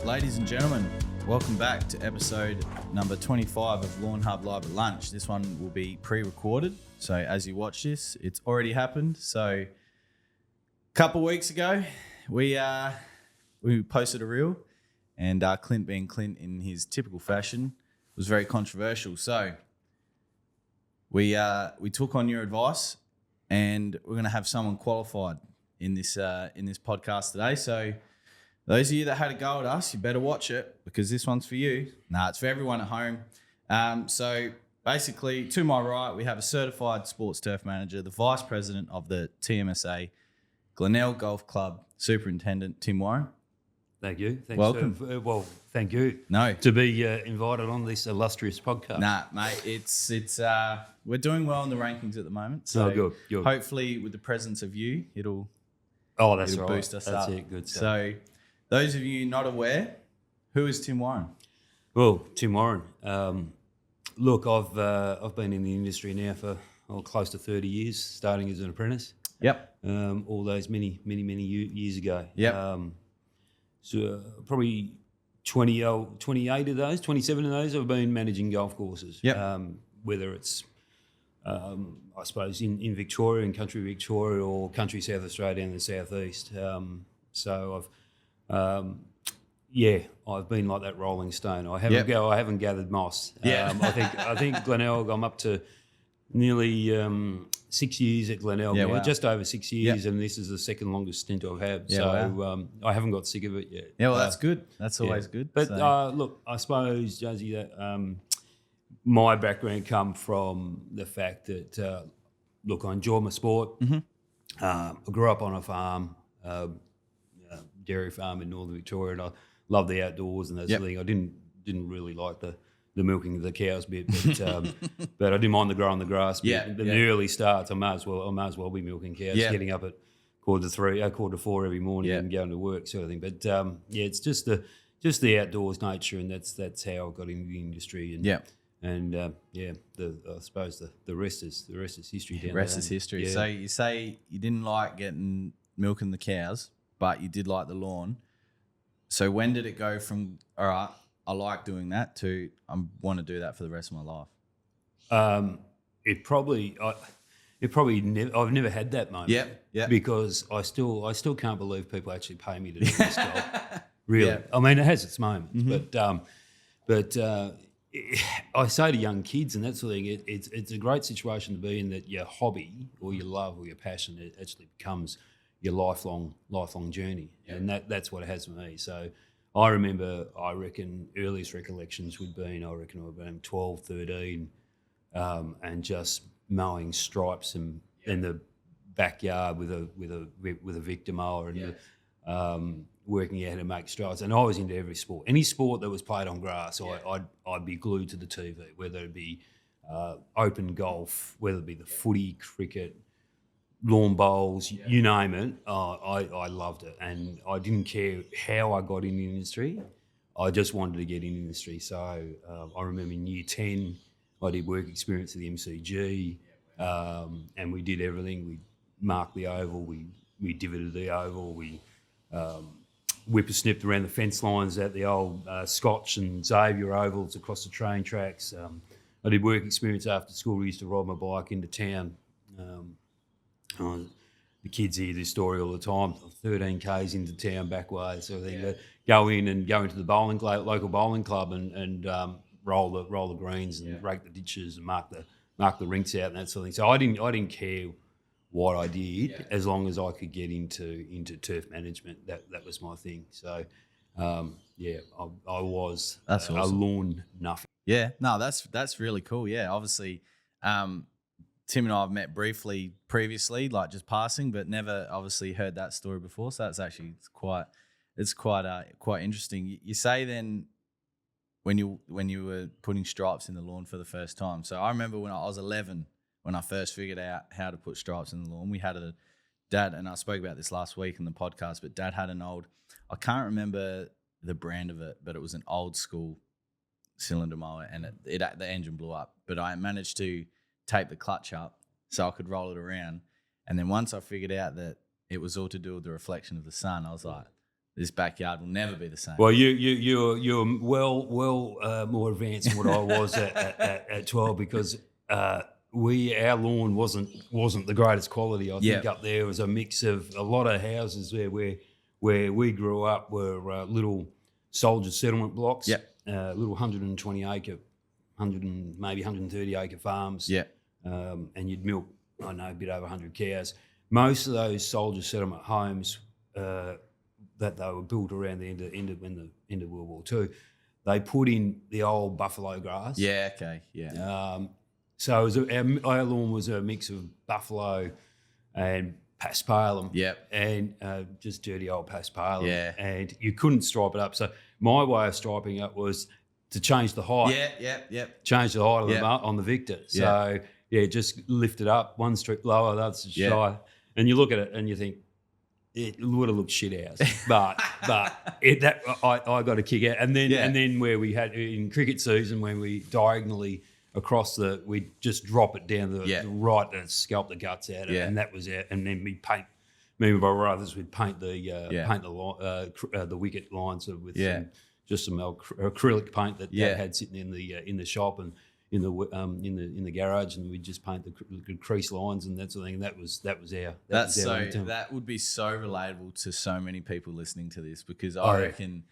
ladies and gentlemen, welcome back to episode number 25 of Lawnhub Live at Lunch. This one will be pre-recorded, so as you watch this, it's already happened. So a couple weeks ago, we posted a reel, and Clint, being Clint in his typical fashion, was very controversial. So we took on your advice, and we're going to have someone qualified in this podcast today. So those of you that had a go at us, you better watch it because this one's for you. Nah, it's for everyone at home. So basically, to my right, we have a certified sports turf manager, the vice president of the TMSA, Glenelg Golf Club, Superintendent Tim Warren. Thank you. Thanks. Welcome. Thank you. No, to be invited on this illustrious podcast. Nah, mate, it's we're doing well in the rankings at the moment. So good. Hopefully, with the presence of you, it'll boost us up. That's it. Good stuff. So, those of you not aware, who is Tim Warren? Well, Tim Warren. Look, I've been in the industry now for close to 30 years, starting as an apprentice. Yep. All those many years ago. Yep. So probably 28 of those, 27 of those, I've been managing golf courses. Yep. Whether it's, I suppose, in Victoria, in country Victoria, or country South Australia and the southeast. So I've been like that rolling stone. I haven't gathered moss. I think Glenelg, I'm up to nearly 6 years at Glenelg now, wow. just over 6 years, and this is the second longest stint I've had. I haven't got sick of it yet. Yeah, well, that's good. That's always good. But look, I suppose, Josie, that my background come from the fact that, I enjoy my sport. Mm-hmm. I grew up on a farm, dairy farm in northern Victoria, and I love the outdoors and that sort of thing. I didn't really like the milking of the cows bit, but I didn't mind the growing the grass bit. The early starts, I may as well be milking cows, getting up at quarter to 4 every morning and going to work, sort of thing. But it's just the outdoors nature, and that's how I got into the industry. And I suppose the rest is history. The rest is history. So you say you didn't like milking the cows, but you did like the lawn. So when did it go from, all right, I like doing that, to I want to do that for the rest of my life? I've never had that moment. Yeah. Because I still can't believe people actually pay me to do this job. Really. Yeah. I mean, it has its moments, but I say to young kids and that sort of thing, it's a great situation to be in, that your hobby or your love or your passion, it actually becomes your lifelong journey, and that's what it has for me. So I reckon earliest recollections would be, I reckon I would have been 12, 13, and just mowing stripes in the backyard with a Victor mower and working out how to make stripes. And I was into every sport, any sport that was played on grass. I'd be glued to the TV, whether it be open golf, whether it be the footy, cricket, lawn bowls, you name it. I loved it, and I didn't care how I got in the industry. I just wanted to get in the industry. So I remember in year 10, I did work experience at the MCG, and we did everything. We marked the oval, we divoted the oval, we whippersnipped around the fence lines at the old Scotch and Xavier ovals across the train tracks. I did work experience after school. We used to ride my bike into town. The kids hear this story all the time. 13 k's into town back way, sort of thing. Go into the local bowling club and roll the greens and rake the ditches and mark the rinks out and that sort of thing. So I didn't care what I did as long as I could get into turf management. That was my thing. So I was that's awesome. A lawn nuff. Yeah, no, that's really cool. Yeah, obviously. Tim and I have met briefly previously, like just passing, but never obviously heard that story before. So that's actually quite interesting. You say then when you were putting stripes in the lawn for the first time. So I remember when I was 11 when I first figured out how to put stripes in the lawn. We had a dad, and I spoke about this last week in the podcast, but Dad had an old, I can't remember the brand of it, but it was an old school cylinder mower, and the engine blew up. But I managed to tape the clutch up so I could roll it around. And then once I figured out that it was all to do with the reflection of the sun, I was like, this backyard will never be the same. Well, you're well more advanced than what I was at 12 because our lawn wasn't the greatest quality. I think up there was a mix of a lot of houses there where we grew up were little soldier settlement blocks. Little 120 acre, maybe 130 acre farms. And you'd milk, I know, a bit over 100 cows. Most of those soldier settlement homes that they were built around the end of World War II, they put in the old buffalo grass. So it was our lawn was a mix of buffalo and paspalum. And just dirty old paspalum. And you couldn't stripe it up. So my way of striping it was to change the height. Change the height of the on the Victor. So just lift it up one strip lower, that's shy. And you look at it and you think, it would have looked shit house, but I got a kick out. And then where we had in cricket season when we diagonally across we just drop it down the right and scalp the guts out of it, and that was it. And then me and my brothers would paint the wicket lines with just some acrylic paint that Dad had sitting in the shop and in the garage, and we just paint the crease lines and that sort of thing. And that was our. That would be so relatable to so many people listening to this, because I reckon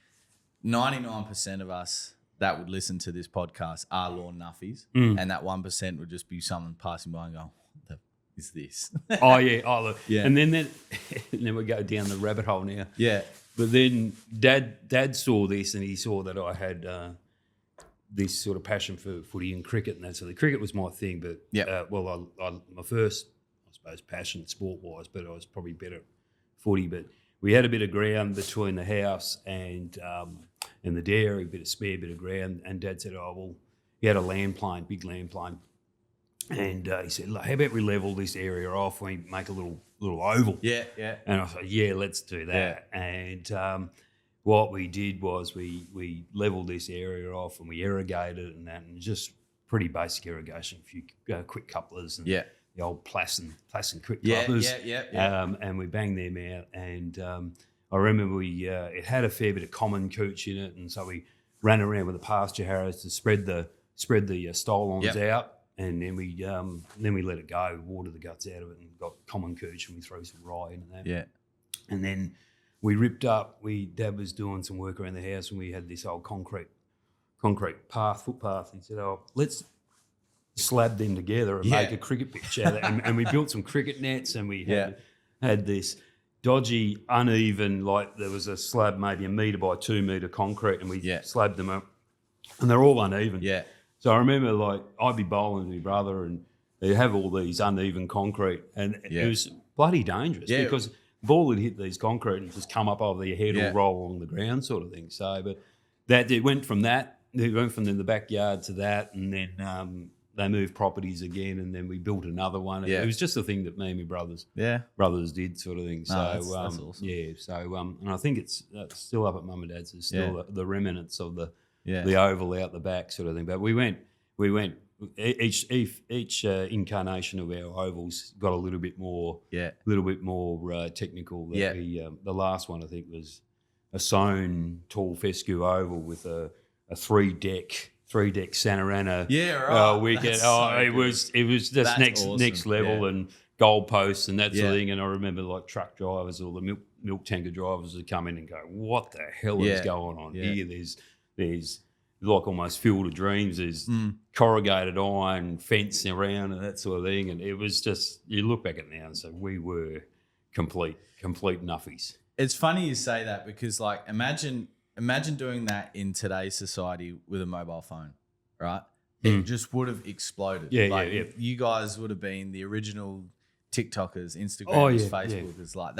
99% of us that would listen to this podcast are lawn nuffies, and that 1% would just be someone passing by and going, "What the is this?" Look. And then we go down the rabbit hole now. But then Dad saw this, and he saw that I had this sort of passion for footy and cricket and that. So the cricket was my thing, but my first, I suppose, passion sport-wise, but I was probably better at footy. But we had a bit of ground between the house and the dairy, a spare bit of ground, and Dad said, he had a big land plane, and he said, "Look, how about we level this area off, we make a little oval?" And I said, let's do that. And what we did was we leveled this area off and we irrigated it and just pretty basic irrigation, a few quick couplers and the old Plasson quick couplers. And we banged them out. And I remember it had a fair bit of common cooch in it, and so we ran around with the pasture harrows to spread the stolons out. And then we let it go, water the guts out of it, and got common cooch, and we threw some rye into that. And then we ripped up. Dad was doing some work around the house, and we had this old concrete footpath. He said, let's slab them together and make a cricket pitch out of it. And we built some cricket nets, and we had this dodgy, uneven, like there was a slab maybe 1 metre by 2 metre concrete, and we slabbed them up, and they're all uneven. So I remember, like, I'd be bowling with my brother, and they have all these uneven concrete, and it was bloody dangerous because the ball would hit these concrete and just come up over your head or roll along the ground, sort of thing. So, but it went from the backyard to that, and then they moved properties again, and then we built another one. It was just a thing that me and my brothers did, sort of thing. So that's awesome. So and I think it's still up at Mum and Dad's. There's still the remnants of the oval out the back, sort of thing. But we went. Each incarnation of our ovals got a little bit more technical. The last one I think was a sewn tall fescue oval with a three deck Santarana wicket. It was just next level and goalposts and that sort of thing. And I remember like truck drivers or the milk tanker drivers would come in and go, "What the hell is going on here?" There's like almost Field of Dreams. There's corrugated iron fence around and that sort of thing. And it was just, you look back at it now and say, we were complete nuffies. It's funny you say that because, like, imagine doing that in today's society with a mobile phone, right? It just would have exploded. You guys would have been the original TikTokers, Instagrammers, Facebookers. Like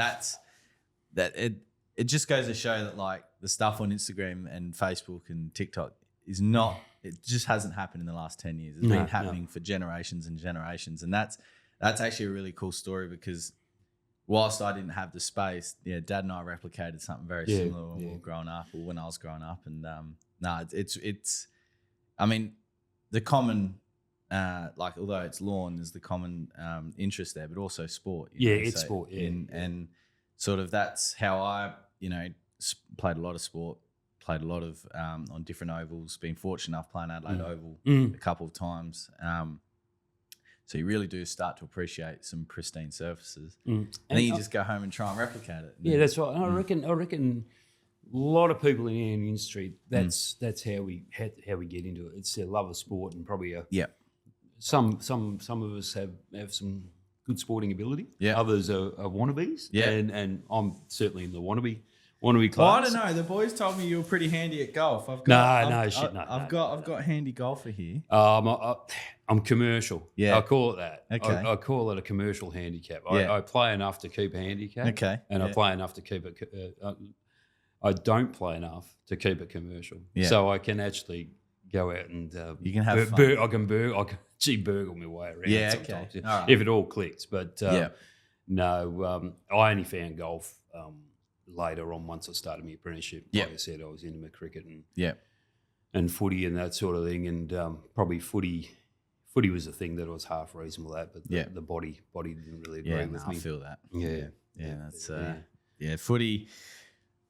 it just goes to show that, like, the stuff on Instagram and Facebook and TikTok it just hasn't happened in the last 10 years. It's been happening for generations and generations. And that's actually a really cool story because whilst I didn't have the space, Dad and I replicated something very similar when we were growing up or when I was growing up. And it's I mean, the common, like, although it's lawn, there's the common interest there, but also sport. It's sport. And sort of that's how I, played a lot of sport, played a lot of on different ovals. Been fortunate enough playing Adelaide Oval a couple of times. So you really do start to appreciate some pristine surfaces, and then you just go home and try and replicate it. Yeah, that's right. I reckon a lot of people in the industry, that's how we get into it. It's their love of sport, and probably some of us have some good sporting ability. Yeah, others are wannabes. Yeah, and I'm certainly in the wannabe class. Well, I don't know. The boys told me you were pretty handy at golf. I've got handy golfer here. I'm commercial. Yeah, I call it that. Okay, I call it a commercial handicap. I play enough to keep a handicap. Okay, and I play enough to keep it. I don't play enough to keep it commercial. Yeah. So I can actually go out and you can have fun. I can actually burgle my way around. Yeah, sometimes, okay. All right. If it all clicks. But no, I only found golf later on once I started my apprenticeship. Like I said, I was into my cricket and footy and that sort of thing, and probably footy was a thing that I was half reasonable at, but the body didn't really agree with me. I feel that. Yeah, that's footy.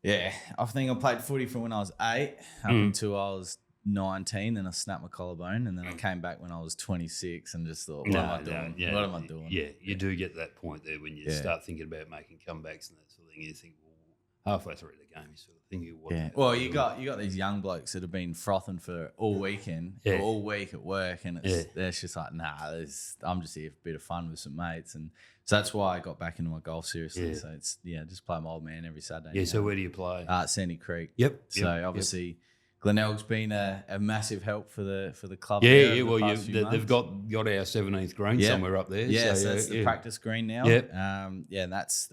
Yeah, I think I played footy from when I was 8 up until I was 19. Then I snapped my collarbone, and then I came back when I was 26 and just thought, what am I doing? What am I doing? Yeah, you do get that point there when you start thinking about making comebacks and that sort of thing. You think, well, halfway through the game, you sort of think, well, you got these young blokes that have been frothing for all weekend, or all week at work, and they're just like, nah, I'm just here for a bit of fun with some mates, and so that's why I got back into my golf seriously. So it's just play my old man every Saturday. Yeah. So where do you play? Sandy Creek. Yep. So obviously, Glenelg's been a massive help for the club. Yeah. Well, they've got our 17th green somewhere up there. Yeah. So that's the practice green now. Yep. And that's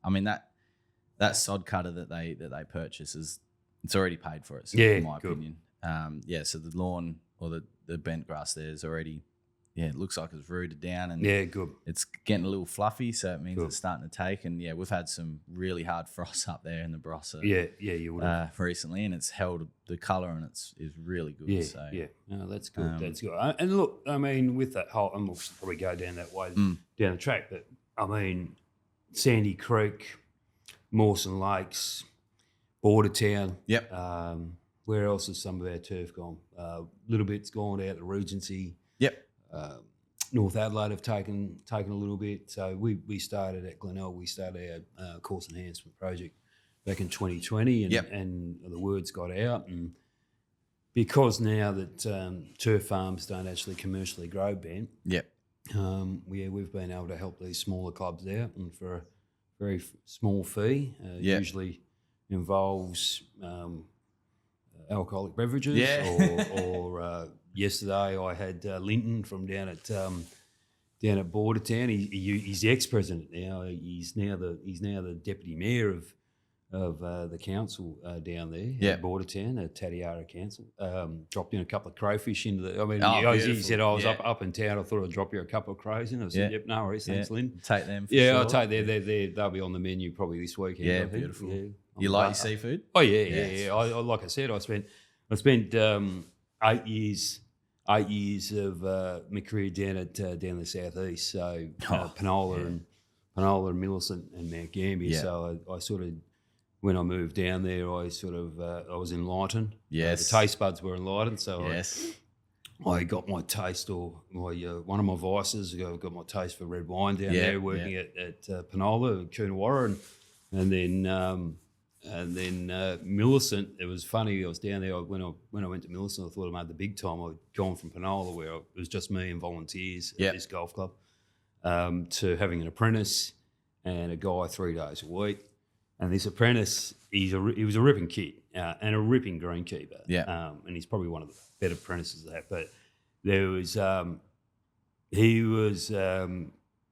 I mean that sod cutter that they purchase it's already paid for it. So in my opinion. So the lawn or the bent grass there is already. Yeah, it looks like it's rooted down and good. It's getting a little fluffy, so it means it's starting to take. And we've had some really hard frosts up there in the Barossa. You would have recently, and it's held the colour and is really good. No, that's good. That's good. And look, I mean, with that whole, and we'll probably go down that way down the track, but I mean, Sandy Creek, Mawson Lakes, Bordertown. Yep. Where else has some of our turf gone? A little bit's gone out to Regency. Yep. North Adelaide have taken a little bit. So we started at Glenelg. We started our course enhancement project back in 2020, and the words got out. And because now that turf farms don't actually commercially grow bent, we've been able to help these smaller clubs out, and for a very small fee. Usually involves alcoholic beverages or yesterday I had Linton from down at Bordertown. He's the ex-president now. He's now the deputy mayor of the council down there at Bordertown, at Tatiara Council. Dropped in a couple of crowfish into the. I mean, he said I was up in town. I thought I'd drop you a couple of crows in. I said, "Yep, no worries, thanks, Lynn." Take them. For sure. I'll take they'll be on the menu probably this weekend. Yeah, beautiful. Yeah. You like your seafood? Oh yeah. I like I said, I spent 8 years of my career down the southeast. So Penola and Millicent and Mount Gambier. Yeah. So I sort of, when I moved down there, I was enlightened. Yes. The taste buds were enlightened. So I got my taste, or one of my vices. I got my taste for red wine down there, working at Penola, Coonawarra, and then Millicent. It was funny. I was down there when I went to Millicent. I thought I made the big time. I'd gone from Penola, where it was just me and volunteers at this golf club, to having an apprentice and a guy 3 days a week. And this apprentice, he was a ripping kid and a ripping greenkeeper. Yeah. And he's probably one of the better apprentices there. But there was he was a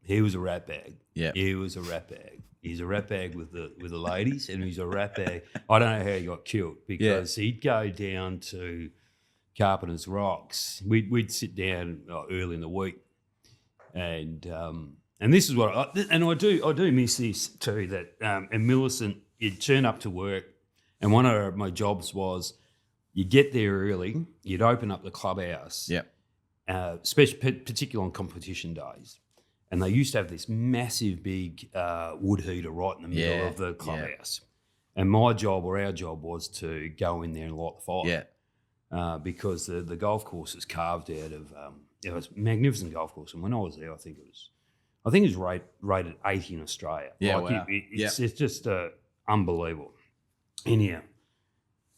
rat bag. Yeah. He was a rat bag. He's a rat bag with the ladies, and he's a rat bag. I don't know how he got killed, because he'd go down to Carpenter's Rocks. We'd sit down early in the week, and this is what I do miss this too. That in Millicent, you'd turn up to work, and one of my jobs was you'd get there early, you'd open up the clubhouse, particularly on competition days. And they used to have this massive big wood heater right in the middle of the clubhouse. And my job or our job was to go in there and light the fire. Yeah. Because the golf course is carved out of it was a magnificent golf course. And when I was there, I think it was rated 80 in Australia. Yeah, like wow. It's just unbelievable. Anyhow,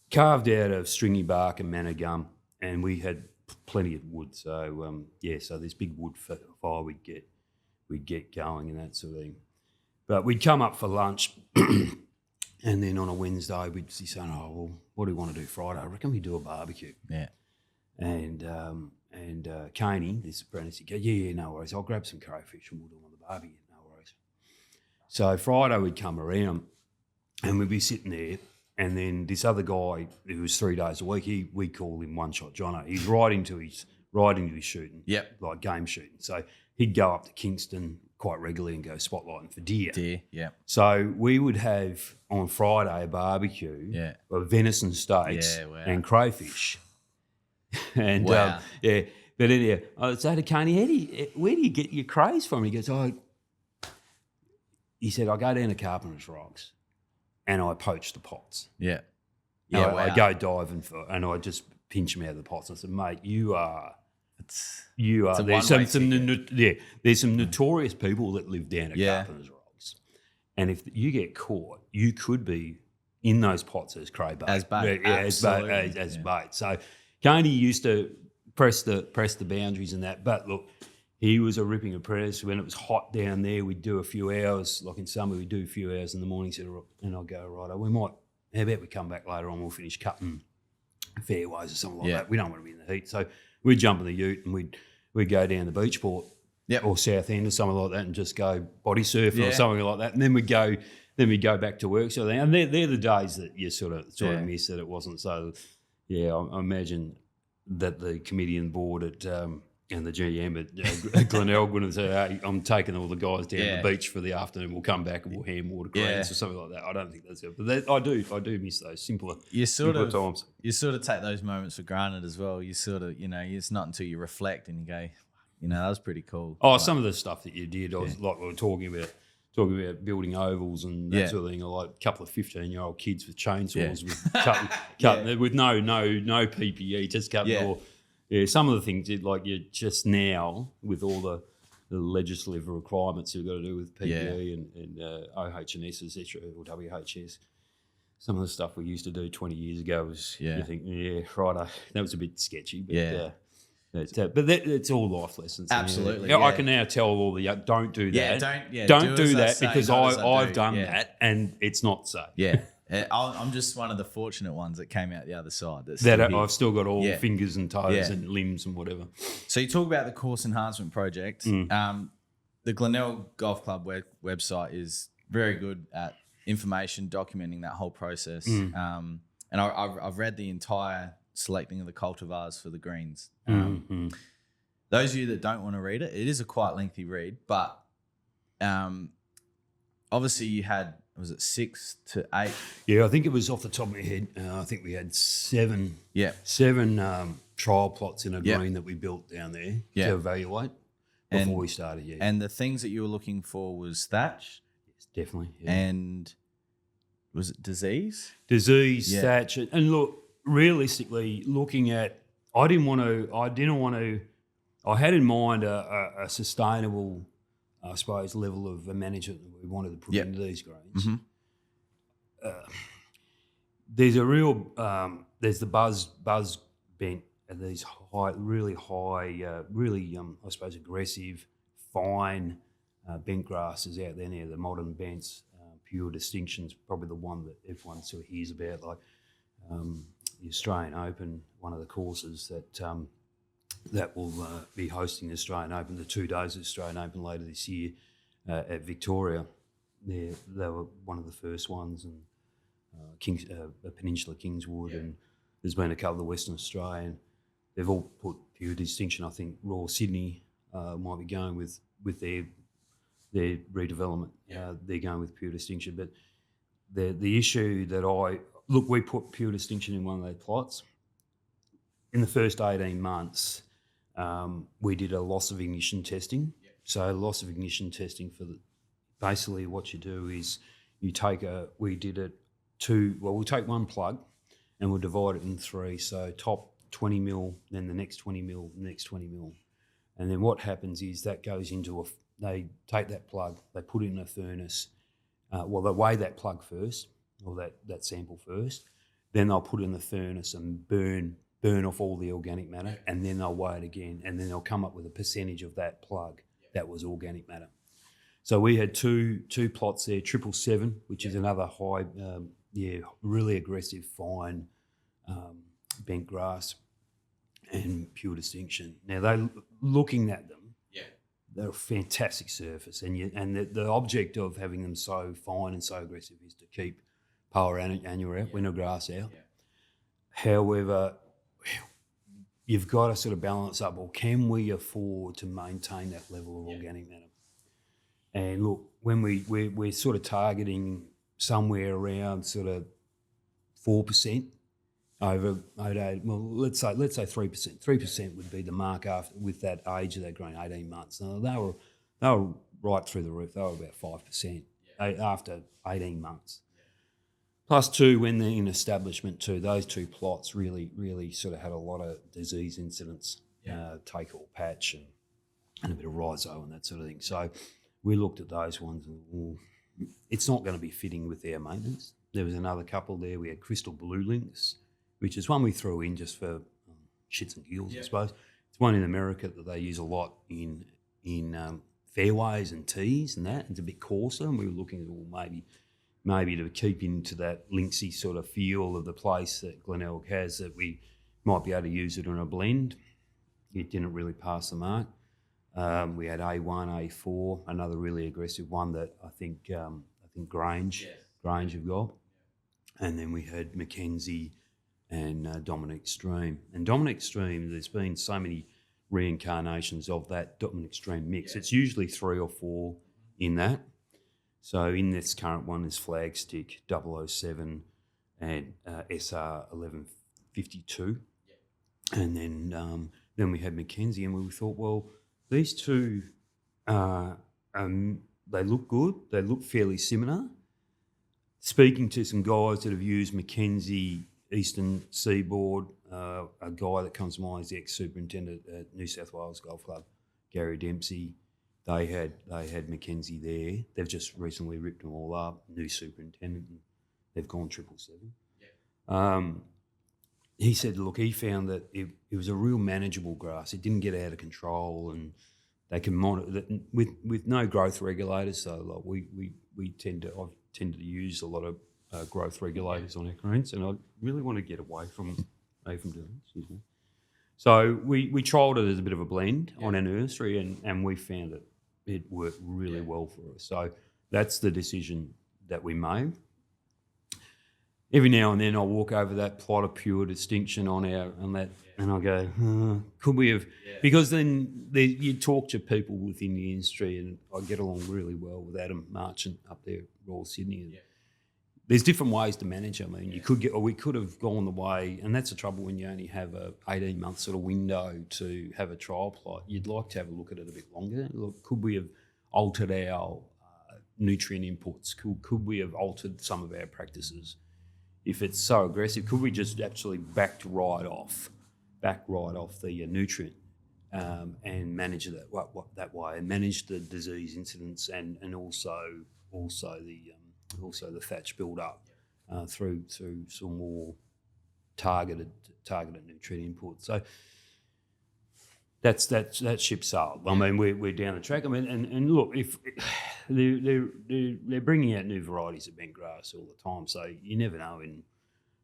carved out of stringy bark and manna gum, and we had plenty of wood. So so this big wood fire we'd get going and that sort of thing. But we'd come up for lunch. And then on a Wednesday, we'd be saying, "Oh, well, what do we want to do Friday? I reckon we do a barbecue." Yeah. And Caney, this apprentice, he goes, "Yeah, no worries. I'll grab some crayfish and we'll do it on the barbecue. No worries." So Friday we'd come around, and we'd be sitting there, and then this other guy who was 3 days a week, we call him One Shot Jono. He's right into his shooting, like game shooting. So he'd go up to Kingston quite regularly and go spotlighting for deer. Yeah. So we would have on Friday a barbecue, of venison steaks and crayfish. And Wow. but anyhow, I would say to Coney, where do you get your crays from? He goes, he said, I go down to Carpenter's Rocks and I poach the pots. Yeah. Yeah, Wow. I go diving and I just pinch them out of the pots. I said, mate, there's some notorious people that live down at Carpenter's Rocks, and if you get caught, you could be in those pots as cray bait, as bait, as bait. So Coney used to press the boundaries in that, but look, he was a ripping apprentice. When it was hot down there, we'd do a few hours. Like in summer, we'd do a few hours in the morning. And I'd go, right, how about we come back later on? We'll finish cutting fairways or something like that. We don't want to be in the heat, so we'd jump in the ute and we'd go down to Beachport or South End or something like that and just go body surfing or something like that. And then we'd go back to work. So they're the days that you sort of miss that it wasn't so. Yeah, I imagine that the committee and board and the GM at Glenelg would say, "Hey, I'm taking all the guys down the beach for the afternoon. We'll come back and we'll hand water greens or something like that." I don't think that's it, but I do miss those simpler times. You sort of take those moments for granted as well. You sort of, it's not until you reflect and you go, that was pretty cool. Oh, some of the stuff that you did, I was like we were talking about building ovals and that sort of thing. Like a couple of 15-year-old kids with chainsaws with cutting with no PPE, just cutting all. Yeah, some of the things like you just now with all the legislative requirements you've got to do with PPE and OH&S, etc., or WHS. Some of the stuff we used to do 20 years ago was, you think, righto, that was a bit sketchy. But, but it's all life lessons. Absolutely. I can now tell all the don't do that. Don't do that because I've done that and it's not safe. Yeah. I'm just one of the fortunate ones that came out the other side. I've still got all fingers and toes and limbs and whatever. So you talk about the course enhancement project. The Glenelg Golf Club website is very good at information, documenting that whole process. And I've read the entire selecting of the cultivars for the greens. Those of you that don't want to read it, it is a quite lengthy read, but obviously you had, was it 6 to 8? Yeah, I think it was off the top of my head. I think we had seven trial plots in a green that we built down there to evaluate before we started. Yeah, and the things that you were looking for was thatch. Yes, definitely. Yeah. And was it disease? Thatch, and look, realistically, looking at, I had in mind a sustainable, I suppose, level of management that we wanted to put into these greens. There's a real, there's the buzz bent at these really high, I suppose, aggressive, fine bent grasses out there now, the modern bents. Pure Distinction's probably the one that everyone sort of hears about, like the Australian Open, one of the courses that will be hosting the Australian Open, the 2 days of the Australian Open later this year at Victoria. They were one of the first ones, and Peninsula Kingswood, and there's been a couple of Western Australian. They've all put Pure Distinction. I think Royal Sydney might be going with their redevelopment. They're going with Pure Distinction, but the issue that we put Pure Distinction in one of those plots. In the first 18 months, we did a loss of ignition testing. So loss of ignition testing basically what you do is we did it we'll take one plug and we'll divide it in three. So top 20 mil, then the next 20 mil, the next 20 mil. And then what happens is that goes into they take that plug, they put it in a furnace. They weigh that plug first, or that sample first. Then they'll put it in the furnace and burn off all the organic matter, and then they'll weigh it again, and then they'll come up with a percentage of that plug that was organic matter. So we had two plots there, 777, which is another high, really aggressive, fine bent grass, and pure distinction. Now, looking at them, they're a fantastic surface, and the object of having them so fine and so aggressive is to keep power annua out, winter grass out. However, you've got to sort of balance up, well, can we afford to maintain that level of organic matter? And look, when we're sort of targeting somewhere around sort of 4% over, well, let's say 3%. 3% would be the mark with that age of that growing, 18 months. Now, they were right through the roof. They were about 5% after 18 months. Plus two, when they're in establishment too, those two plots really sort of had a lot of disease incidents, take or patch and a bit of rhizo and that sort of thing. So we looked at those ones and it's not going to be fitting with their maintenance. There was another couple there. We had crystal blue links, which is one we threw in just for shits and giggles, I suppose. It's one in America that they use a lot in fairways and tees and that. It's a bit coarser, and we were looking at maybe to keep into that linksy sort of feel of the place that Glenelg has, that we might be able to use it in a blend. It didn't really pass the mark. We had A1, A4, another really aggressive one that I think Grange have got. And then we had Mackenzie and Dominic Stream. And Dominic Stream, there's been so many reincarnations of that Dominic Stream mix. It's usually 3 or 4 in that. So in this current one is Flagstick 007 and SR 1152. And then we had Mackenzie, and we thought, well, these two, they look good. They look fairly similar. Speaking to some guys that have used Mackenzie Eastern Seaboard, a guy that comes to mind is the ex-superintendent at New South Wales Golf Club, Gary Dempsey. They had Mackenzie there. They've just recently ripped them all up. New superintendent, and they've gone 777. He said, look, he found that it was a real manageable grass. It didn't get out of control, and they can monitor that with no growth regulators. So like I've tended to use a lot of growth regulators on our greens, and I really want to get away from doing it. Excuse me. So we trialled it as a bit of a blend on our nursery, and we found it worked really well for us. So that's the decision that we made. Every now and then I'll walk over that plot of pure distinction on that, and I'll go, could we have? Because then you talk to people within the industry, and I get along really well with Adam Marchant up there at Royal Sydney. And there's different ways to manage. I mean, we could have gone the way, and that's the trouble when you only have a 18-month sort of window to have a trial plot. You'd like to have a look at it a bit longer. Look, could we have altered our nutrient inputs? Could we have altered some of our practices? If it's so aggressive, could we just actually back right off the nutrient and manage it that way, and manage the disease incidence and also the thatch build up through some more targeted nutrient input. So that ship sailed. I mean, we're down the track. I mean, and look, if they're bringing out new varieties of bent grass all the time, so you never know in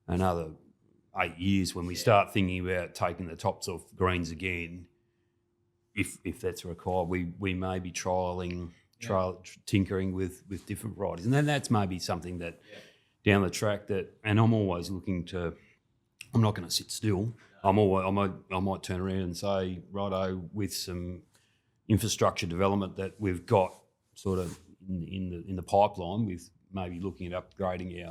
another 8 years when we start thinking about taking the tops off greens again, if that's required, we may be tinkering with different varieties, and then that's maybe something that down the track and I'm always looking to. I'm not going to sit still. I might turn around and say, righto, with some infrastructure development that we've got sort of in the pipeline, with maybe looking at upgrading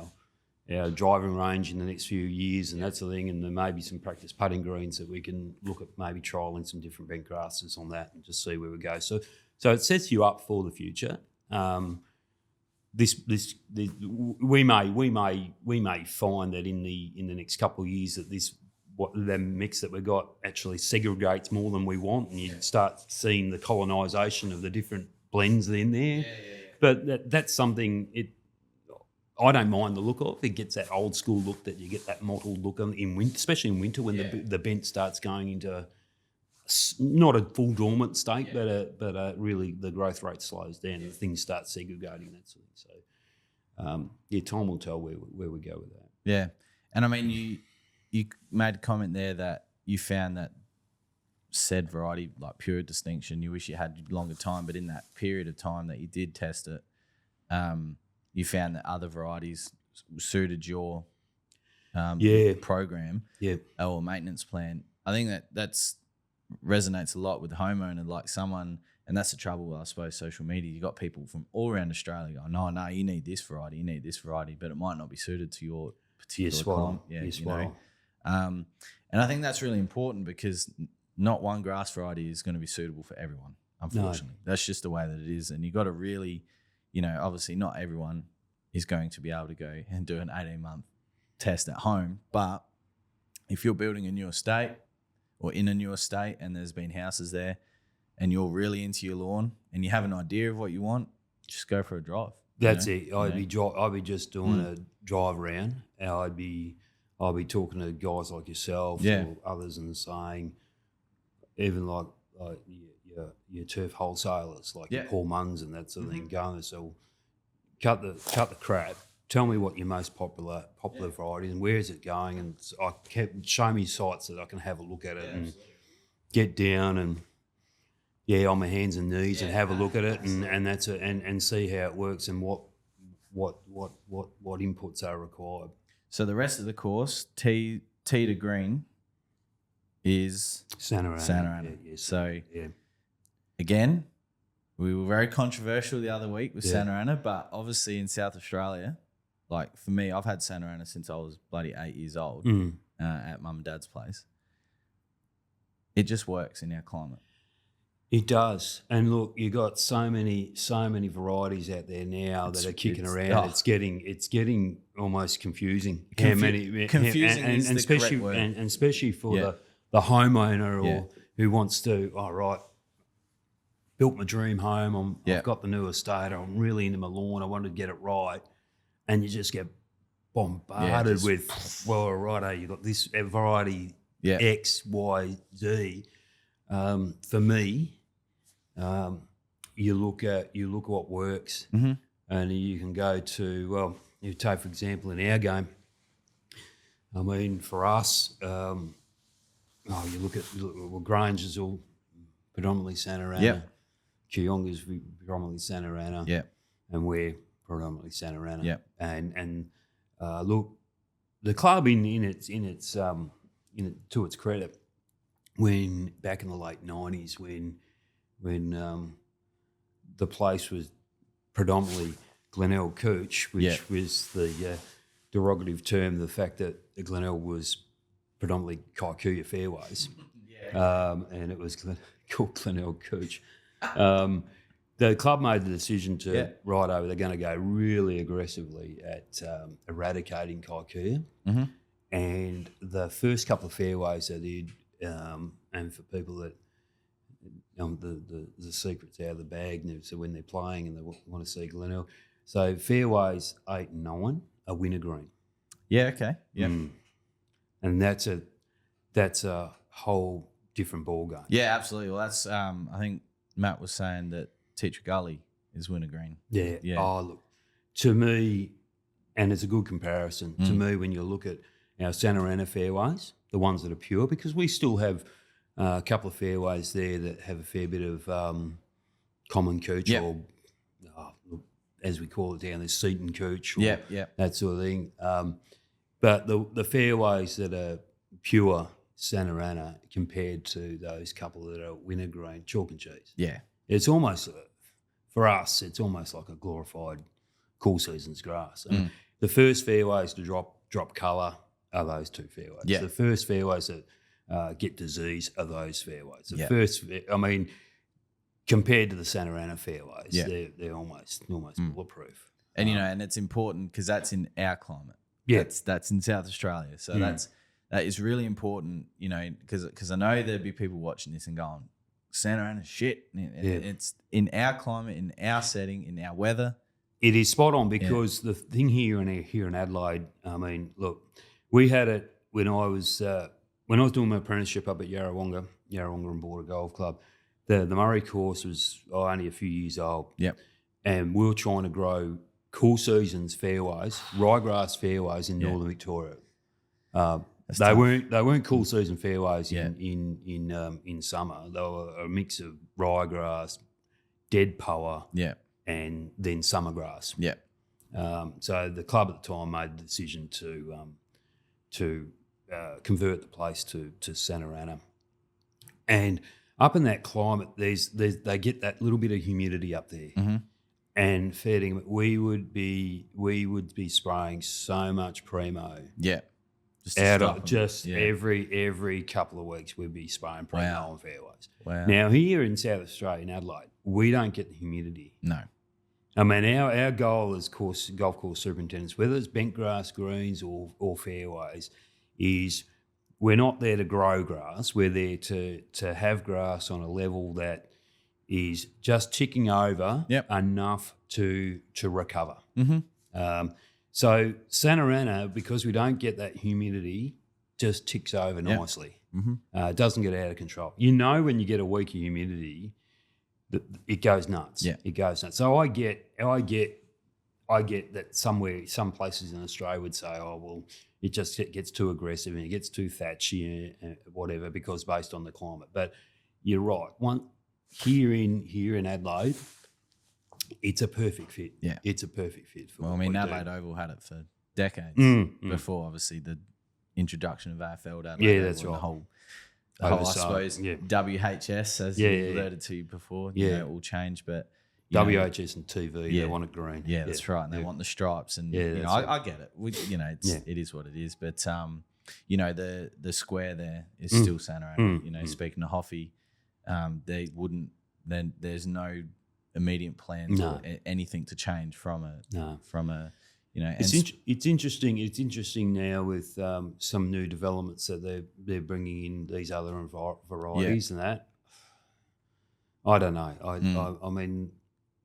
our driving range in the next few years and that sort of thing, and there may be some practice putting greens that we can look at maybe trialling some different bent grasses on that and just see where we go. So it sets you up for the future. we may find that in the next couple of years that the mix that we've got actually segregates more than we want, and you start seeing the colonisation of the different blends in there. But that's something I don't mind the look of. It gets that old school look that you get, that mottled look in winter, especially in winter when the bent starts going into not a full dormant state, but really the growth rate slows down and things start segregating, that sort of thing. So, time will tell where we go with that. Yeah, and I mean, you made a comment there that you found that said variety, like pure distinction, you wish you had longer time, but in that period of time that you did test it, you found that other varieties suited your program or maintenance plan. I think that's resonates a lot with the homeowner, like someone, and that's the trouble with, I suppose, social media. You got people from all around Australia going, no, you need this variety, but it might not be suited to your particular climate. And I think that's really important because not one grass variety is going to be suitable for everyone, unfortunately. No. That's just the way that it is. And you got to really, obviously not everyone is going to be able to go and do an 18-month test at home. But if you're building a new estate or in a new estate and there's been houses there and you're really into your lawn and you have an idea of what you want, just go for a drive. That's it. I'd be just doing a drive around. I'd be talking to guys like yourself or others and saying, even like your turf wholesalers, like your Paul Munns and that sort of thing, going, so cut the crap. Tell me what your most popular variety is and where is it going, and show me sites that I can have a look at it and get down and on my hands and knees and have a look at it and that's it, and see how it works and what inputs are required. So the rest of the course, T to green, is Santa Ana. So again, we were very controversial the other week with Santa Ana, but obviously in South Australia, like for me, I've had Santa Ana since I was bloody 8 years old at mum and dad's place. It just works in our climate. It does. And look, you got so many varieties out there now that are kicking around. It's getting almost confusing. Confusing is the correct word. And especially for the homeowner or who wants to, built my dream home. I've got the new estate. I'm really into my lawn. I want to get it right. And you just get bombarded with, you got this variety X, Y, Z. For me, you look at what works, and you can go to, you take for example in our game. I mean, for us, you look at Grange is all predominantly Santa Ana, Kooyonga's predominantly Santa Ana, and we're predominantly Santa Ana, and look, the club to its credit, when back in the late 90s, when the place was predominantly Glenelg Cooch, which was the derogative term, the fact that the Glenelg was predominantly Kikuyu fairways, and it was called Glenelg Cooch. The club made the decision to they're going to go really aggressively at eradicating Kikuyu, and the first couple of fairways they did. And for people that the secret's out of the bag, so when they're playing and they want to see Glenelg, so fairways 8 and 9 are wintergreen. Yeah. Okay. Yeah. And that's a whole different ball game. Yeah, absolutely. Well, that's I think Matt was saying that Teacher Gully is wintergreen. Yeah. Oh, look, to me, and it's a good comparison to me when you look at our Santa Ana fairways, the ones that are pure, because we still have a couple of fairways there that have a fair bit of common cooch or, as we call it down there, Seaton cooch or that sort of thing. But the fairways that are pure Santa Ana compared to those couple that are wintergreen, chalk and cheese. Yeah. It's almost, for us, it's almost like a glorified cool seasons grass. And the first fairways to drop colour are those two fairways. The first fairways that get disease are those fairways. The first, compared to the Santa Ana fairways, they're almost bulletproof. And and it's important because that's in our climate. Yeah. That's in South Australia. So that is really important, because I know there'd be people watching this and going, Santa Ana's shit. It's in our climate, in our setting, in our weather. It is spot on because the thing here in Adelaide, I mean, look, we had it when I was doing my apprenticeship up at Yarrawonga and Border Golf Club. The Murray course was only a few years old. Yep. And we were trying to grow cool seasons fairways, ryegrass fairways in northern Victoria. They weren't cool season fairways in summer. They were a mix of ryegrass, dead poa, and then summer grass. Yeah. So the club at the time made the decision to convert the place to Santa Ana, and up in that climate, they get that little bit of humidity up there. Mm-hmm. And feeding, we would be spraying so much primo. Yeah. Every couple of weeks we'd be spraying primo on fairways. Wow. Now here in South Australia, in Adelaide, we don't get the humidity. No. I mean, our goal as golf course superintendents, whether it's bent grass greens or fairways, is we're not there to grow grass. We're there to have grass on a level that is just ticking over enough to recover. Mm-hmm. So Santa Ana, because we don't get that humidity, just ticks over nicely. Mm-hmm. It doesn't get out of control. When you get a week of humidity, it goes nuts. Yeah. It goes nuts. So I get that some places in Australia would say, oh, well, it gets too aggressive and it gets too thatchy and whatever, because based on the climate. But you're right. Here in Adelaide, it's a perfect fit. Yeah. It's a perfect fit for Well, what I mean, we Adelaide do. Oval had it for decades before, obviously, the introduction of AFL. Adelaide Oval, that's right. The whole I suppose, WHS, as you alluded to before, all changed. But WHS and TV, they want it green. Yeah, that's right. And they want the stripes. And I get it. It is what it is. But the square there is still Santa Ana. Speaking of Hoffy, there's no immediate plans or anything to change from a. It's interesting. It's interesting now with some new developments that they're bringing in these other varieties and that. I don't know. I mean,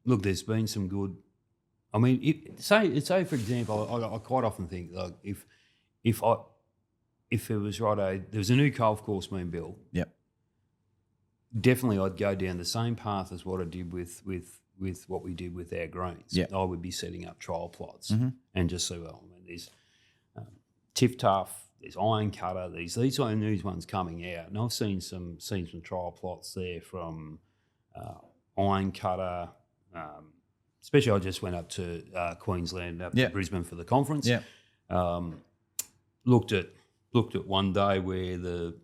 look, there's been some good. I mean, say for example, I quite often think like if it was there was a new golf course being built. Yep. Definitely, I'd go down the same path as what I did with what we did with our greens. Yep. I would be setting up trial plots and just say, well, I mean, there's Tiff Tough, there's Iron Cutter, these are new ones coming out, and I've seen some trial plots there from Iron Cutter. Especially, I just went up to Queensland, up to Brisbane for the conference. Yeah. Looked at one day where the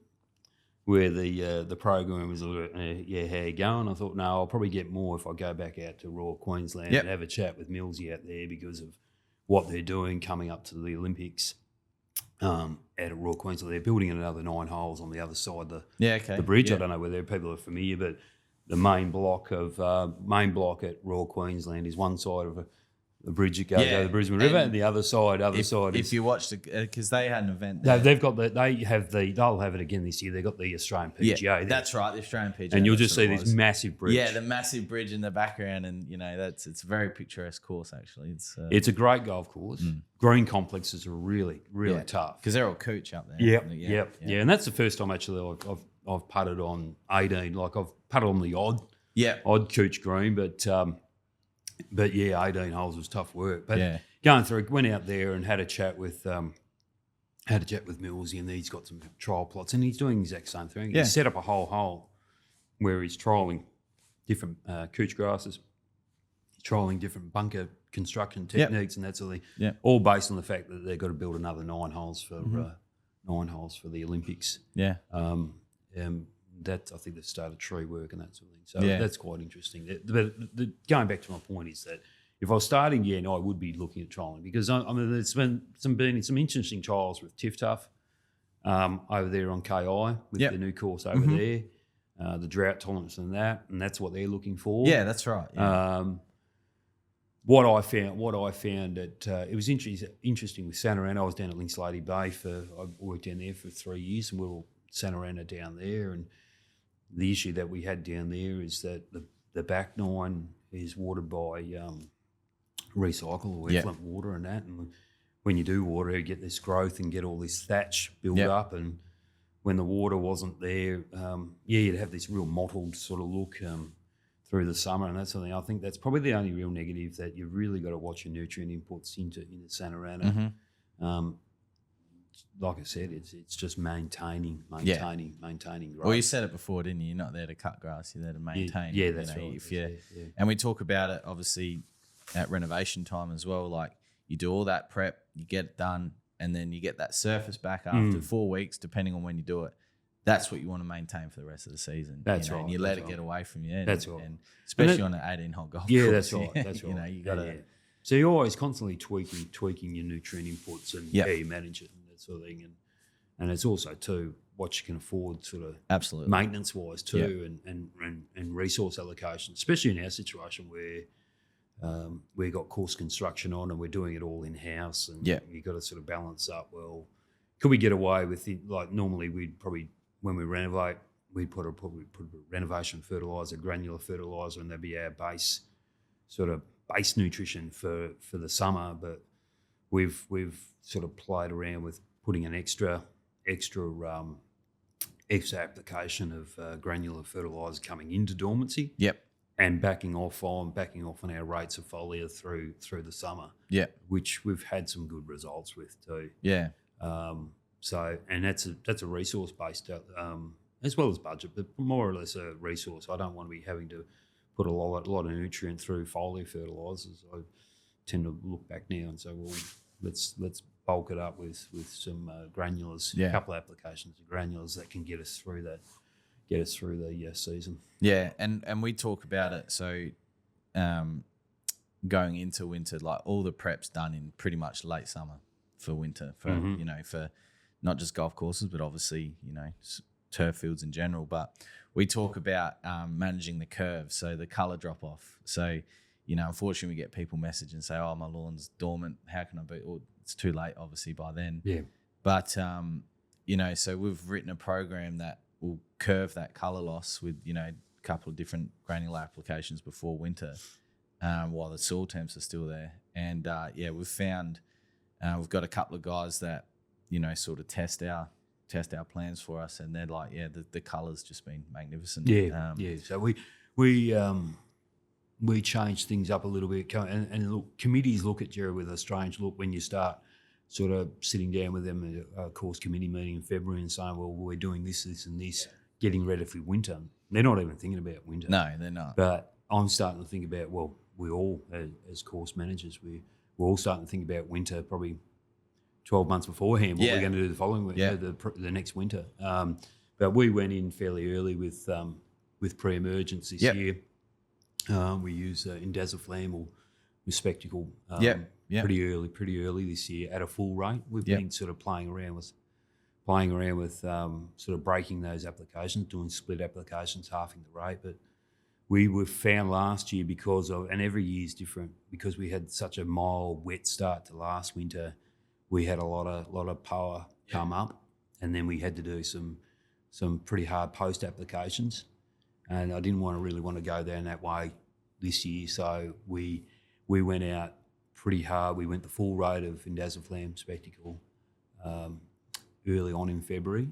program was a little bit, how you going? I thought, no, I'll probably get more if I go back out to Royal Queensland and have a chat with Millsy out there because of what they're doing coming up to the Olympics out at Royal Queensland. They're building another 9 holes on the other side of the bridge. Yeah. I don't know whether people are familiar, but the main block at Royal Queensland is one side of the bridge that goes over the Brisbane River, and the other side is. If you watch because they had an event there. They'll have it again this year. They've got the Australian PGA. Yeah, that's right, the Australian PGA. And you'll just see this massive bridge. Yeah, the massive bridge in the background, and it's a very picturesque course actually. It's a great golf course. Green complexes are really tough because they're all cooch up there. Yeah, and that's the first time actually I've putted on 18. Like I've putted on the odd cooch green, but 18 holes was tough work. But going through, went out there and had a chat with Millsy, and he's got some trial plots, and he's doing the exact same thing. He's set up a whole hole where he's trialling different cooch grasses, trialling different bunker construction techniques and that sort of thing. Yeah. All based on the fact that they've got to build another 9 holes for 9 holes for the Olympics. Yeah. That I think they've started tree work and that sort of thing. So that's quite interesting. But going back to my point is that if I was starting again, I would be looking at trialling because I mean there's been some interesting trials with Tiff Tough over there on KI with the new course over there, the drought tolerance and that's what they're looking for. Yeah, that's right. Yeah. what I found that it was interesting with Santa Ana. I was down at Lynx Lady Bay I worked down there for 3 years, and we were all Santa Ana down there. And the issue that we had down there is that the back nine is watered by recycle or effluent water and that. And when you do water, you get this growth and get all this thatch build up. And when the water wasn't there, you'd have this real mottled sort of look through the summer and that sort of thing. I think that's probably the only real negative, that you've really got to watch your nutrient inputs into Santa Ana. Like I said, it's just maintaining growth. Well, you said it before, didn't you? You're not there to cut grass, you're there to maintain. Yeah, that's right. And we talk about it, obviously, at renovation time as well. Like, you do all that prep, you get it done, and then you get that surface back after 4 weeks, depending on when you do it. That's what you want to maintain for the rest of the season. That's right. And you let it get away from you. That's right. And especially on an 18-hole golf course. Yeah, that's right. That's right. You got to... So you're always constantly tweaking your nutrient inputs and how you manage it and that sort of thing. And it's also, too, what you can afford sort of absolutely maintenance-wise, too, and resource allocation, especially in our situation where we've got course construction on and we're doing it all in-house, and you've got to sort of balance up, well, could we get away with it? Like, normally we'd probably, when we renovate, we'd put a renovation fertiliser, granular fertiliser, and that'd be our base nutrition for the summer. But we've sort of played around with putting an extra application of granular fertiliser coming into dormancy. And backing off on our rates of foliar through the summer. Which we've had some good results with too. So, and that's a resource based, as well as budget, but more or less a resource. I don't want to be having to put a lot of nutrient through foliar fertilisers. I tend to look back now and say, well, let's bulk it up with some granulars, a couple of applications of granulars that can get us through the season. And we talk about it. So, going into winter, like all the prep's done in pretty much late summer for winter, for for not just golf courses, but obviously turf fields in general. But we talk about managing the curve, so the colour drop off. So, unfortunately, we get people message and say, "Oh, my lawn's dormant. How can I be?" Well, it's too late, obviously, by then. But so we've written a program that will curve that colour loss with a couple of different granular applications before winter, while the soil temps are still there. And we've found we've got a couple of guys that sort of test our plans for us, and they're like, the colour's just been magnificent. So we changed things up a little bit, and look, committees look at you with a strange look when you start sort of sitting down with them at a course committee meeting in February and saying, well, we're doing this and this, getting ready for winter. They're not even thinking about winter. No, they're not. But I'm starting to think about, well, we all, as course managers, we're all starting to think about winter probably 12 months beforehand, what we're going to do the following winter, the next winter. But we went in fairly early with pre-emergence this year. We use indaziflam or spectacle pretty early this year at a full rate. We've been sort of playing around with sort of breaking those applications, doing split applications, halving the rate. But we were found last year and every year's different, because we had such a mild, wet start to last winter. We had a lot of power come up, and then we had to do some pretty hard post applications, and I didn't really want to go down that way this year. So we went out pretty hard. We went the full rate of indaziflam spectacle early on in February,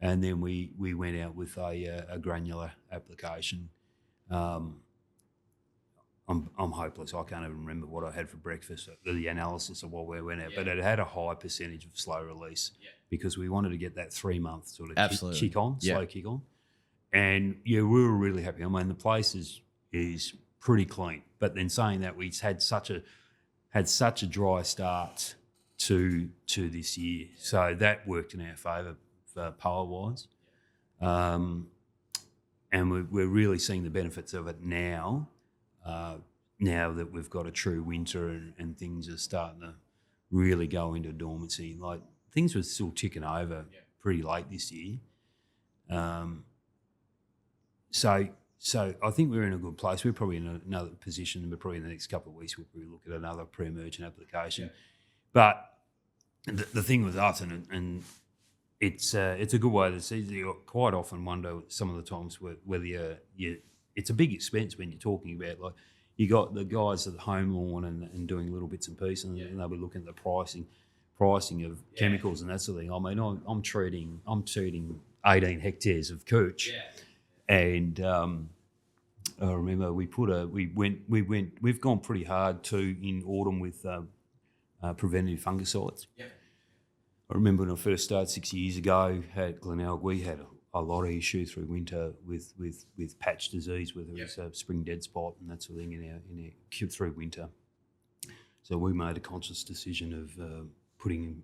and then we went out with a granular application. I'm hopeless. I can't even remember what I had for breakfast, the analysis of what we went out, but it had a high percentage of slow release because we wanted to get that 3 month sort of slow kick on. And we were really happy. I mean, the place is pretty clean, but then saying that, we had such a dry start to this year, so that worked in our favour power wise. And we're really seeing the benefits of it now. Now that we've got a true winter and things are starting to really go into dormancy, like things were still ticking over pretty late this year. So So I think we're in a good place. We're probably in another position. We're probably in the next couple of weeks we'll probably look at another pre-emergent application. But the thing with us, and it's a good way to see. You quite often wonder some of the times whether you it's a big expense when you're talking about, like, you got the guys at the home lawn and doing little bits and pieces, and they'll be looking at the pricing of chemicals and that sort of thing. I mean, I'm treating 18 hectares of cooch, and I remember we've gone pretty hard too in autumn with preventative fungicides. Yep. I remember when I first started 6 years ago at Glenelg, we had a lot of issue through winter with patch disease, whether it was a spring dead spot and that sort of thing in our through winter. So we made a conscious decision of putting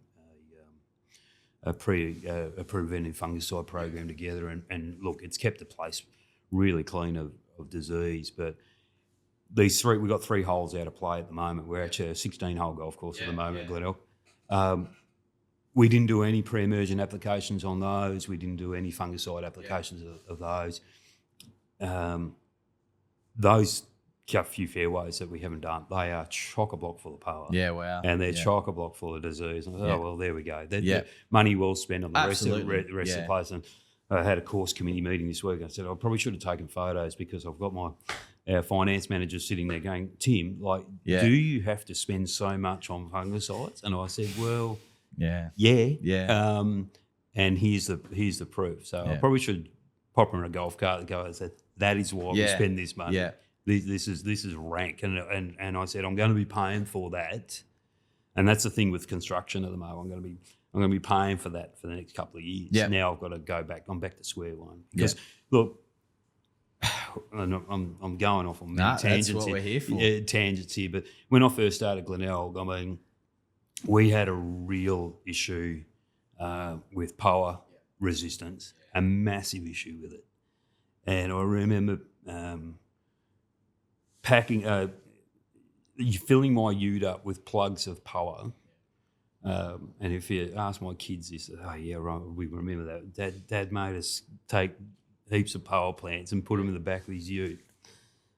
a preventive fungicide program together, and look, it's kept the place really clean of disease. But we've got 3 holes out of play at the moment. We're actually a 16-hole golf course at the moment at Glenelg. We didn't do any pre-emergent applications on those. We didn't do any fungicide applications of those. Those few fairways that we haven't done, they are chock-a-block full of power. Yeah, wow. And they're chock-a-block full of disease. And well, there we go. They're money well spent on the rest of the place. And I had a course committee meeting this week. I said, I probably should have taken photos because I've got our finance manager sitting there going, Tim, like, do you have to spend so much on fungicides? And I said, well, yeah. And here's the proof. So I probably should pop in a golf cart and go and say, that is why we spend this money. Yeah. This is rank. And I said, I'm going to be paying for that. And that's the thing with construction at the moment. I'm going to be paying for that for the next couple of years. Yep. Now I've got to go back. I'm back to square one because look, I'm going off on many tangents. That's what we're here for. Tangents here. But when I first started Glenelg, I mean, we had a real issue with power resistance, a massive issue with it. And I remember filling my ute up with plugs of power. And if you ask my kids this, oh yeah, right, we remember that. Dad made us take heaps of power plants and put them in the back of his ute.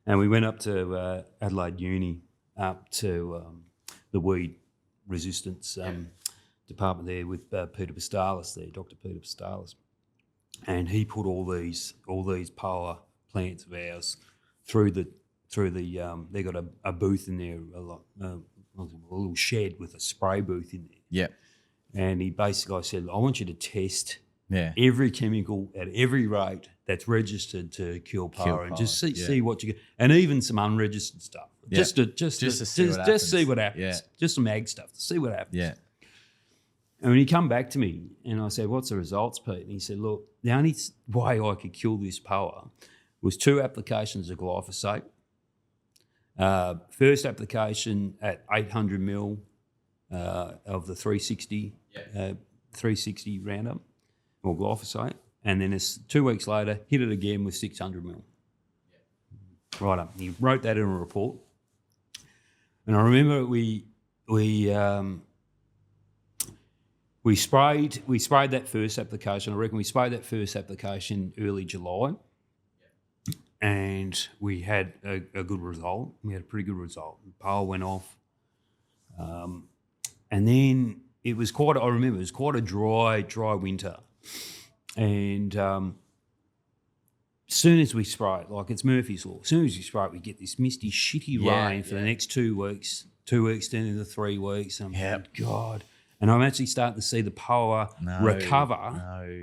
And we went up to Adelaide Uni, up to the weed resistance department there with Peter Pistalis there, Dr. Peter Pistalis. And he put all these power plants of ours through the they got a booth in there, a little shed with a spray booth in there. Yeah. And he basically said, I want you to test every chemical at every rate that's registered to kill power, and just see what you get, and even some unregistered stuff, just to see what happens. Just some ag stuff to see what happens. Yeah. And when he come back to me and I said, what's the results, Pete? And he said, look, the only way I could kill this power was 2 applications of glyphosate. First application at 800 mil of the 360 Roundup or glyphosate, and then 2 weeks later hit it again with 600 mil. Right up. He wrote that in a report, and I remember we sprayed that first application. I reckon we sprayed that first application early July. And we had a good result. We had a pretty good result. The power went off. And then it was quite a dry winter. And as soon as we spray it, like it's Murphy's Law, as soon as we spray it, we get this misty, shitty rain for the next 2 weeks, 2 weeks, then into 3 weeks. I'm like, God. And I'm actually starting to see the power recover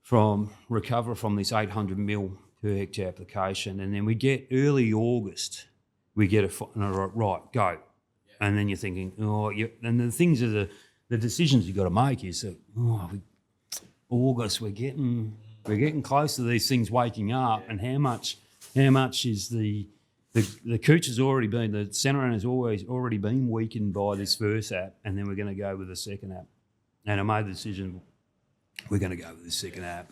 from this 800 mil per hectare application, and then we get early August, we get right, go. And then you're thinking, and the things are the decisions you've got to make is that, August, we're getting close to these things waking up, and how much is the cooch has already been, the centre end has already been weakened by this first app, and then we're going to go with the second app. And I made the decision, we're going to go with the second app.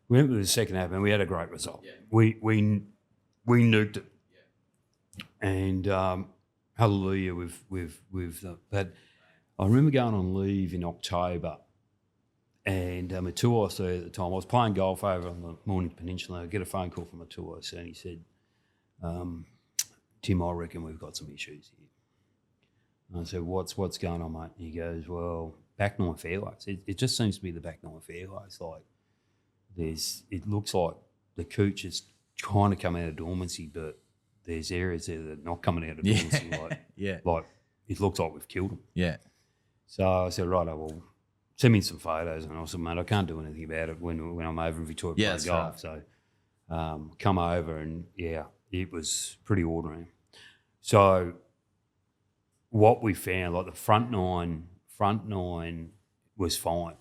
We went with the second app and we had a great result. Yeah. We nuked it, and hallelujah, we've that. I remember going on leave in October, And Matua, so at the time, I was playing golf over on the Morning Peninsula. I get a phone call from Matua, and he said, Tim, I reckon we've got some issues here. And I said, what's going on, mate? And he goes, well, back nine fairways. It just seems to be the back nine fairways. Like, it looks like the cooch is trying to come out of dormancy, but there's areas there that are not coming out of dormancy. Like it looks like we've killed them. Yeah. So I said, right, well, send me some photos. And I said, mate, I can't do anything about it when I'm over in Victoria playing golf. Right. So come over and, it was pretty ordinary. So what we found, like the front nine was fine.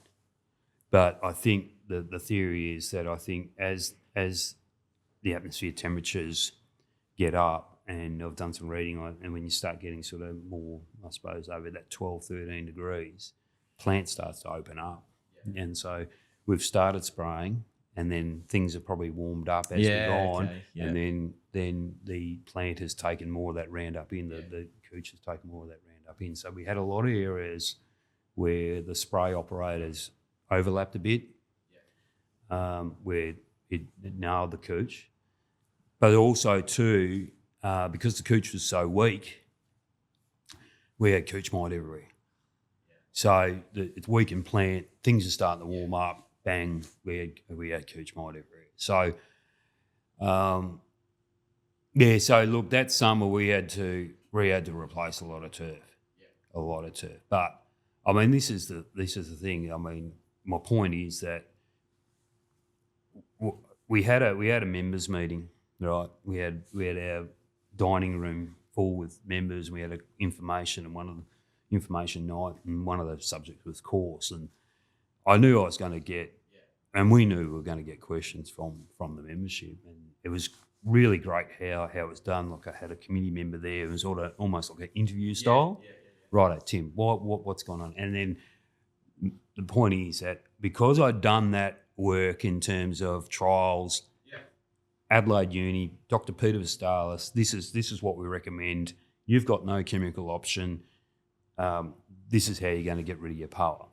But I think the theory is that I think as the atmosphere temperatures get up, and I've done some reading on it, and when you start getting sort of more, I suppose, over that 12, 13 degrees, plant starts to open up. Yeah. And so we've started spraying, and then things have probably warmed up as we've gone, and then the plant has taken more of that Roundup in, the cooch has taken more of that Roundup in. So we had a lot of areas where the spray operators overlapped a bit, where it nailed the cooch. But also too, because the cooch was so weak, we had cooch mite everywhere. Yeah. So it's weak in plant, things are starting to warm up, bang, we had cooch mite everywhere. So, so look, that summer we had to replace a lot of turf. But I mean, this is the thing. I mean, my point is that we had a members meeting, right? We had our dining room full with members. We had an information and one of the information night, and one of the subjects was course. And I knew I was going to get, and we knew we were going to get questions from the membership. And it was really great how it was done. Like I had a committee member there. It was almost like an interview style. Righto, Tim, what's going on? And then the point is that because I'd done that work in terms of trials, Adelaide Uni, Dr. Peter Vastalis, this is what we recommend. You've got no chemical option. This is how you're going to get rid of your power.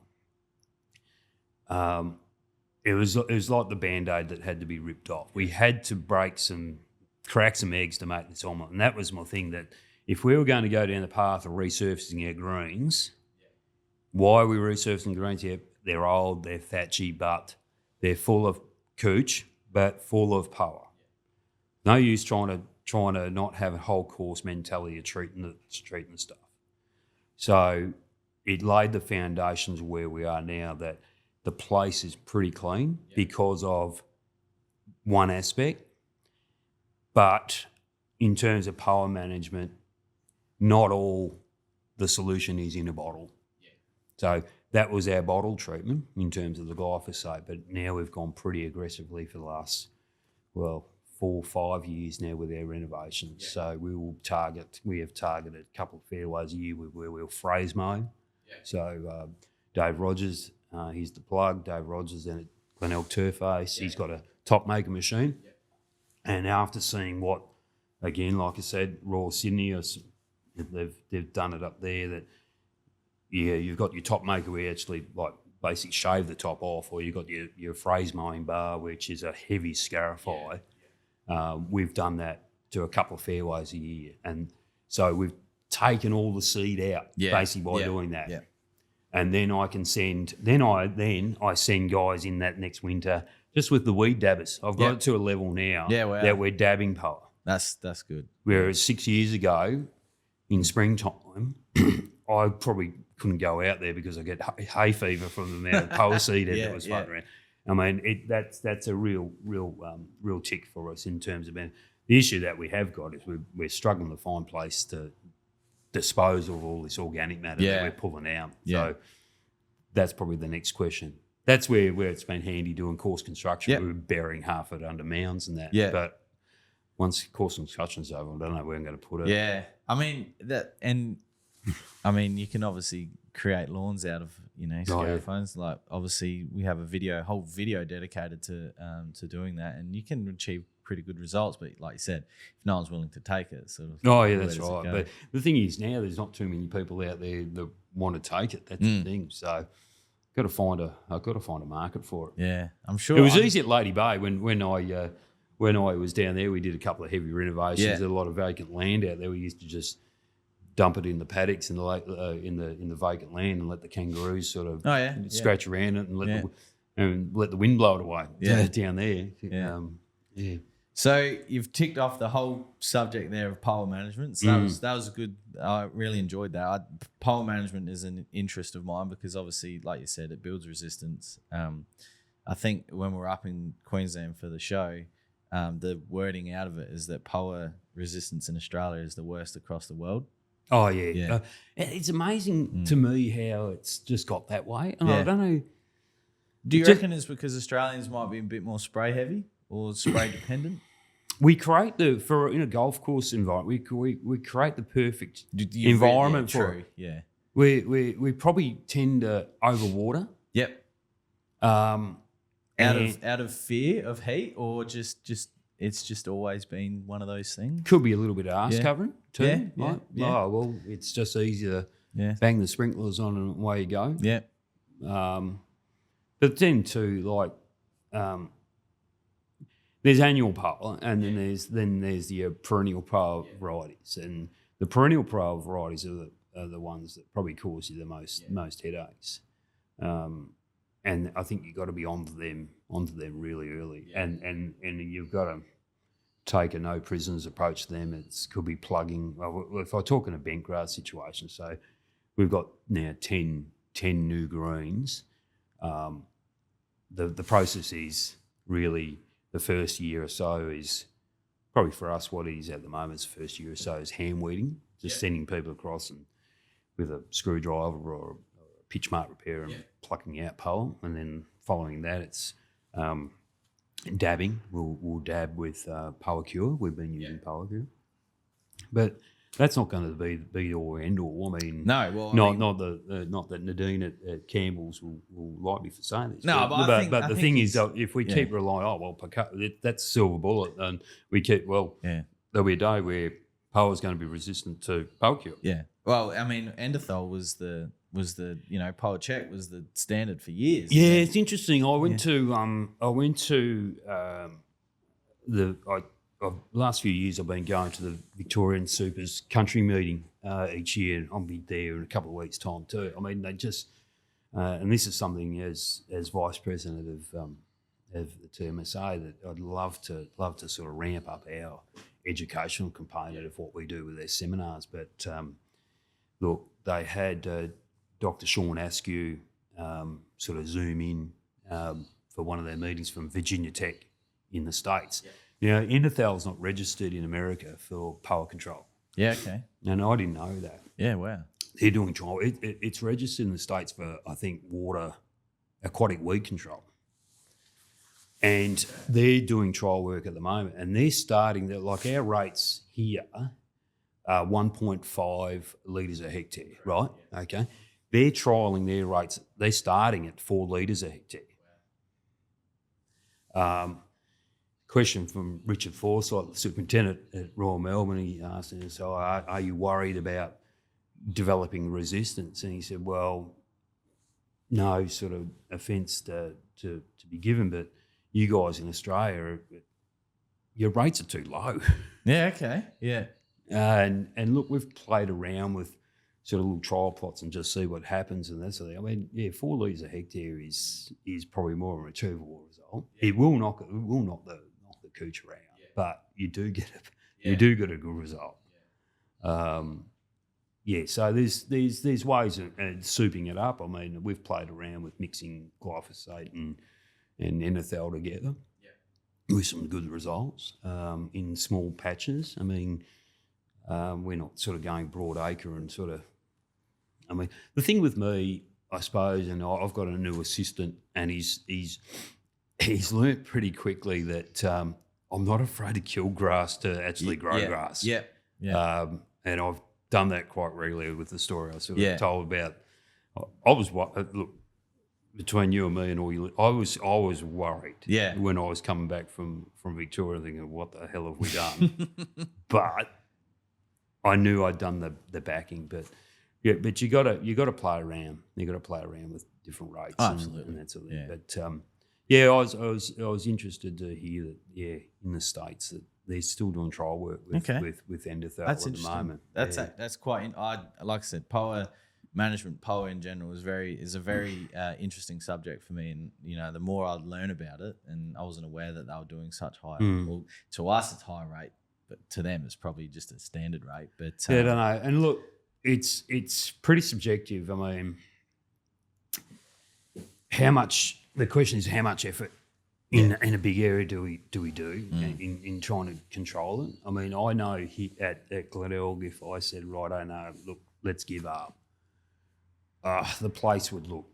It was like the Band-Aid that had to be ripped off. We had to crack some eggs to make this omelette. And that was my thing, that if we were going to go down the path of resurfacing our greens, why are we resurfacing greens? Yeah, they're old, they're thatchy, but they're full of cooch, but full of power. No use trying to not have a whole course mentality of treating the stuff. So it laid the foundations of where we are now, that the place is pretty clean because of one aspect. But in terms of power management, not all the solution is in a bottle. Yeah. So that was our bottle treatment in terms of the glyphosate, but now we've gone pretty aggressively for the last, 4 or 5 years now with our renovations. Yeah. So we have targeted a couple of fairways a year where we'll phrase mow. Yeah. So Dave Rogers, he's the plug. Dave Rogers and at Glenelg Turface, he's got a top maker machine. Yeah. And after seeing what, again, like I said, Royal Sydney, they've done it up there, that you've got your top maker where you actually basically shave the top off, or you've got your phrase mowing bar, which is a heavy scarify. We've done that to a couple of fairways a year, and so we've taken all the seed out basically by doing that. Yeah. And then I send guys in that next winter just with the weed dabbers. I've got it to a level now that we're dabbing power. That's good. Whereas 6 years ago, in springtime, I probably couldn't go out there because I get hay fever from the amount of power seed that was floating around. I mean, that's a real tick for us in terms of the issue that we have got is we're struggling to find place to dispose of all this organic matter that we're pulling out. Yeah. So that's probably the next question. That's where it's been handy doing course construction. Yep. We were burying half of it under mounds and that. Yeah. But once course construction's over, I don't know where I'm going to put it. Yeah. I mean, you can obviously create lawns out of, scaphones. Like, obviously we have a whole video dedicated to doing that, and you can achieve pretty good results. But like you said, if no one's willing to take it, sort of. Oh yeah, that's right. But the thing is, now there's not too many people out there that want to take it. That's the thing. So, I've got to find a market for it. Yeah, I'm sure. It was easy at Lady Bay when I was down there. We did a couple of heavy renovations. Yeah. There's a lot of vacant land out there. We used to just dump it in the paddocks in the vacant land and let the kangaroos sort of scratch around it and let the wind blow it away down there. Yeah. So you've ticked off the whole subject there of pole management. So that was a good. I really enjoyed that. Pole management is an interest of mine because obviously, like you said, it builds resistance. I think when we're up in Queensland for the show, the wording out of it is that pole resistance in Australia is the worst across the world. Oh yeah. It's amazing to me how it's just got that way. And I don't know. Do you reckon it's because Australians might be a bit more spray heavy or spray dependent? We create in a golf course environment. We create the perfect environment for it. Yeah. We probably tend to overwater. Yep. Out of fear of heat, or just it's just always been one of those things. Could be a little bit of arse covering too. Yeah. Oh well, it's just easy to bang the sprinklers on and away you go. Yeah. But then too, there's annual pole, and then there's the perennial pole varieties, and the perennial pole varieties are the ones that probably cause you the most headaches. And I think you've got to be onto them really early, and you've got to take a no prisoners approach to them. It could be plugging. Well, if I talk in a bent grass situation, so we've got now 10 new greens. The process is really the first year or so is probably for us what it is at the moment. Is the first year or so is hand weeding, just sending people across and with a screwdriver or a pitch mark repair and plucking out pole, and then following that it's dabbing. We'll dab with Power Cure. We've been using Power Cure, but that's not going to be all end all. I mean, no. Well, not that Nadine at Campbell's will like me for saying this. No, but the thing is, if we keep relying, that's a silver bullet, and we keep there'll be a day where Power is going to be resistant to Power Cure. Yeah. Well, I mean, Endothol was the Power Check was the standard for years. Yeah, it's interesting. I went to the last few years I've been going to the Victorian Supers country meeting each year, and I'll be there in a couple of weeks' time too. I mean, they just and this is something as vice president of the TMSA that I'd love to sort of ramp up our educational component of what we do with their seminars. But look, they had Dr. Sean Askew sort of zoom in for one of their meetings from Virginia Tech in the States. Yeah. You know, Endothel's not registered in America for power control. Yeah, okay. And I didn't know that. Yeah, wow. They're doing trial. It's registered in the States for, I think, aquatic weed control. And they're doing trial work at the moment. And they're starting, like our rates here are 1.5 litres a hectare, right? Yeah. Okay. They're trialling their rates. They're starting at 4 litres a hectare. Wow. Question from Richard Forsyth, the superintendent at Royal Melbourne. He asked him, so are you worried about developing resistance? And he said, well, no sort of offence to be given, but you guys in Australia, your rates are too low. Yeah, okay, yeah. And look, we've played around with sort of little trial plots and just see what happens and that sort of thing. I mean, yeah, 4 litres a hectare is probably more of a achievable result. Yeah. It will knock the cooch around, but you do get a good result. Yeah. So there's ways of souping it up. I mean, we've played around with mixing glyphosate and Endothel together with some good results in small patches. I mean, we're not sort of going broad acre and sort of. I mean, the thing with me, I suppose, and I've got a new assistant, and he's learnt pretty quickly that I'm not afraid to kill grass to actually grow grass. Yeah. And I've done that quite regularly with the story I sort of told about. I was look between you and me and all you. I was worried. Yeah. When I was coming back from Victoria, thinking, "What the hell have we done?" But I knew I'd done the backing. But Yeah, but you got to play around. You got to play around with different rates. Absolutely. And that sort of thing. Yeah. But I was interested to hear that. Yeah, in the States that they're still doing trial work with Endothel at the moment. That's quite. Like I said, POA management, POA in general is a very interesting subject for me. And the more I learn about it, and I wasn't aware that they were doing such high. Well, to us it's high rate, but to them it's probably just a standard rate. But I don't know. And look, it's pretty subjective. I mean, the question is how much effort in a big area do we do in trying to control it? I mean, I know at Glenelg, if I said, right, I know, look, let's give up, the place would look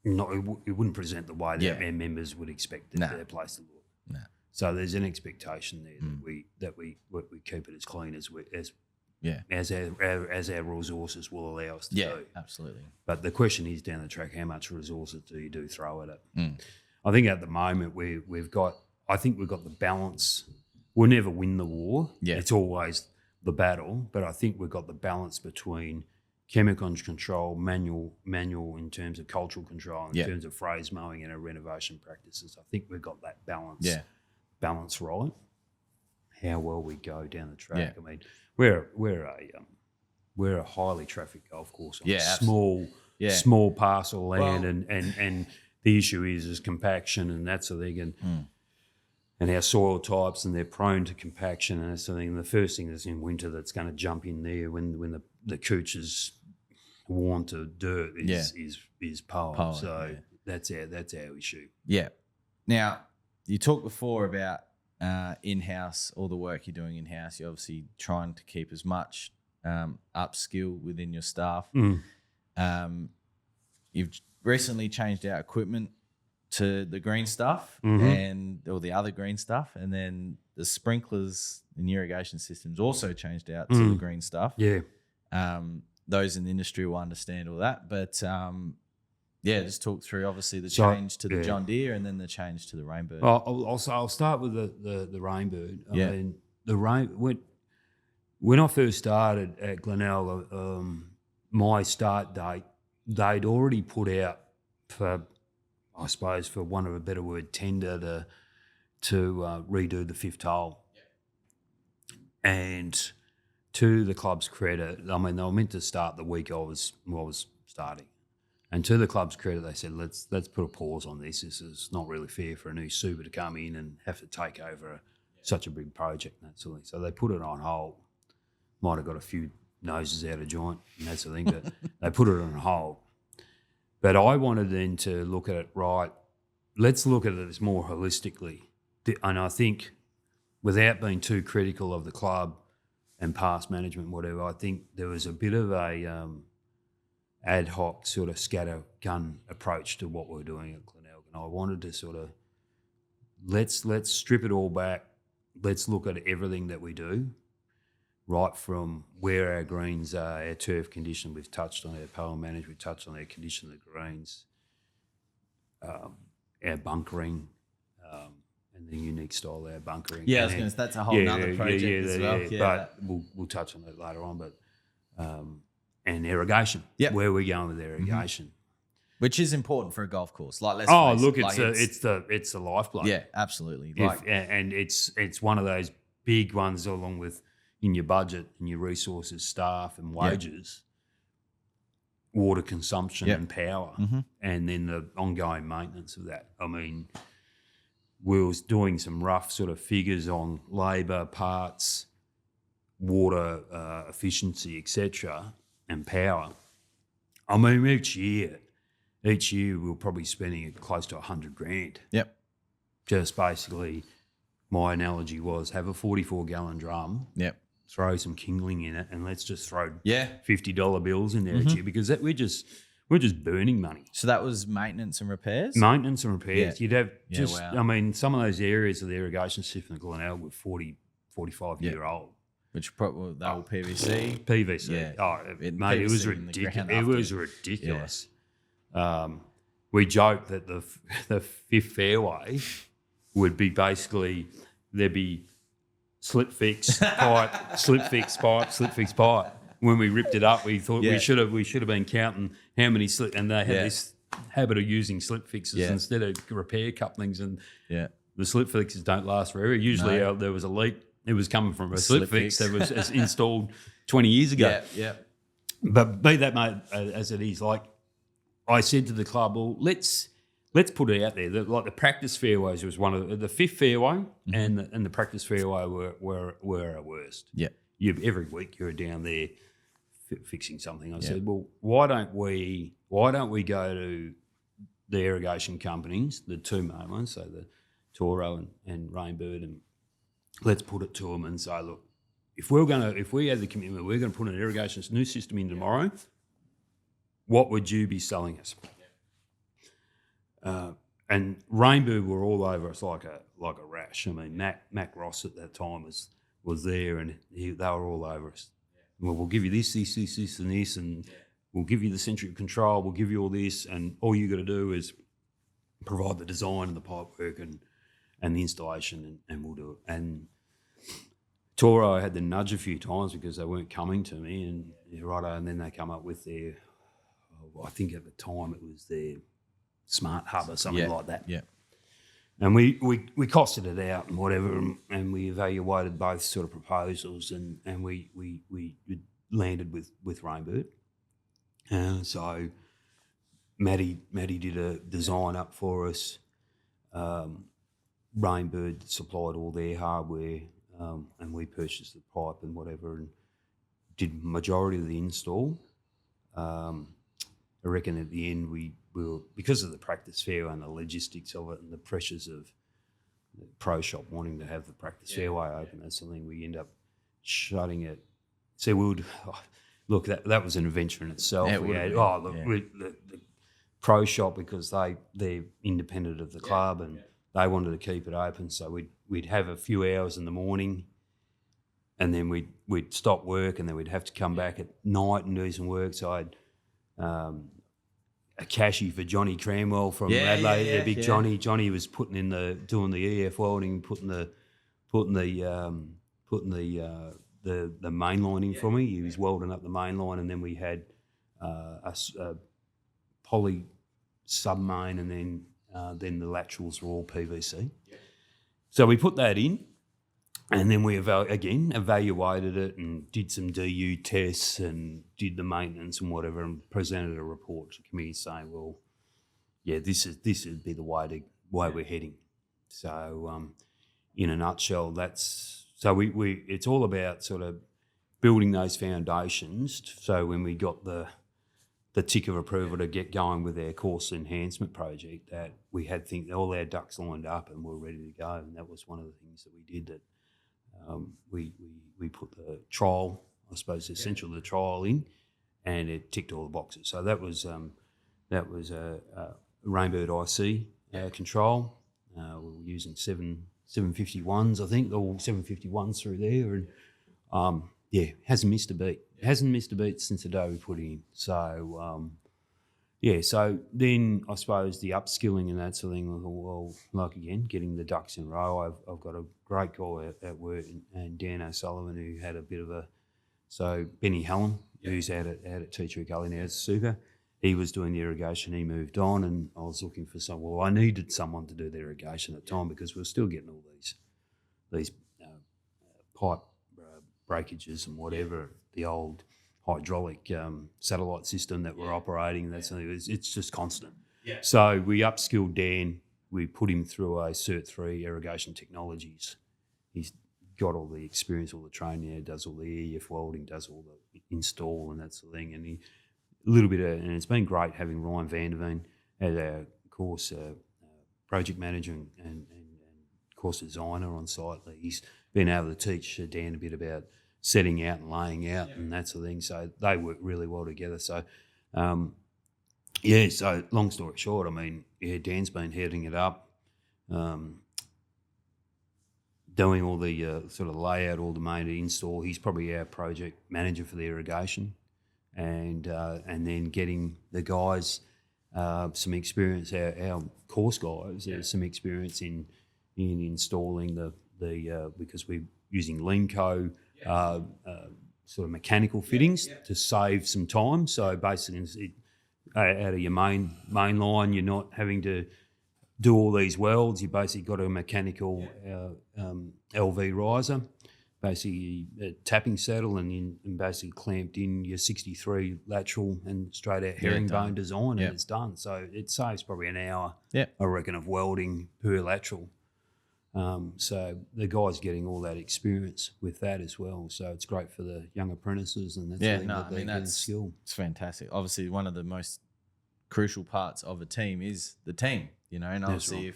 not, it wouldn't present the way that our members would expect their place to look. No. So there's an expectation there that we keep it as clean as our resources will allow us to do. Yeah, absolutely. But the question is down the track, how much resources do you throw at it? I think at the moment we've got the balance. We'll never win the war. Yeah. It's always the battle, but I think we've got the balance between chemical control, manual in terms of cultural control, in terms of phrase mowing and our renovation practices. I think we've got that balance right. How well we go down the track. I mean, we're a highly trafficked golf course on small parcel land, and the issue is compaction and that sort of thing, and our soil types, and they're prone to compaction and that sort of thing. And the first thing is in winter that's going to jump in there when the cooch is worn to dirt is pole. So that's our issue. Yeah. Now, you talked before about in-house, all the work you're doing in-house. You're obviously trying to keep as much upskill within your staff. You've recently changed out equipment to the green stuff or the other green stuff, and then the sprinklers and irrigation systems also changed out to the green stuff. Yeah. Those in the industry will understand all that, but just talk through obviously the change to the John Deere and then the change to the Rainbird. I'll start with the Rainbird. I mean, when I first started at Glenelg, my start date, they'd already put out for want of a better word, tender to redo the fifth hole. And to the club's credit, I mean, they were meant to start the week I was starting. And to the club's credit, they said, let's put a pause on this. This is not really fair for a new super to come in and have to take over such a big project and that sort of thing. So they put it on hold. Might have got a few noses out of joint and that sort of thing, but they put it on hold. But I wanted then to look at it, right, let's look at it as more holistically. And I think without being too critical of the club and past management, whatever, I think there was a bit of a ad hoc sort of scattergun approach to what we're doing at Glenelg. And I wanted to sort of let's strip it all back. Let's look at everything that we do, right from where our greens are, our turf condition, we've touched on our power management, we've touched on our condition of the greens, our bunkering, and the unique style of our bunkering. Yeah, that's a whole nother project as well. But we'll touch on that later on. But and irrigation, where we're going with irrigation, which is important for a golf course. Like, it's the lifeblood. Yeah, absolutely. And it's one of those big ones, along with in your budget and your resources, staff and wages, water consumption and power, and then the ongoing maintenance of that. I mean, we was doing some rough sort of figures on labour, parts, water efficiency, etc., and power. I mean, each year we're probably spending close to $100,000. Yep. Just basically, my analogy was have a 44-gallon drum. Yep. Throw some kindling in it, and let's just throw $50 bills in there each year, because we're just burning money. So that was maintenance and repairs? Maintenance and repairs. Yeah. You'd have I mean, some of those areas of the irrigation system at Glenelg were 40, 45-year old. Which probably they were PVC. PVC. Yeah. Oh, mate, it was ridiculous. It was ridiculous. Yeah. We joked that the fifth fairway would be basically, there'd be slip fix pipe, slip fix pipe, when we ripped it up, we thought we should have been counting how many slip, and they had this habit of using slip fixes instead of repair couplings, and the slip fixes don't last forever. Usually, there was a leak; it was coming from a slip fix that was installed 20 years ago. But be that mate as it is, like I said to the club, well, let's put it out there. Like the practice fairways was one of the fifth fairway, and the practice fairway were our worst. Yeah, every week you were down there fixing something. I said, well, why don't we go to the irrigation companies, the two main ones, so the Toro and Rainbird, and let's put it to them and say, look, if we had the commitment, we're going to put an irrigation new system in tomorrow, what would you be selling us? And Rainbird were all over us like a rash. I mean, Mac Ross at that time was there, and they were all over us. Well, we'll give you this, and this, and we'll give you the centric control. We'll give you all this, and all you got to do is provide the design and the pipe work and the installation, and we'll do it. And Toro had to nudge a few times because they weren't coming to me, and and then they come up with their, I think at the time it was their Smart Hub or something like that. Yeah. And we costed it out and whatever, and we evaluated both sort of proposals, and we landed with Rainbird. So Matty did a design up for us. Rainbird supplied all their hardware, and we purchased the pipe and whatever, and did majority of the install. I reckon at the end we were, because of the practice fairway and the logistics of it and the pressures of the pro shop wanting to have the practice fairway open, that's something we end up shutting it. So we would look, that was an adventure in itself. The pro shop, because they're independent of the club and they wanted to keep it open, so we'd have a few hours in the morning, and then we'd stop work, and then we'd have to come back at night and do some work. So I'd a cashy for Johnny Cranwell from Adelaide, Johnny. Johnny was doing the EF welding, putting the main line in for me. He was welding up the main line, and then we had a poly sub-main, and then the laterals were all PVC. Yeah. So we put that in, and then we evaluated it and did some DU tests and did the maintenance and whatever, and presented a report to the committee saying, well, this would be the way we're heading. So in a nutshell, it's all about sort of building those foundations. So when we got the tick of approval to get going with our course enhancement project, that we had all our ducks lined up and we're ready to go. And that was one of the things that we did, that we put the trial, I suppose the essential of the trial in, and it ticked all the boxes. So that was a Rainbird IC control. We were using 751s, I think, all 751s through there, and hasn't missed a beat. It hasn't missed a beat since the day we put it in. So so then I suppose the upskilling and that sort of thing, well, like again, getting the ducks in a row. I've got a great guy at work, and Dan O'Sullivan, who had a bit of Benny Hallam, who's out at Teacher Gully now as super. He was doing the irrigation, he moved on, and I was looking for I needed someone to do the irrigation at the time, because we were still getting all these pipe breakages and whatever, the old hydraulic satellite system that we're operating, and that's something. It's just constant. Yeah. So we upskilled Dan. We put him through a Cert 3 irrigation technologies. He's got all the experience, all the training there, does all the EF welding, does all the install and that sort of thing. And and it's been great having Ryan Vanderveen as our course project manager and course designer on site. He's been able to teach Dan a bit about setting out and laying out and that sort of thing. So they work really well together. So, so long story short, I mean, Dan's been heading it up, doing all the sort of layout, all the main install. He's probably our project manager for the irrigation, and then getting the guys some experience, our course guys, some experience in installing the because we're using Leanco sort of mechanical fittings to save some time. So basically, out of your main line, you're not having to do all these welds. You basically got a mechanical LV riser, basically a tapping saddle, and basically clamped in your 63 lateral and straight out herringbone design, and it's done. So it saves probably an hour, I reckon, of welding per lateral. So the guy's getting all that experience with that as well. So it's great for the young apprentices, and that's skill. It's fantastic. Obviously, one of the most crucial parts of a team is the team, and obviously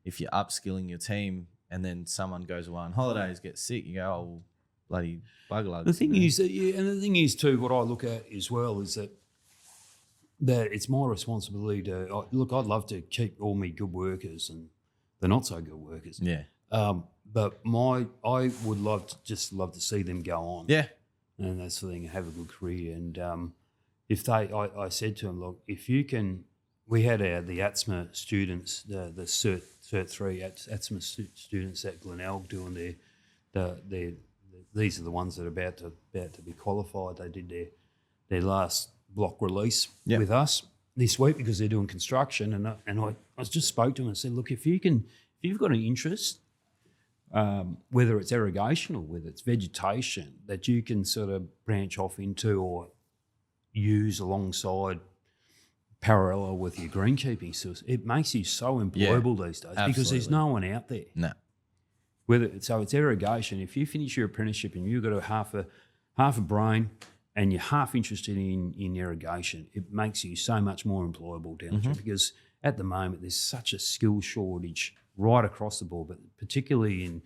if you're upskilling your team and then someone goes away on holidays, gets sick, you go, oh, well, bloody bugger. The thing is, and the thing is too, what I look at as well is that it's my responsibility to look. I'd love to keep all my good workers and the not so good workers. Yeah. But I would love to see them go on. Yeah. And that's the thing, have a good career. And if I said to them, look, if you can, we had the ATSMA students, the Cert 3 ATSMA students at Glenelg doing these are the ones that are about to be qualified. They did their last block release with us this week because they're doing construction. And I just spoke to them and said, look, if you've got an interest, whether it's irrigation or whether it's vegetation, that you can sort of branch off into or use alongside parallel with your greenkeeping skills, it makes you so employable these days because there's no one out there. No. So it's irrigation. If you finish your apprenticeship and you've got half a brain and you're half interested in irrigation, it makes you so much more employable down the track because at the moment there's such a skill shortage right across the board, but particularly in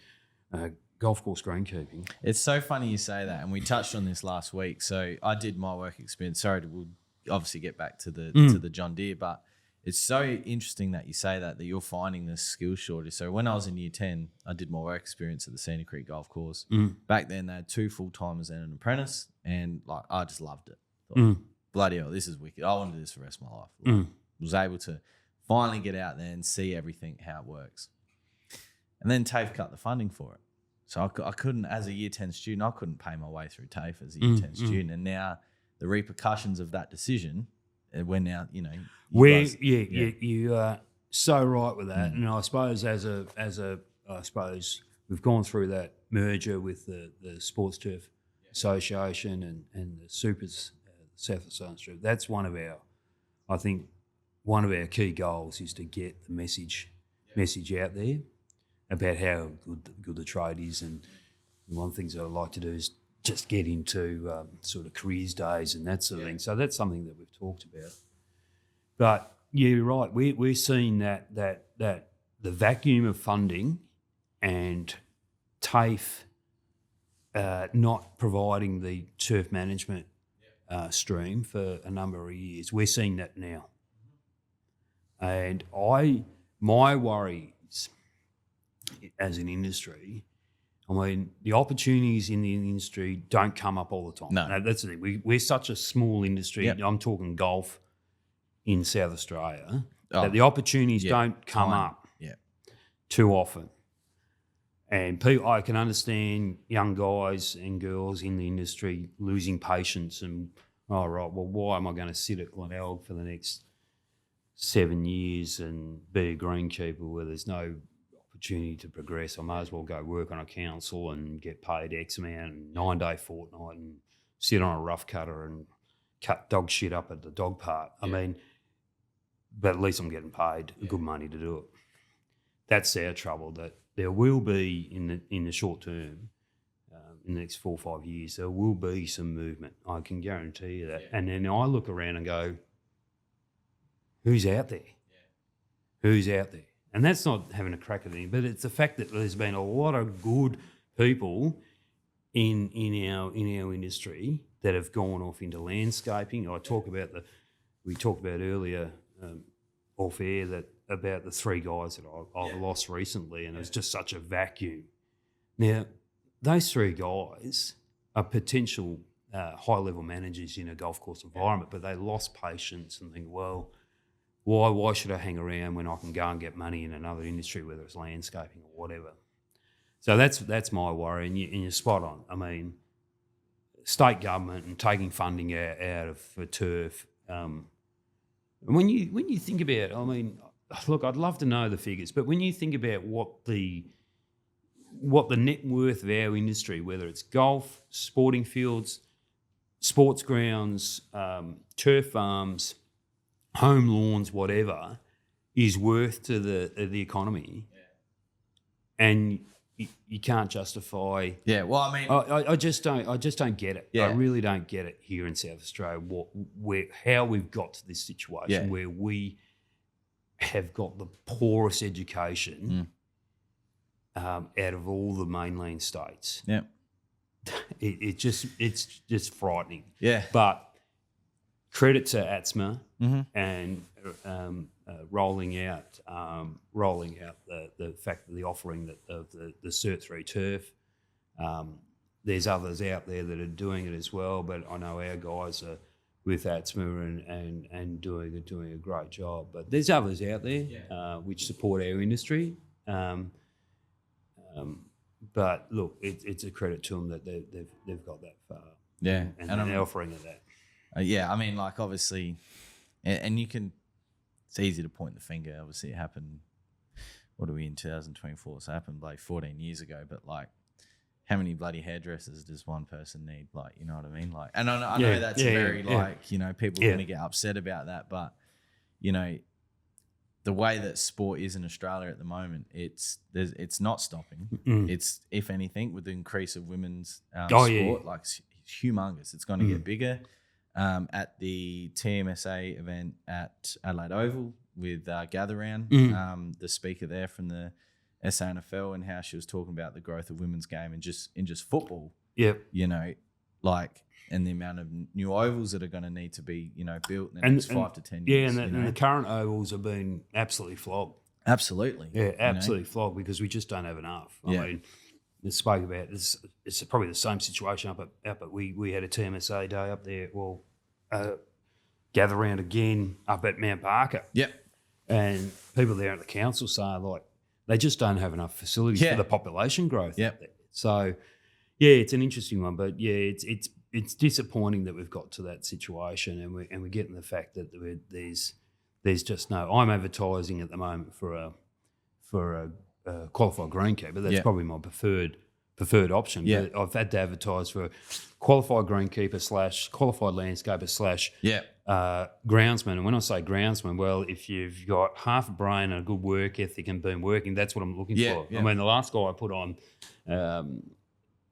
golf course greenkeeping. It's so funny you say that, and we touched on this last week. So I did my work experience. Sorry, we'll obviously get back to the John Deere, but it's so interesting that you say that you're finding this skill shortage. So when I was in year 10, I did my work experience at the Cedar Creek Golf Course. Back then, they had 2 full-timers and an apprentice, and I just loved it. Thought, bloody hell, this is wicked. I want to do this for the rest of my life. Was able to finally get out there and see everything, how it works. And then TAFE cut the funding for it. So I couldn't, as a year 10 student, I couldn't pay my way through TAFE as a year 10 student. And now the repercussions of that decision, we're now, you are so right with that. And I suppose I suppose we've gone through that merger with the Sports Turf Association and the Supers, South Australian Strip. That's one of our key goals is to get the message out there about how good the trade is. And one of the things that I'd like to do is just get into sort of careers days and that sort of thing. So that's something that we've talked about. But you're right. We're seeing that the vacuum of funding and TAFE not providing the turf management stream for a number of years. We're seeing that now. And my worries as an industry, I mean, the opportunities in the industry don't come up all the time. No. That's the thing. We're such a small industry. Yep. I'm talking golf in South Australia, that the opportunities don't come up too often. And I can understand young guys and girls in the industry losing patience and, why am I going to sit at Glenelg for the next 7 years and be a greenkeeper where there's no opportunity to progress? I may as well go work on a council and get paid X amount and 9-day fortnight and sit on a rough cutter and cut dog shit up at the dog park. I mean, but at least I'm getting paid good money to do it. That's our trouble, that there will be in the short term, in the next 4 or 5 years, there will be some movement. I can guarantee you that. Yeah. And then I look around and go, who's out there? Who's out there? And that's not having a crack at anything, but it's the fact that there's been a lot of good people in our industry that have gone off into landscaping. We talked about earlier off air about the 3 guys that I've lost recently, and it was just such a vacuum. Now, those 3 guys are potential high-level managers in a golf course environment, but they lost patience and think, well, why should I hang around when I can go and get money in another industry, whether it's landscaping or whatever? So that's my worry, and you're spot on. I mean, state government and taking funding out of for turf. And when you think about, I mean, look, I'd love to know the figures, but when you think about what the net worth of our industry, whether it's golf, sporting fields, sports grounds, turf farms, home lawns, whatever, is worth to the economy, and you can't justify. Yeah, well, I mean, I just don't get it. Yeah. I really don't get it here in South Australia. How we've got to this situation where we have got the poorest education out of all the mainland states. Yeah, it's just frightening. Yeah, but credit to ATSMA and rolling out the fact that the offering that of the Cert 3 turf. There's others out there that are doing it as well, but I know our guys are with ATSMA and doing a great job. But there's others out there which support our industry. But look, it's a credit to them that they've got that far. Yeah, and they're offering it that. Yeah, I mean, like, obviously, and you can. It's easy to point the finger. Obviously, it happened. What are we in 2024? So it happened like 14 years ago. But like, how many bloody hairdressers does one person need? Like, you know what I mean? Like, and I know that's very like, you know, people are going to get upset about that. But you know, the way that sport is in Australia at the moment, it's not stopping. It's, if anything, with the increase of women's sport, like it's humongous. It's going to get bigger. At the TMSA event at Adelaide Oval with Gather Round, the speaker there from the SANFL, and how she was talking about the growth of women's game and in just football. Yep. You know, like, and the amount of new ovals that are going to need to be, you know, built in the next 5 to 10 years. Yeah, and the current ovals have been absolutely flogged. Absolutely. Yeah, absolutely flogged, because we just don't have enough. I mean, we spoke about this. It's probably the same situation up at we had a TMSA day up there. Well, Gather Round again up at Mount Barker. Yep. And people there at the council say, like, they just don't have enough facilities for the population growth. Yep. So, yeah, it's an interesting one, but yeah, it's disappointing that we've got to that situation, and we're getting the fact that there's just no. I'm advertising at the moment for a qualified greenkeeper. That's probably my preferred option. Yeah. But I've had to advertise for a qualified greenkeeper / qualified landscaper / groundsman. And when I say groundsman, well, if you've got half a brain and a good work ethic and been working, that's what I'm looking for. Yeah. I mean, the last guy I put on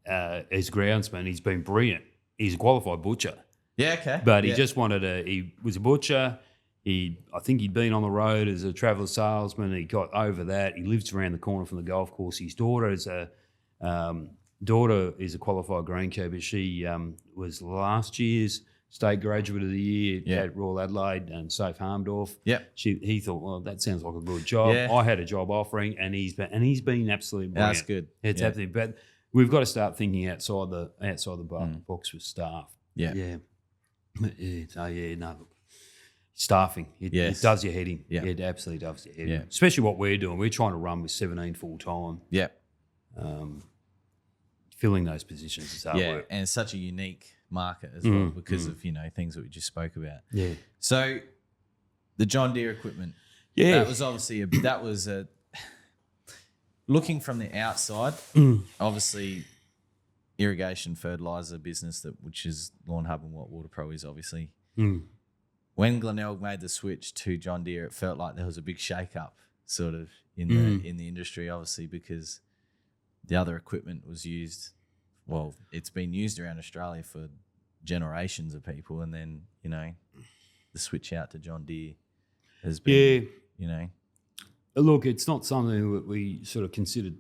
as groundsman, he's been brilliant. He's a qualified butcher. Yeah, okay. But he just wanted he was a butcher. I think he'd been on the road as a traveller salesman. He got over that. He lives around the corner from the golf course. His daughter is a qualified greenkeeper. She was last year's state graduate of the year at Royal Adelaide and Safe Harmdorf. Yep. He thought, well, that sounds like a good job. Yeah. I had a job offering, and he's been absolutely brilliant. That's good. It's absolutely. But we've got to start thinking outside the box with staff. Yeah. Yeah. No. Staffing. It does your heading. Yeah. It absolutely does your heading. Yeah. Especially what we're doing. We're trying to run with 17 full time. Yeah. Filling those positions is hard work. And it's such a unique market as well because of, you know, things that we just spoke about. Yeah. So the John Deere equipment. Yeah. That was obviously looking from the outside, obviously irrigation fertilizer business which is Lawnhub and what Water Pro is obviously. When Glenelg made the switch to John Deere, it felt like there was a big shake-up sort of in the industry, obviously, because the other equipment was used. Well, it's been used around Australia for generations of people, and then, you know, the switch out to John Deere has been, you know. Look, it's not something that we sort of considered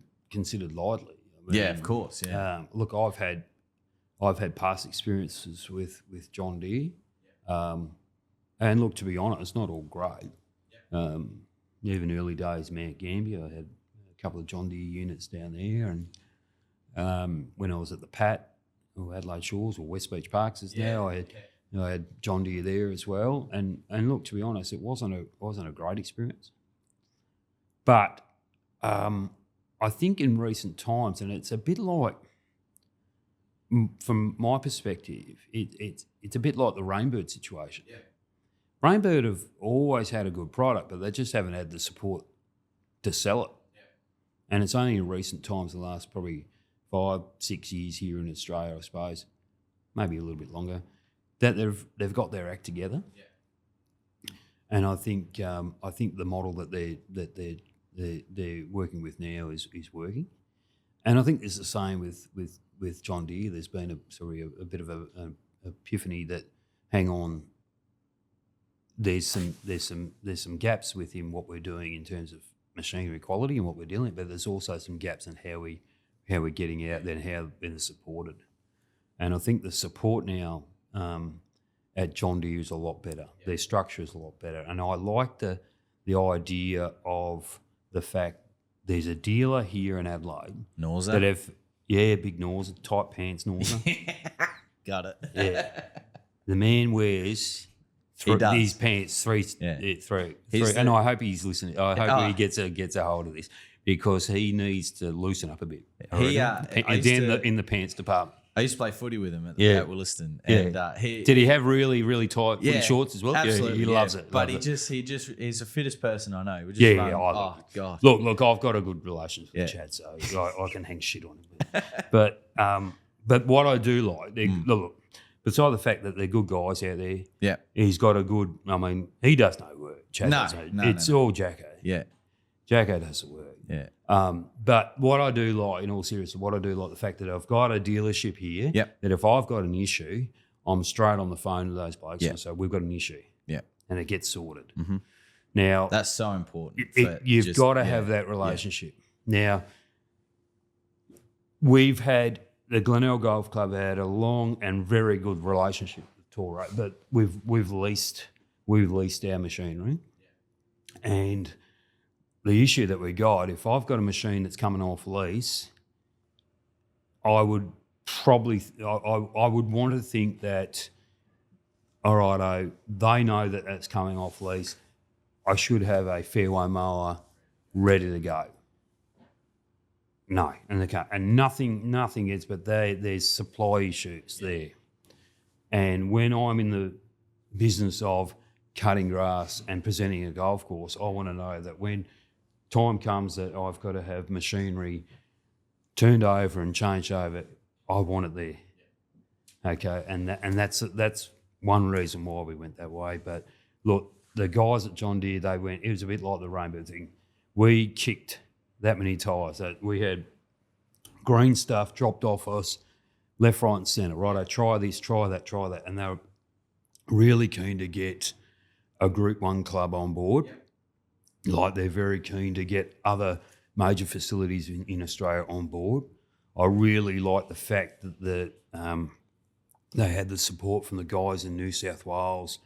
lightly. I mean, of course. Yeah. Look, I've had past experiences with John Deere. And look, to be honest, it's not all great. Even early days, Mount Gambier, I had a couple of John Deere units down there, and when I was at the PAT, or Adelaide Shores, or West Beach Parks is now, I had John Deere there as well. And look, to be honest, it wasn't a great experience. But I think in recent times, and it's a bit like from my perspective, it's a bit like the Rainbird situation. Yeah. Rainbird have always had a good product, but they just haven't had the support to sell it. Yeah. And it's only in recent times, the last probably 5-6 years here in Australia, I suppose, maybe a little bit longer, that they've got their act together. Yeah. And I think the model that they're working with now is working. And I think it's the same with John Deere. There's been a bit of an epiphany that, hang on, there's some gaps within what we're doing in terms of machinery quality and what we're dealing with, but there's also some gaps in how we're getting out there and how they're supported. And I think the support now at John Deere is a lot better. Yeah. Their structure is a lot better. And I like the idea of the fact there's a dealer here in Adelaide Norza. That have big Norza, tight pants Norza. Got it. Yeah. The man wears these pants three, and I hope he's listening. I hope he gets a hold of this, because he needs to loosen up a bit. In the pants department. I used to play footy with him at Williston, and did he have really, really tight footy shorts as well? Absolutely, he loves it. But he's the fittest person I know. God. Look, I've got a good relationship with Chad, so I can hang shit on him. But what I do like, look, beside the fact that they're good guys out there, he's got a good. I mean, he does no work. Chad does no. It's all Jacko. Yeah, Jacko does the work. Yeah. But what I do like, in all seriousness, the fact that I've got a dealership here, that if I've got an issue, I'm straight on the phone to those blokes and say, we've got an issue. Yeah. And it gets sorted. Mm-hmm. Now, that's so important. You've got to have that relationship. Yeah. Now, we've had the Glenelg Golf Club had a long and very good relationship with Toro, but we've leased our machinery, and the issue that we got, if I've got a machine that's coming off lease, I would probably I would want to think that, all righto, they know that that's coming off lease. I should have a fairway mower ready to go. No, and they can't. And nothing is, but there's supply issues there. And when I'm in the business of cutting grass and presenting a golf course, I want to know that when time comes that I've got to have machinery turned over and changed over, I want it there. Okay, and that's one reason why we went that way. But look, the guys at John Deere, it was a bit like the Rainbow thing. We kicked that many tyres that we had green stuff dropped off us left, right and centre. Right, try this, try that. And they were really keen to get a Group 1 club on board. Like they're very keen to get other major facilities in Australia on board. I really like the fact that they had the support from the guys in New South Wales.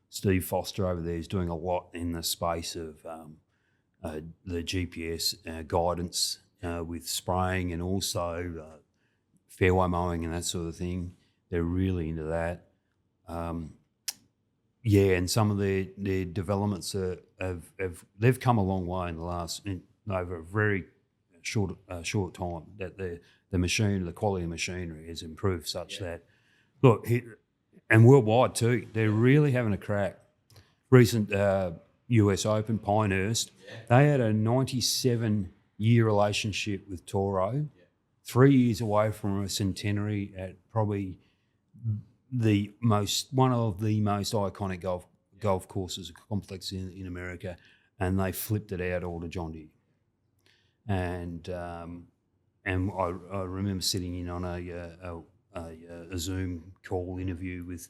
Steve Foster over there is doing a lot in the space of the GPS guidance with spraying and also fairway mowing and that sort of thing. They're really into that. And some of their developments they've come a long way in over a very short time. That the quality of machinery has improved such that, look, and worldwide too, they're really having a crack. Recent US Open, Pinehurst, they had a 97-year relationship with Toro, 3 years away from a centenary at probably one of the most iconic golf courses, complex in America, and they flipped it out all to John Deere. And I remember sitting in on a Zoom call interview with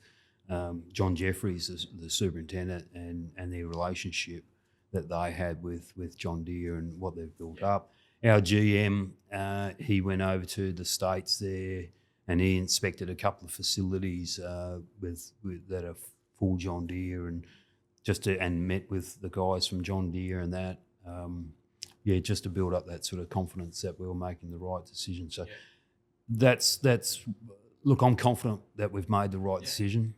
John Jeffries, the superintendent, and their relationship that they had with John Deere and what they've built up. Our GM, he went over to the States there, and he inspected a couple of facilities that are full John Deere, and met with the guys from John Deere and that. Just to build up that sort of confidence that we were making the right decision. So that's look, I'm confident that we've made the right decision.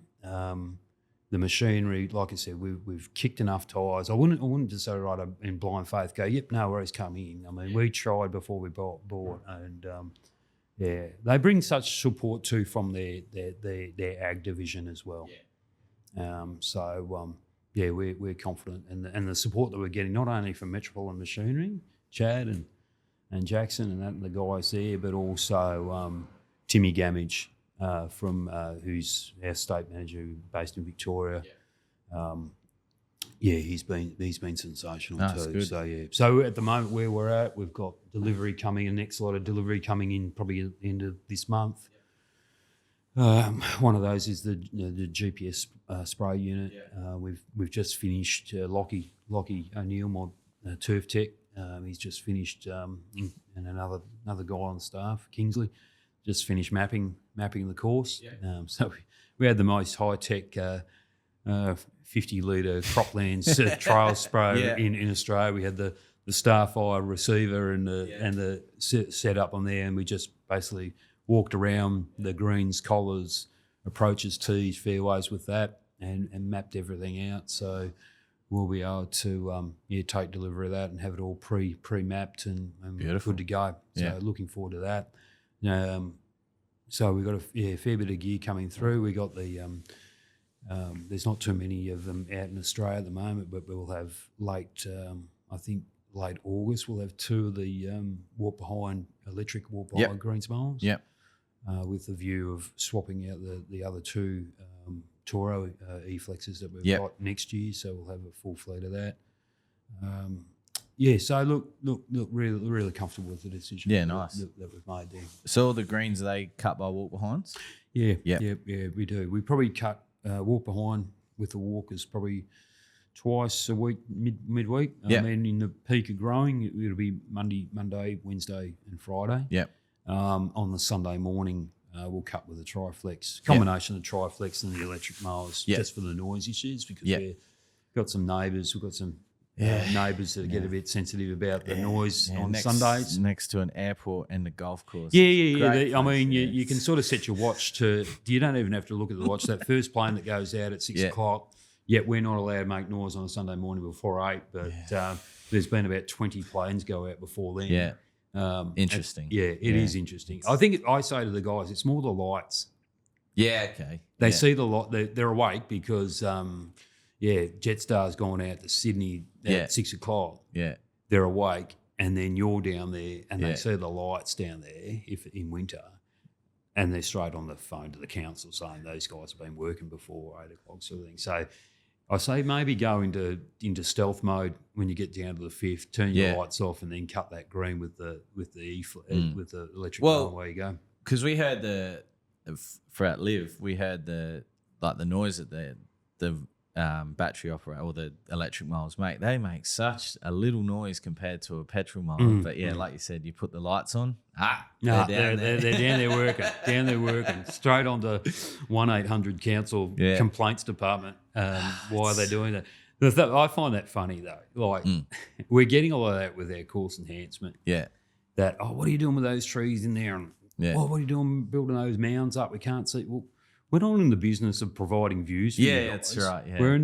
The machinery, like I said, we've kicked enough tyres. I wouldn't just say right in blind faith go, yep, no worries, come in. I mean, we tried before we bought, and They bring such support too from their ag division as well. We're confident, and the support that we're getting not only from Metropolitan Machinery, Chad and Jackson and the guys there, but also Timmy Gamage from who's our state manager based in Victoria. He's been sensational too. Good. So at the moment where we're at, we've got delivery coming, a next lot of delivery coming in probably at the end of this month. One of those is the GPS spray unit. We've just finished Lockie O'Neill, my turf tech. He's just finished, and another guy on staff, Kingsley, just finished mapping the course. So we had the most high tech 50-litre croplands trail spray in Australia. We had the Starfire receiver and the set up on there, and we just basically walked around the greens, collars, approaches, tees, fairways with that, and mapped everything out. So we'll be able to take delivery of that and have it all pre-mapped and good to go. So looking forward to that. So we've got a fair bit of gear coming through. We got the there's not too many of them out in Australia at the moment, but we'll have late August, we'll have two of the electric walk behind green smiles. With the view of swapping out the other two Toro E-Flexes that we've got next year, so we'll have a full fleet of that. So look, really comfortable with the decision. Nice that we've made there. So all the greens, are they cut by walk behinds? Yeah, we do. We probably cut walk behind with the walkers probably twice a week, midweek. I mean, in the peak of growing, it'll be Monday, Wednesday, and Friday. On the Sunday morning, we'll cut with a Triflex, combination of the Triflex and the electric mowers, just for the noise issues, because we've got some neighbours. We've got some neighbours that get a bit sensitive about the noise on Sundays. Next to an airport and a golf course. I mean, you can sort of set your watch to. You don't even have to look at the watch. That first plane that goes out at 6 o'clock. Yet we're not allowed to make noise on a Sunday morning before 8. But there's been about 20 planes go out before then. Interesting. It is interesting. I think I say to the guys, it's more the lights. Okay. They see the light. They're awake because Jetstar's gone out to Sydney at 6 o'clock. They're awake, and then you're down there, and they see the lights down there if in winter, and they're straight on the phone to the council saying those guys have been working before 8 o'clock, sort of thing. So I say maybe go into stealth mode when you get down to the fifth, turn your lights off, and then cut that green with the with the electric mower where you go. Because we heard for at Live, we heard the noise that the battery operator or the electric mowers make. They make such a little noise compared to a petrol mower. But like you said, you put the lights on. They're down there working. Straight onto 1-800 council complaints department. Why are they doing that? I find that funny though. Like we're getting a lot of that with our course enhancement. That what are you doing with those trees in there? And what are you doing building those mounds up? We can't see. Well, we're not in the business of providing views for you guys. That's right. Yeah. We're in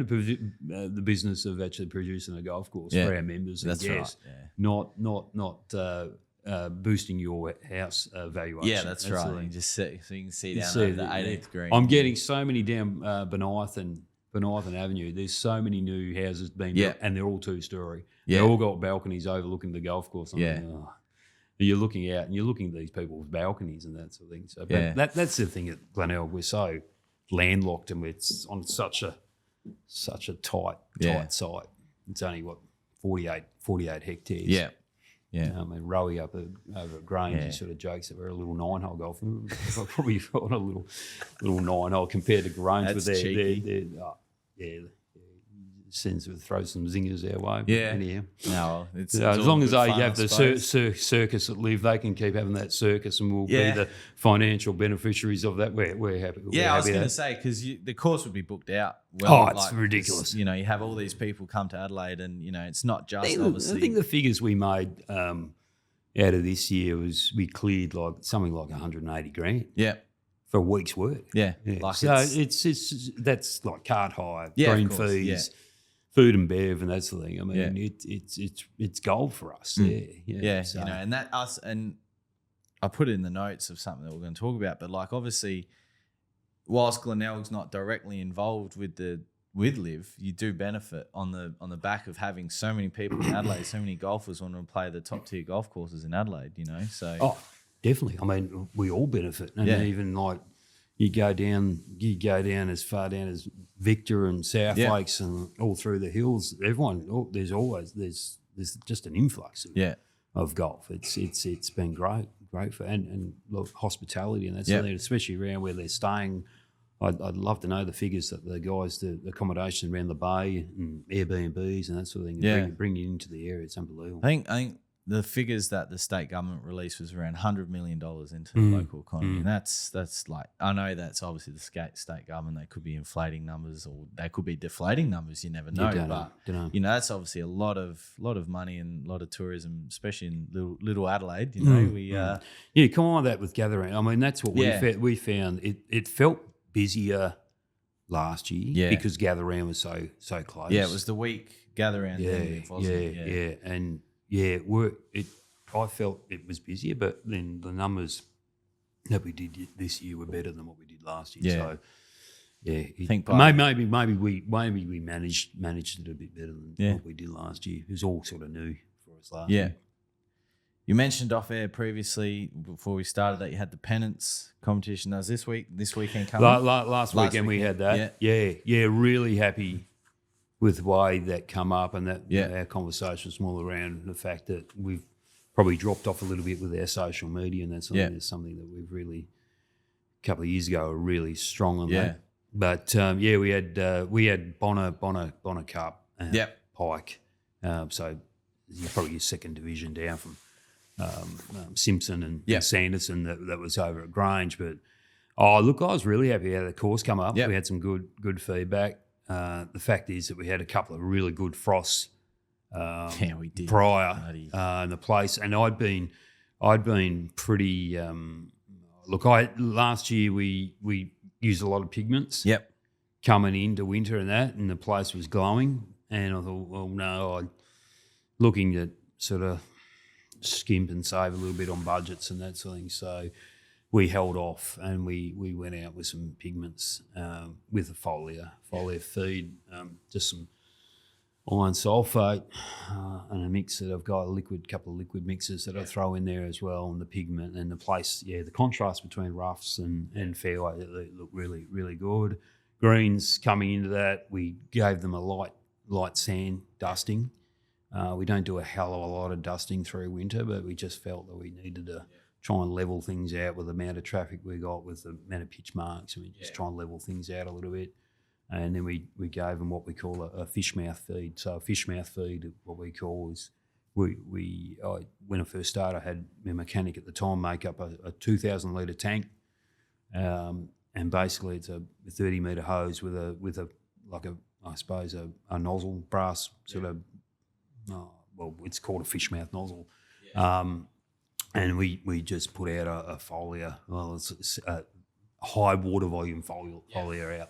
the business of actually producing a golf course for our members and guests, not boosting your house valuation. Yeah, that's right. You just sit so you can see down the 18th green. I'm getting so many down Bonython Avenue. There's so many new houses being built, and they're all 2-story. They all got balconies overlooking the golf course. You're looking out and you're looking at these people's balconies and that sort of thing. So that's the thing at Glenelg. We're so landlocked and it's on such a tight site. It's only 48 hectares. Yeah. And Rowie over at Grange, he sort of jokes that we're a little 9-hole golfer. I've probably got a little 9-hole compared to Grange with their throw some zingers our way. Anyhow. No, it's as long as they have the circus at Live, they can keep having that circus, and we'll be the financial beneficiaries of that. We're happy. I was going to say because the course would be booked out. It's ridiculous. You have all these people come to Adelaide, and it's not just obviously. I think the figures we made out of this year was we cleared something like 180 grand. For a week's work. So it's that's like cart hire, green fees. Food and bev and that sort of thing. I mean, it's gold for us. So, and that us and I put it in the notes of something that we're going to talk about, but like obviously, whilst Glenelg's not directly involved with Liv, you do benefit on the back of having so many people in Adelaide, so many golfers want to play the top tier golf courses in Adelaide, you know. So definitely. I mean, we all benefit, and even like you go down as far down as Victor and South Lakes and all through the hills. Everyone, there's just an influx of golf. It's been great for and look, hospitality and that sort of thing, especially around where they're staying. I'd love to know the figures that the guys, the accommodation around the bay and Airbnbs and that sort of thing, bring you into the area. It's unbelievable. I think the figures that the state government released was around $100 million into the local economy. And that's like, I know that's obviously the state government. They could be inflating numbers or they could be deflating numbers. You never know. You know, that's obviously a lot of money and a lot of tourism, especially in little Adelaide. You know, come on with that with gathering. I mean, that's what we found. It felt busier last year because Gather Round was so close. Yeah, it was the week Gather Round. And I felt it was busier, but then the numbers that we did this year were better than what we did last year. So I think maybe we managed it a bit better than what we did last year. It was all sort of new for us last year. You mentioned off air previously before we started that you had the pennants competition. That was this weekend coming? Last weekend we had that. Yeah, really happy with the way that come up and that our conversation was more around the fact that we've probably dropped off a little bit with our social media, and that's something that we've really, a couple of years ago, were really strong on that. But we had Bonner Cup and Pike. So you're probably your second division down from Simpson and Sanderson that was over at Grange. But I was really happy how the course come up. We had some good feedback. The fact is that we had a couple of really good frosts we did prior in the place, and I'd been pretty. Last year we used a lot of pigments. Coming into winter and the place was glowing, and I thought, well, no, looking to sort of skimp and save a little bit on budgets and that sort of thing. So we held off and we went out with some pigments with a foliar feed, just some iron sulphate and a mix that I've got couple of liquid mixes that I throw in there as well, and the pigment and the place. The contrast between roughs and fairway, they look really, really good. Greens coming into that, we gave them a light sand dusting. We don't do a hell of a lot of dusting through winter, but we just felt that we needed to try and level things out with the amount of traffic we got, with the amount of pitch marks, and we just try and level things out a little bit. And then we gave them what we call a fish mouth feed. So a fish mouth feed, what we call is, when I first started, I had my mechanic at the time make up a 2,000 litre tank, and basically it's a 30-metre hose with a nozzle, brass sort of. It's called a fish mouth nozzle, and we just put out a foliar. It's a high water volume foliar out.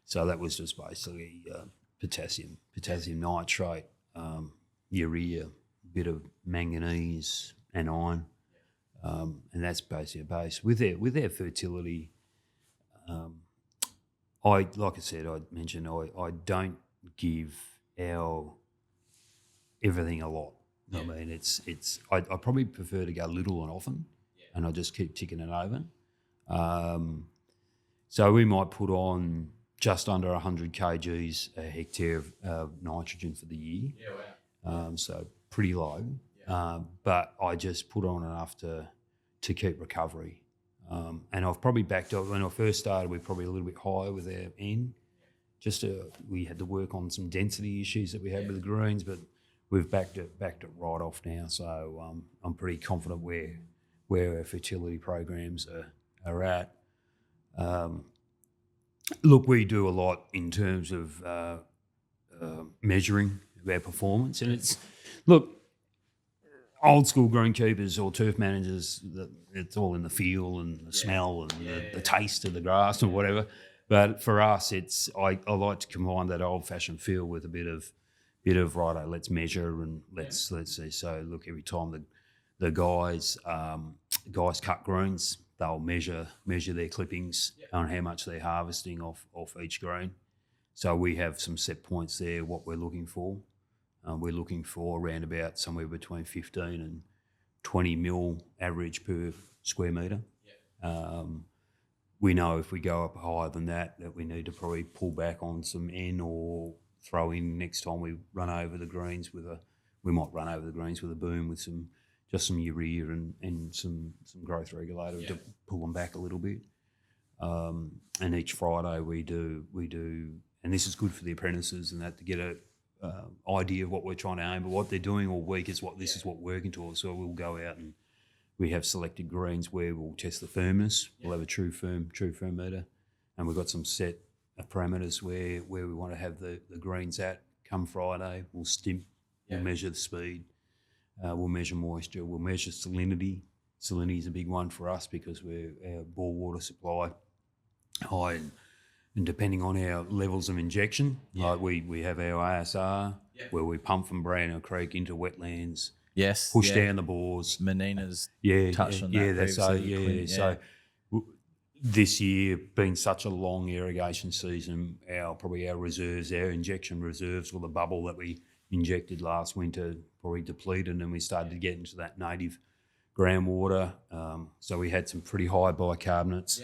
So that was just basically potassium nitrate, urea, a bit of manganese and iron, and that's basically a base. With their fertility, I mentioned I don't give our everything a lot. I mean, I probably prefer to go little and often, and I just keep ticking it over. So we might put on just under 100 kgs a hectare of nitrogen for the year. So pretty low, but I just put on enough to keep recovery. And I've probably backed up. When I first started, we were probably a little bit higher with our N. We had to work on some density issues that we had with the greens, but we've backed it right off now. So I'm pretty confident where our fertility programs are at. Look, we do a lot in terms of measuring our performance, and old school greenkeepers or turf managers, it's all in the feel and the smell and the taste of the grass or whatever. But for us, I like to combine that old fashioned feel with a bit of righto, let's measure and let's see. So look, every time the guys cut greens. They'll measure their clippings on how much they're harvesting off each green. So we have some set points there, what we're looking for. We're looking for around about somewhere between 15 and 20 mil average per square metre. We know if we go up higher than that we need to probably pull back on some N or throw in next time we run over the greens with a boom with some urea and some growth regulator to pull them back a little bit. And each Friday we do, and this is good for the apprentices and that to get a idea of what we're trying to aim, but what they're doing all week is this is what we're working towards. So we'll go out and we have selected greens where we'll test the firmness. We'll have a true firm meter, and we've got some set parameters where we want to have the greens at. Come Friday, we'll stim, we'll measure the speed, we'll measure moisture, we'll measure salinity. Salinity is a big one for us because our bore water supply high, and depending on our levels of injection, like we have our ASR where we pump from Brownell Creek into wetlands. Yes, push down the bores. Menina's touched on that. So this year being such a long irrigation season, our reserves, our injection reserves, or the bubble that we injected last winter probably depleted, and we started to get into that native groundwater. So we had some pretty high bicarbonates,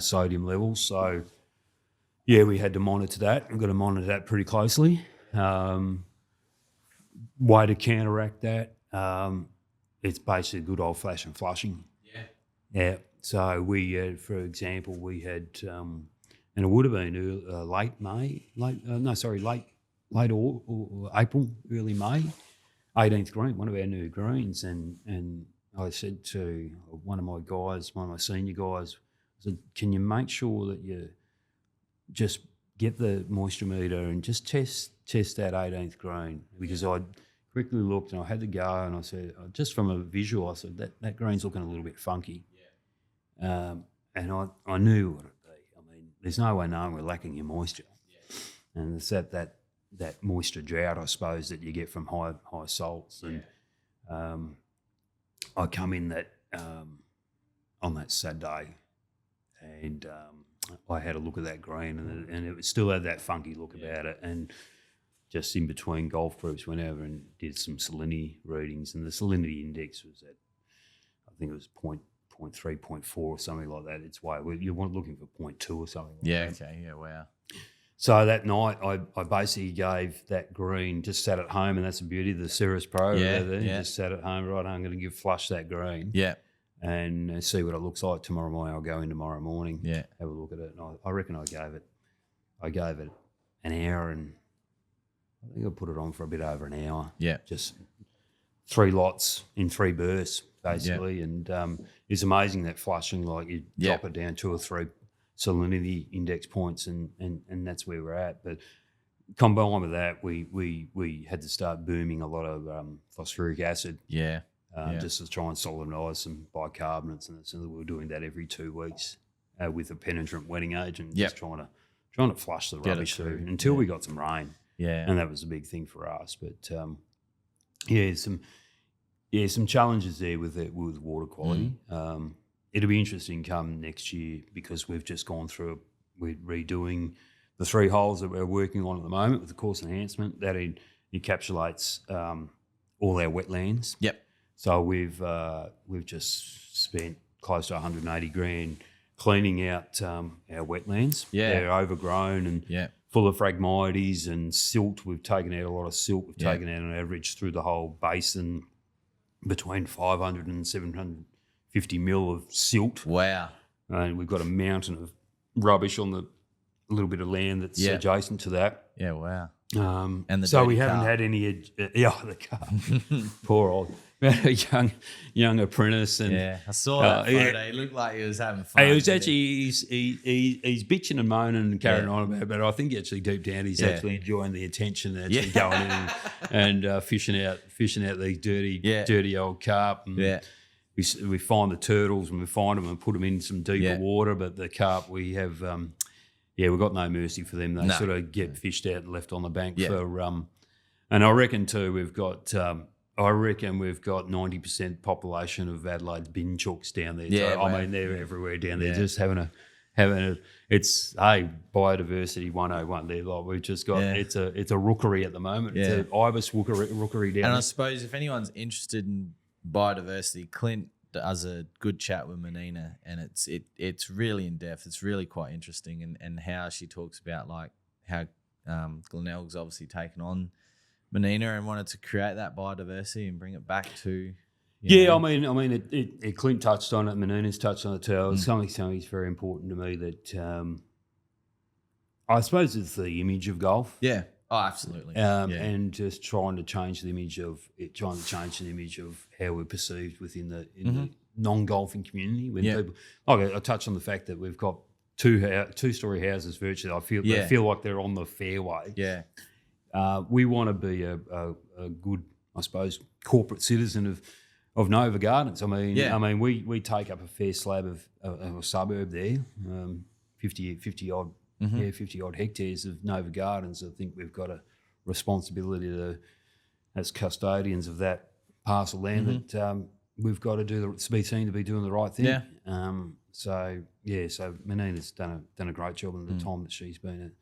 sodium levels. So we had to monitor that. We've got to monitor that pretty closely. Way to counteract that, it's basically good old-fashioned flushing. Yeah. So we, for example, we had, and it would have been late April, early May, 18th green, one of our new greens, and I said to one of my senior guys, I said, can you make sure that you just get the moisture meter and just test that 18th green, because I quickly looked and I had to go and I said, just from a visual, I said that green's looking a little bit funky. And I knew what it'd be. I mean, there's no way knowing we're lacking in moisture. And it's that moisture drought, I suppose, that you get from high salts. And I come in that on that Saturday and I had a look at that green and it still had that funky look about it. And just in between golf groups, went over and did some salinity readings, and the salinity index was at, I think it was 0.3, 0.4 or something like that. It's way, you want looking for 0.2 or something like that. Okay, wow. So that night, I basically gave that green, just sat at home, and that's the beauty of the Cirrus Pro. Just sat at home, right, I'm going to flush that green. Yeah. And see what it looks like tomorrow morning. I'll go in tomorrow morning, have a look at it. And I reckon I gave it an hour, and I think I put it on for a bit over an hour. Yeah. Just 3 lots in 3 bursts, basically. Yeah. And it's amazing that flushing, like you drop it down 2 or 3 salinity index points, and that's where we're at. But combined with that, we had to start booming a lot of phosphoric acid. Just to try and solidise some bicarbonates, and so we were doing that every 2 weeks with a penetrant wetting agent, just trying to flush the rubbish through until we got some rain. Yeah, and that was a big thing for us. But some challenges there with water quality. It'll be interesting come next year because we've just gone through. We're redoing the 3 holes that we're working on at the moment with the course enhancement that encapsulates all our wetlands. Yep. So we've just spent close to 180 grand cleaning out our wetlands. Yeah, they're overgrown and full of phragmites and silt. We've taken out a lot of silt. We've taken out on average through the whole basin between 500 and 750 mil of silt. Wow. And we've got a mountain of rubbish on the little bit of land that's adjacent to that. Yeah, wow. And so we haven't had any. The car. Poor old. We had a young apprentice, and I saw that photo. He looked like he was having fun. He was actually he's bitching and moaning and carrying on about it, but I think actually deep down he's actually enjoying the attention and actually going in and fishing out these dirty old carp. And we find the turtles and we find them and put them in some deeper water, but the carp we have. We've got no mercy for them. They sort of get fished out and left on the bank for. And I reckon too, we've got. I reckon we've got 90% population of Adelaide's bin chooks down there. Yeah, So, wow. I mean, they're everywhere down there, Yeah. just having a. It's biodiversity 101 there. Like we've just got it's a rookery at the moment. Yeah. It's an ibis rookery down And there. I suppose if anyone's interested in biodiversity, Clint does a good chat with Menina, and it's really in depth. It's really quite interesting, and how she talks about like how Glenelg's obviously taken on Menina and wanted to create that biodiversity and bring it back to. I mean, Clint touched on it. Menina's touched on it too. Something's very important to me that I suppose it's the image of golf. Yeah. Oh, absolutely. And just trying to change the image of how we're perceived within the non-golfing community. When people, I touched on the fact that we've got two-story houses virtually. They feel like they're on the fairway. Yeah. We want to be a good, I suppose, corporate citizen of Nova Gardens. I mean, we take up a fair slab of a suburb there, 50 odd hectares of Nova Gardens. I think we've got a responsibility to, as custodians of that parcel land, that we've got to be seen to be doing the right thing. Yeah. So Menina's done a great job in the time that she's been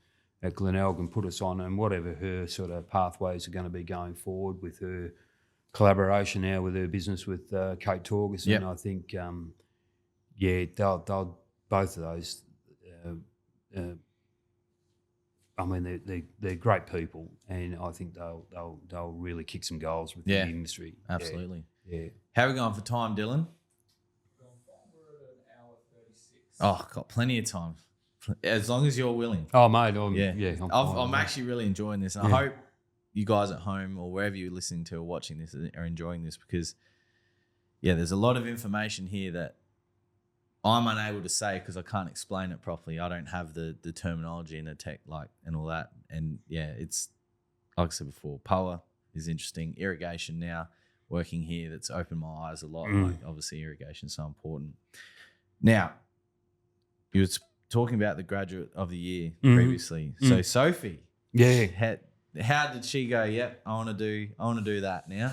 at Glenelg and put us on, and whatever her sort of pathways are going to be going forward with her collaboration now with her business with Kate Torgerson. Yep. I think, they'll both of those. I mean, they're great people, and I think they'll really kick some goals within the industry. Absolutely. Yeah. How are we going for time, Dylan? We're at an hour 36. Oh, got plenty of time. As long as you're willing. Oh, mate, I'm actually really enjoying this. And I hope you guys at home or wherever you're listening to or watching this are enjoying this, because, there's a lot of information here that I'm unable to say because I can't explain it properly. I don't have the terminology and the tech and all that. And it's like I said before, power is interesting. Irrigation now, working here, that's opened my eyes a lot. Like obviously irrigation is so important. Now, you were talking about the graduate of the year previously. So Sophie, how did she go? Yep, I want to do that now.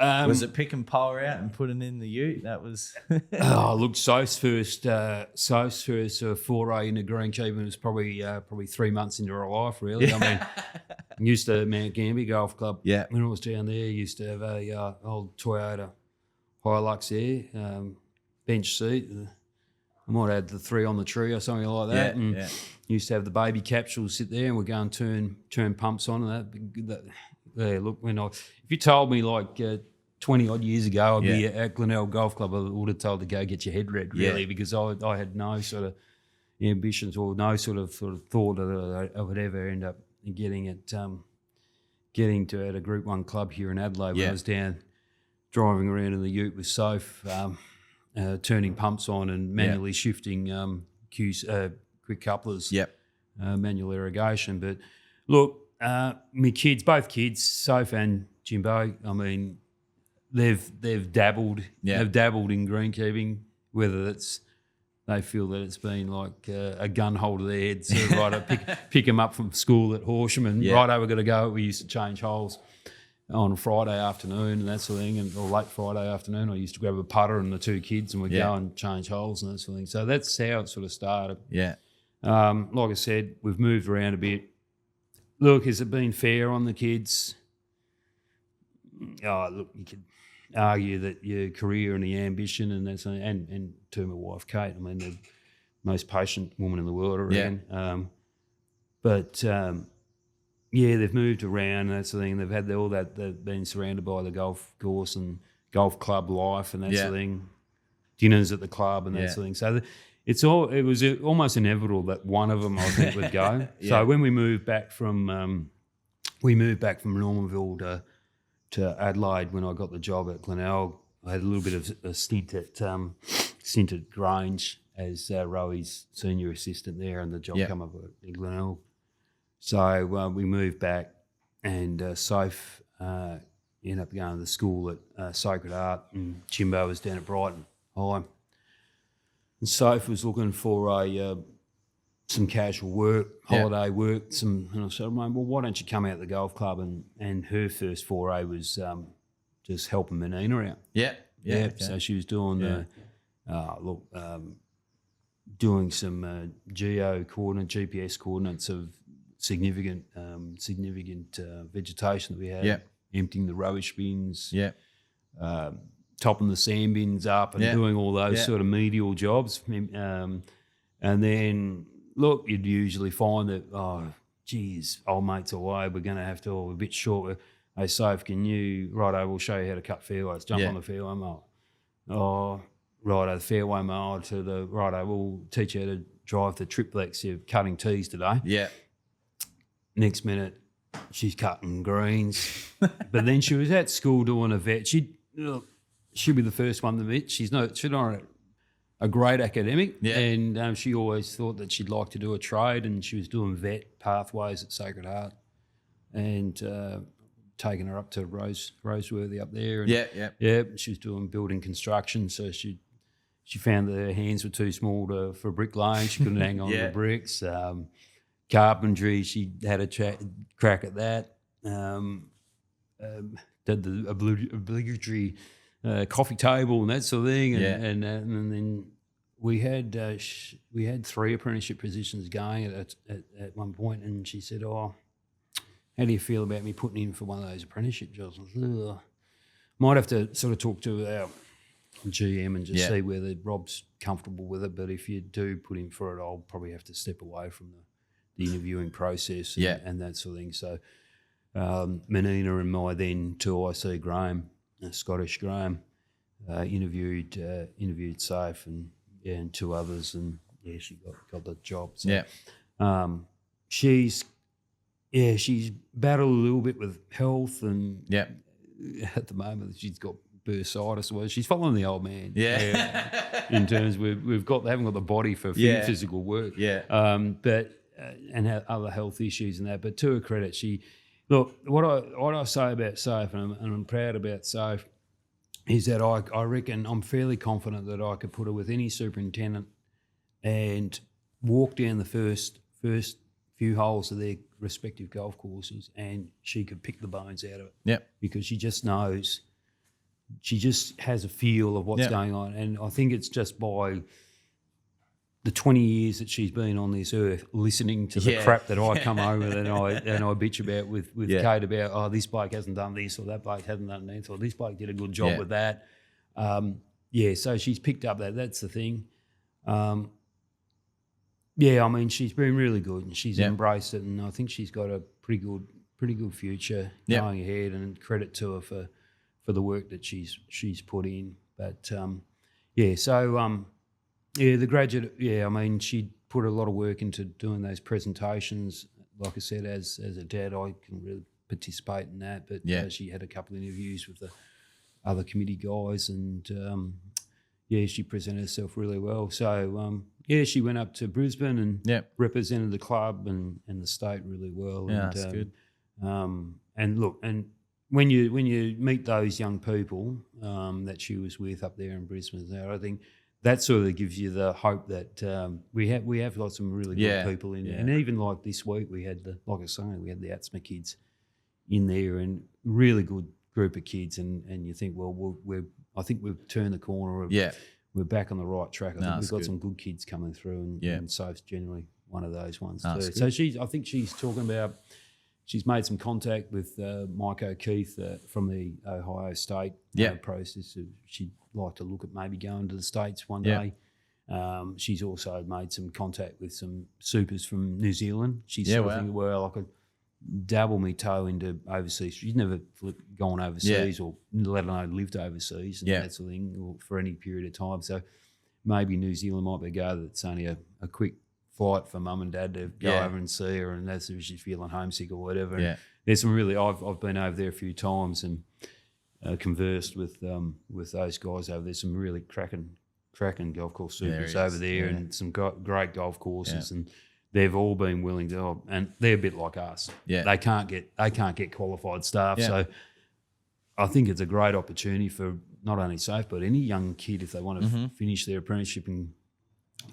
Was it picking power out and putting in the ute? That was. Look, Soph's first foray into greenkeeping was probably 3 months into her life. Really, I mean, used to Mount Gambier Golf Club. Yeah, when I was down there, used to have a old Toyota Hilux there, bench seat. I might add the 3 on the tree or something like that. Used to have the baby capsules sit there, and we'd go and turn pumps on and that. Yeah, look, if you told me 20 odd years ago I'd be at Glenelg Golf Club, I would have told to go get your head read, really, because I had no sort of ambitions or no sort of thought that I would ever end up getting to at a Group 1 club here in Adelaide when I was down driving around in the ute with Soph, turning pumps on and manually shifting quick couplers, manual irrigation. But look, my kids, both kids, Soph and Jimbo, I mean, they've dabbled in greenkeeping, whether it's they feel that it's been like a gun hold to their head, sort of right, pick them up from school at Horsham and right, we've got to go. We used to change holes on a Friday afternoon and that sort of thing, or late Friday afternoon. I used to grab a putter and the 2 kids and we'd go and change holes and that sort of thing. So that's how it sort of started. Yeah. Like I said, we've moved around a bit. Look, has it been fair on the kids? Oh, look, you could argue that your career and the ambition and that's and to my wife Kate, I mean, the most patient woman in the world around. They've moved around and that sort of thing. They've had all that. They've been surrounded by the golf course and golf club life and that sort of thing. Dinners at the club and that sort of thing. So it was almost inevitable that one of them, I think, would go. So when we moved back from Normanville to Adelaide, when I got the job at Glenelg, I had a little bit of a stint at Grange as Rowy's senior assistant there, and the job come up at Glenelg. So we moved back, and Soph ended up going to the school at Sacred Heart, and Jimbo was down at Brighton High. And Soph was looking for some casual work, holiday work. And I said, well, why don't you come out to the golf club? And her first foray was just helping Menina out. Yeah. Yeah. Okay. So she was doing doing some GPS coordinates of significant vegetation that we had. Yeah. Emptying the rubbish bins. Yeah. Topping the sand bins up and doing all those sort of medial jobs. And then, look, you'd usually find that, oh, geez, old mate's away, we're going to have to, we're a bit short. Hey, Soph, can you, righto, we'll show you how to cut fairways. Jump on the fairway mower. Oh, righto, the fairway mower to the, righto, we'll teach you how to drive the triplex. You're cutting tees today. Yeah. Next minute, she's cutting greens. But then she was at school doing a vet. She'd be the first one to admit she's not a great academic, and she always thought that she'd like to do a trade, and she was doing vet pathways at Sacred Heart, and taking her up to Roseworthy up there. And she was doing building construction, so she found that her hands were too small for bricklaying. She couldn't hang on to the bricks. Carpentry, she had a crack at that. Did the obligatory coffee table and that sort of thing, and then we had 3 apprenticeship positions going at one point, and she said, "Oh, how do you feel about me putting in for one of those apprenticeship jobs?" I said, might have to sort of talk to our GM and just see whether Rob's comfortable with it. But if you do put in for it, I'll probably have to step away from the interviewing process and that sort of thing. So Menina and my then 2IC Graham, Scottish Graham, interviewed Soph and 2 others, and she got the job. So, she's battled a little bit with health, and at the moment she's got bursitis. Well, she's following the old man. In terms we haven't got the body for physical work. But and other health issues and that. But to her credit, what I say about Soph, and I'm proud about Soph, is that I reckon I'm fairly confident that I could put her with any superintendent and walk down the first few holes of their respective golf courses, and she could pick the bones out of it. Because she just knows, she just has a feel of what's going on. And I think it's just by the 20 years that she's been on this earth, listening to the crap that I come over and I bitch about with Kate about, oh, this bloke hasn't done this, or that bloke hasn't done this, or this bloke did a good job with that. So she's picked up that. That's the thing. I mean, she's been really good, and she's embraced it, and I think she's got a pretty good future going ahead, and credit to her for the work that she's put in. But the graduate, I mean, she put a lot of work into doing those presentations. Like I said, as a dad, I can really participate in that. But she had a couple of interviews with the other committee guys, and she presented herself really well. So she went up to Brisbane and represented the club and the state really well. Yeah, and, that's good. And look, and when you meet those young people that she was with up there in Brisbane, I think that sort of gives you the hope that we have got some really good people in there. And even like this week, we had the ATSMA kids in there, and really good group of kids. And you think, well, I think we've turned the corner. We're back on the right track. I think we've got some good kids coming through, and Soph's generally one of those ones too. So I think she's talking about. She's made some contact with Mike O'Keefe from the Ohio State process. She'd like to look at maybe going to the States one day. She's also made some contact with some supers from New Zealand. She's sort of thinking, well, I could dabble my toe into overseas. She's never gone overseas or let alone lived overseas and that sort of thing, or for any period of time. So maybe New Zealand might be a go that's only a quick flight for mum and dad to go over and see her, and that's if she's feeling homesick or whatever. And there's some really, I've been over there a few times and conversed with those guys over there. Some really cracking golf course supers over there, and some great golf courses, and they've all been willing to, and they're a bit like us. They can't get qualified staff, so I think it's a great opportunity for not only Soph but any young kid if they want to finish their apprenticeship and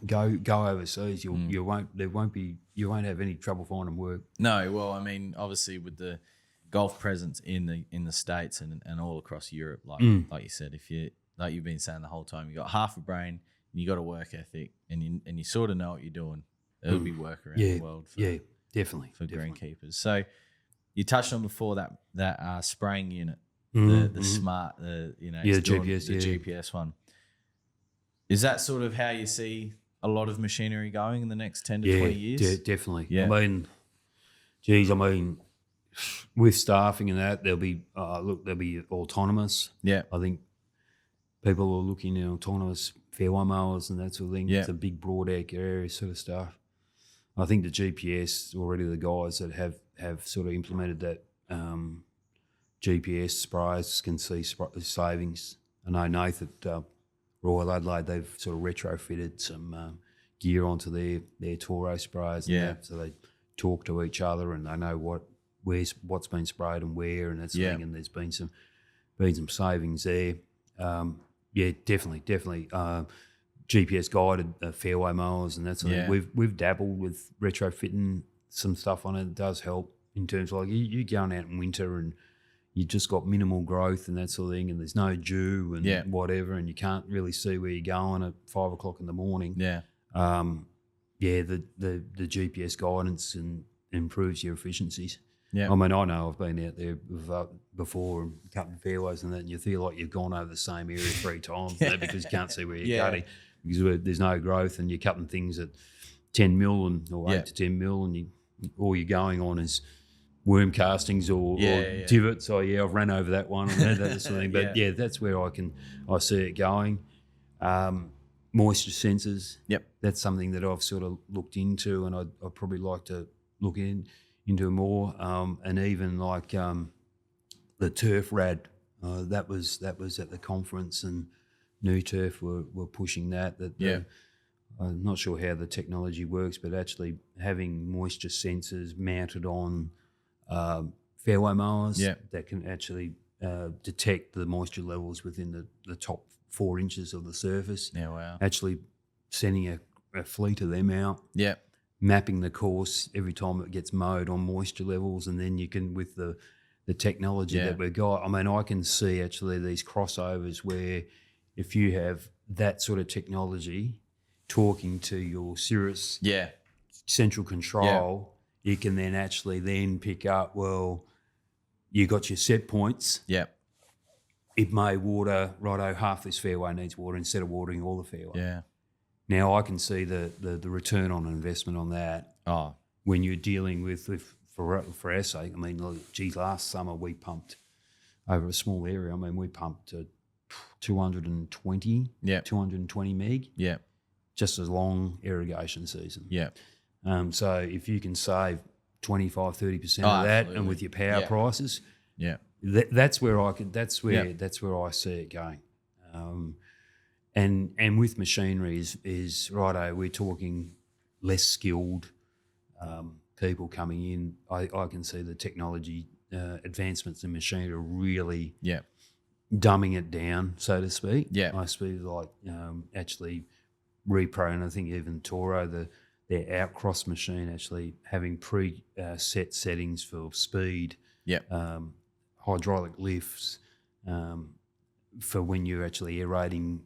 go overseas. You won't have any trouble finding work. No, well, I mean, obviously with the golf presence in the States and all across Europe. Like you said, if you like you've been saying the whole time, you got half a brain and you got a work ethic and you sort of know what you're doing. There'll be work around the world for definitely greenkeepers. So you touched on before that spraying unit, the smart, the GPS one. Is that sort of how you see a lot of machinery going in the next 10 to 20 years? Definitely. Yeah. I mean, with staffing and that, they'll be autonomous. Yeah. I think people are looking at autonomous fairway mowers and that sort of thing. Yeah. It's a big broad area sort of stuff. I think the GPS already, the guys that have sort of implemented that GPS sprayers can see savings. I know Nath at Royal Adelaide, they've sort of retrofitted some gear onto their Toro sprayers and that, so they talk to each other and they know what's been sprayed and where and that sort of thing, and there's been some savings there. Definitely. GPS guided fairway mowers and that sort of thing. We've dabbled with retrofitting some stuff on it. It does help in terms of like you going out in winter and you just got minimal growth and that sort of thing, and there's no dew and whatever, and you can't really see where you're going at 5 o'clock in the morning. The GPS guidance improves your efficiencies. Yeah, I mean, I know I've been out there before and cutting fairways and that, and you feel like you've gone over the same area 3 times because you can't see where you're cutting because there's no growth, and you're cutting things at 10 mil or 8 to 10 mil, and all you're going on is worm castings or divots. So I've ran over that one and that sort of thing. But that's where I see it going. Moisture sensors. Yep, that's something that I've sort of looked into, and I'd probably like to look into more. And even like the turf rad, that was at the conference, and New Turf were pushing that. I'm not sure how the technology works, but actually having moisture sensors mounted on fairway mowers that can actually detect the moisture levels within the top 4 inches of the surface. Yeah, wow. Actually sending a fleet of them out. Yeah. Mapping the course every time it gets mowed on moisture levels, and then you can, with the technology that we've got, I mean, I can see actually these crossovers where if you have that sort of technology talking to your Cirrus central control, you can then actually pick up, well, you got your set points. Yeah. It may water, righto, half this fairway needs water instead of watering all the fairway. Yeah. Now I can see the return on investment on that. Oh. When you're dealing with for our sake, I mean, last summer we pumped over a small area. I mean, we pumped 220 meg. Yeah. Just a long irrigation season. Yeah. So if you can save 25-30% of that, absolutely. And with your power prices, that's where I see it going. And with machinery is righto, we're talking less skilled people coming in. I can see the technology advancements in machinery are really dumbing it down, so to speak. Yeah, I see like actually repro, and I think even Toro, their outcross machine actually having set settings for speed, hydraulic lifts, for when you're actually aerating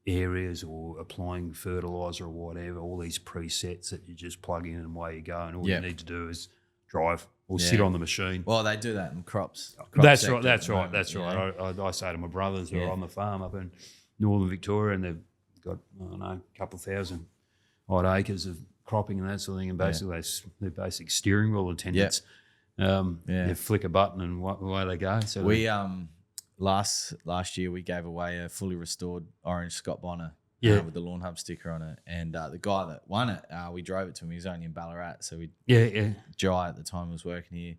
areas or applying fertiliser or whatever, all these presets that you just plug in and away you go, and all you need to do is drive or sit on the machine. Well, they do that in crops. That's right. I say to my brothers who are on the farm up in northern Victoria, and they've got, I don't know, a couple of thousand odd acres of cropping and that sort of thing, and basically they're basic steering wheel attendants. You flick a button and away they go. So we last year we gave away a fully restored orange Scott Bonner with the Lawnhub sticker on it, and the guy that won it, we drove it to him. He was only in Ballarat, so Jai at the time was working here.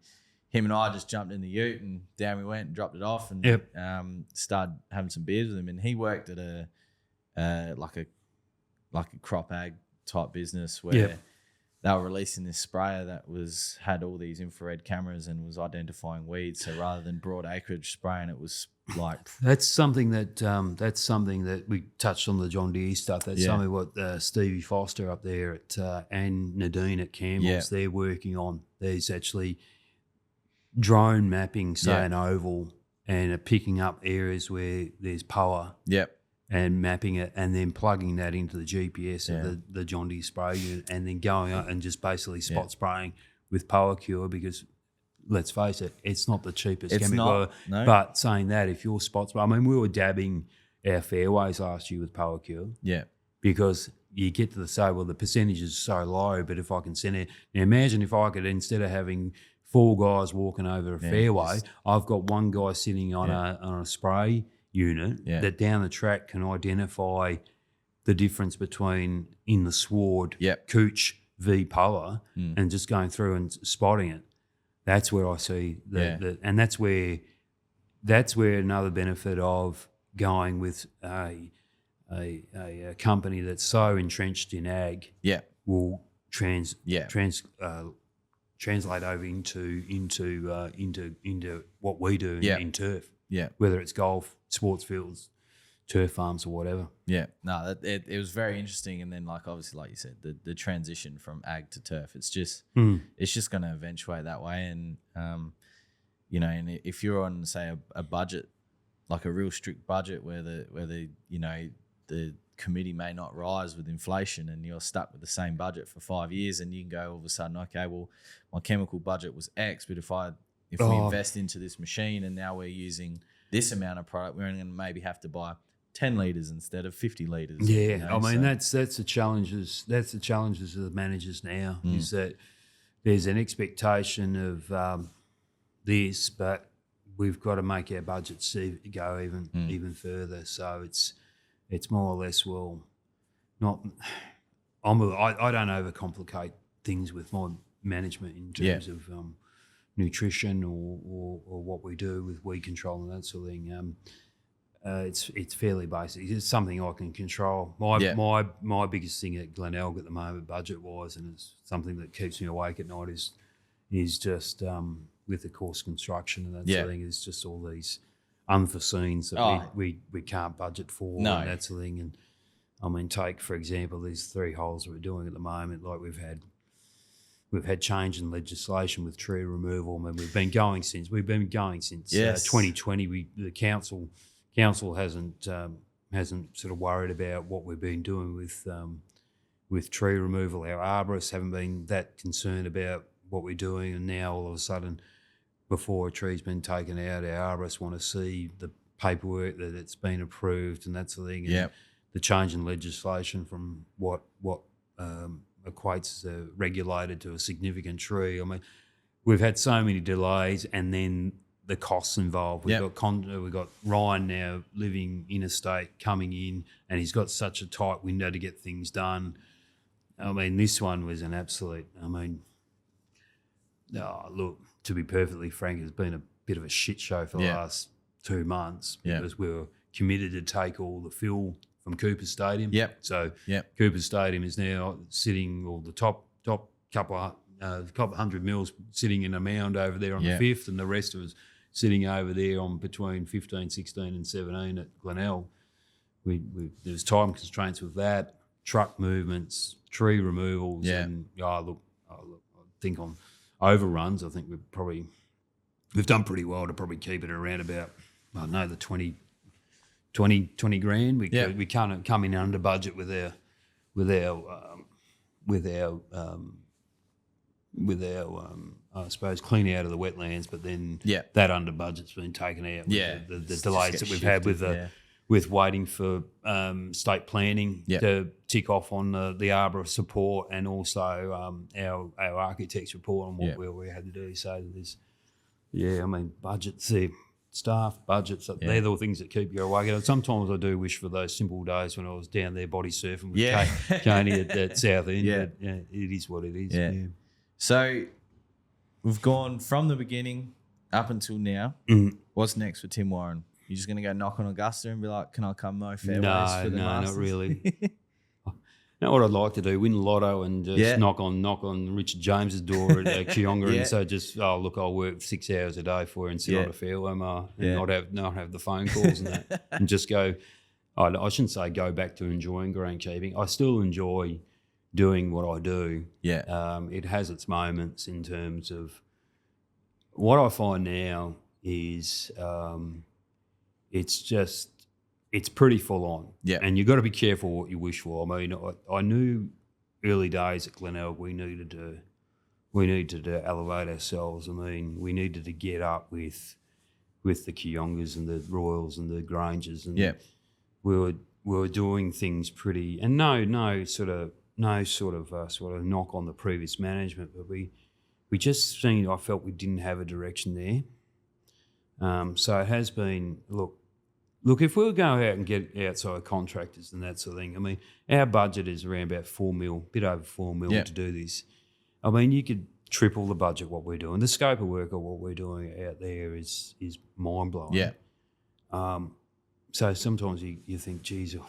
Him and I just jumped in the ute and down we went and dropped it off, and started having some beers with him. And he worked at a like a crop ag type business where they were releasing this sprayer that had all these infrared cameras and was identifying weeds. So rather than broad acreage spraying, it was like that's something that we touched on, the John Deere stuff. That's something what Stevie Foster up there and Nadine at Campbell's they're working on. There's actually drone mapping, say Yeah. an oval, and picking up areas where there's power Yep. and mapping it, and then plugging that into the GPS of the John Deere spray unit, and then going out and just basically spot spraying with Power Cure, because let's face it, it's not the cheapest It's chemical. not, no. But saying that, if your spot spray, I mean, we were dabbing our fairways last year with Power Cure, Yeah. because you get to the say, well, the percentage is so low, but if I can send it, now imagine if I could, instead of having 4 guys walking over a fairway, I've got one guy sitting on a spray unit that down the track can identify the difference between in the sward, Cooch v Power, and just going through and spotting it. That's where I see and that's where another benefit of going with a company that's so entrenched in ag will translate over into what we do in turf. Yeah, whether it's golf, sports fields, turf farms, or whatever. Yeah, no, it was very interesting, and then obviously, like you said, the transition from ag to turf. It's just going to eventuate that way, and and if you're on, say, a budget, like a real strict budget, where the committee may not rise with inflation, and you're stuck with the same budget for 5 years, and you can go all of a sudden, okay, well, my chemical budget was X, but if we invest into this machine and now we're using this amount of product, we're only going to maybe have to buy 10 litres instead of 50 litres. Yeah, I mean, that's the challenges. That's the challenges of the managers now, is that there's an expectation of this, but we've got to make our budgets go even further. So it's more or less, well, not. I don't overcomplicate things with my management in terms of nutrition or what we do with weed control and that sort of thing. It's fairly basic. It's something I can control. My biggest thing at Glenelg at the moment, budget wise, and it's something that keeps me awake at night, is just with the course construction and that sort of thing, is just all these unforeseens that we can't budget for and that sort of thing. And I mean, take for example these 3 holes that we're doing at the moment. Like we've had change in legislation with tree removal. I mean, we've been going since 2020. The council hasn't sort of worried about what we've been doing with tree removal. Our arborists haven't been that concerned about what we're doing, and now all of a sudden, before a tree's been taken out, our arborists want to see the paperwork that it's been approved and that sort of thing. And the change in legislation from what equates regulated to a significant tree. I mean, we've had so many delays, and then the costs involved. We've got Ryan now living interstate coming in, and he's got such a tight window to get things done. I mean, this one was an absolute. I mean, look, to be perfectly frank, it's been a bit of a shit show for the last 2 months because we were committed to take all the fill from Cooper Stadium. So Cooper Stadium is now sitting, or the top couple of 100 mils sitting in a mound over there on the 5th, and the rest of us sitting over there on between 15, 16 and 17 at Glenelg. There's time constraints with that, truck movements, tree removals, and I think on overruns, I think we've done pretty well to probably keep it around about, I don't know, the 20 grand. We can't come in under budget with our I suppose clean out of the wetlands, but then that under budget's been taken out. With the delays that we've had with waiting for state planning to tick off on the arbor support, and also our architect's report on what we had to do. So there's, I mean, budgets, staff budgets, they're the things that keep you awake. And sometimes I do wish for those simple days when I was down there body surfing with Coney at South End. But, it is what it is. Yeah. So we've gone from the beginning up until now. What's next for Tim Warren? You're just going to go knock on Augusta and be like, can I come mow fairways for the Masters? Not really. Know what I'd like to do? Win the lotto and just knock on Richard James's door at Kionga, and so just I'll work 6 hours a day for you and sit on a fairway and not have the phone calls and that, and just go. I shouldn't say go back to enjoying greenkeeping. I still enjoy doing what I do. It has its moments in terms of what I find now is it's pretty full on. Yeah. And you've got to be careful what you wish for. I mean, I knew early days at Glenelg we needed to elevate ourselves. I mean, we needed to get up with the Kiongas and the Royals and the Grangers, and we were doing things pretty. And no sort of knock on the previous management, but we just seen. I felt we didn't have a direction there. So it has been look. If we'll go out and get outside contractors and that sort of thing, I mean, our budget is around about $4 million, bit over $4 million to do this. I mean, you could triple the budget what we're doing. The scope of work of what we're doing out there is mind blowing. Yeah. So sometimes you think, geez, I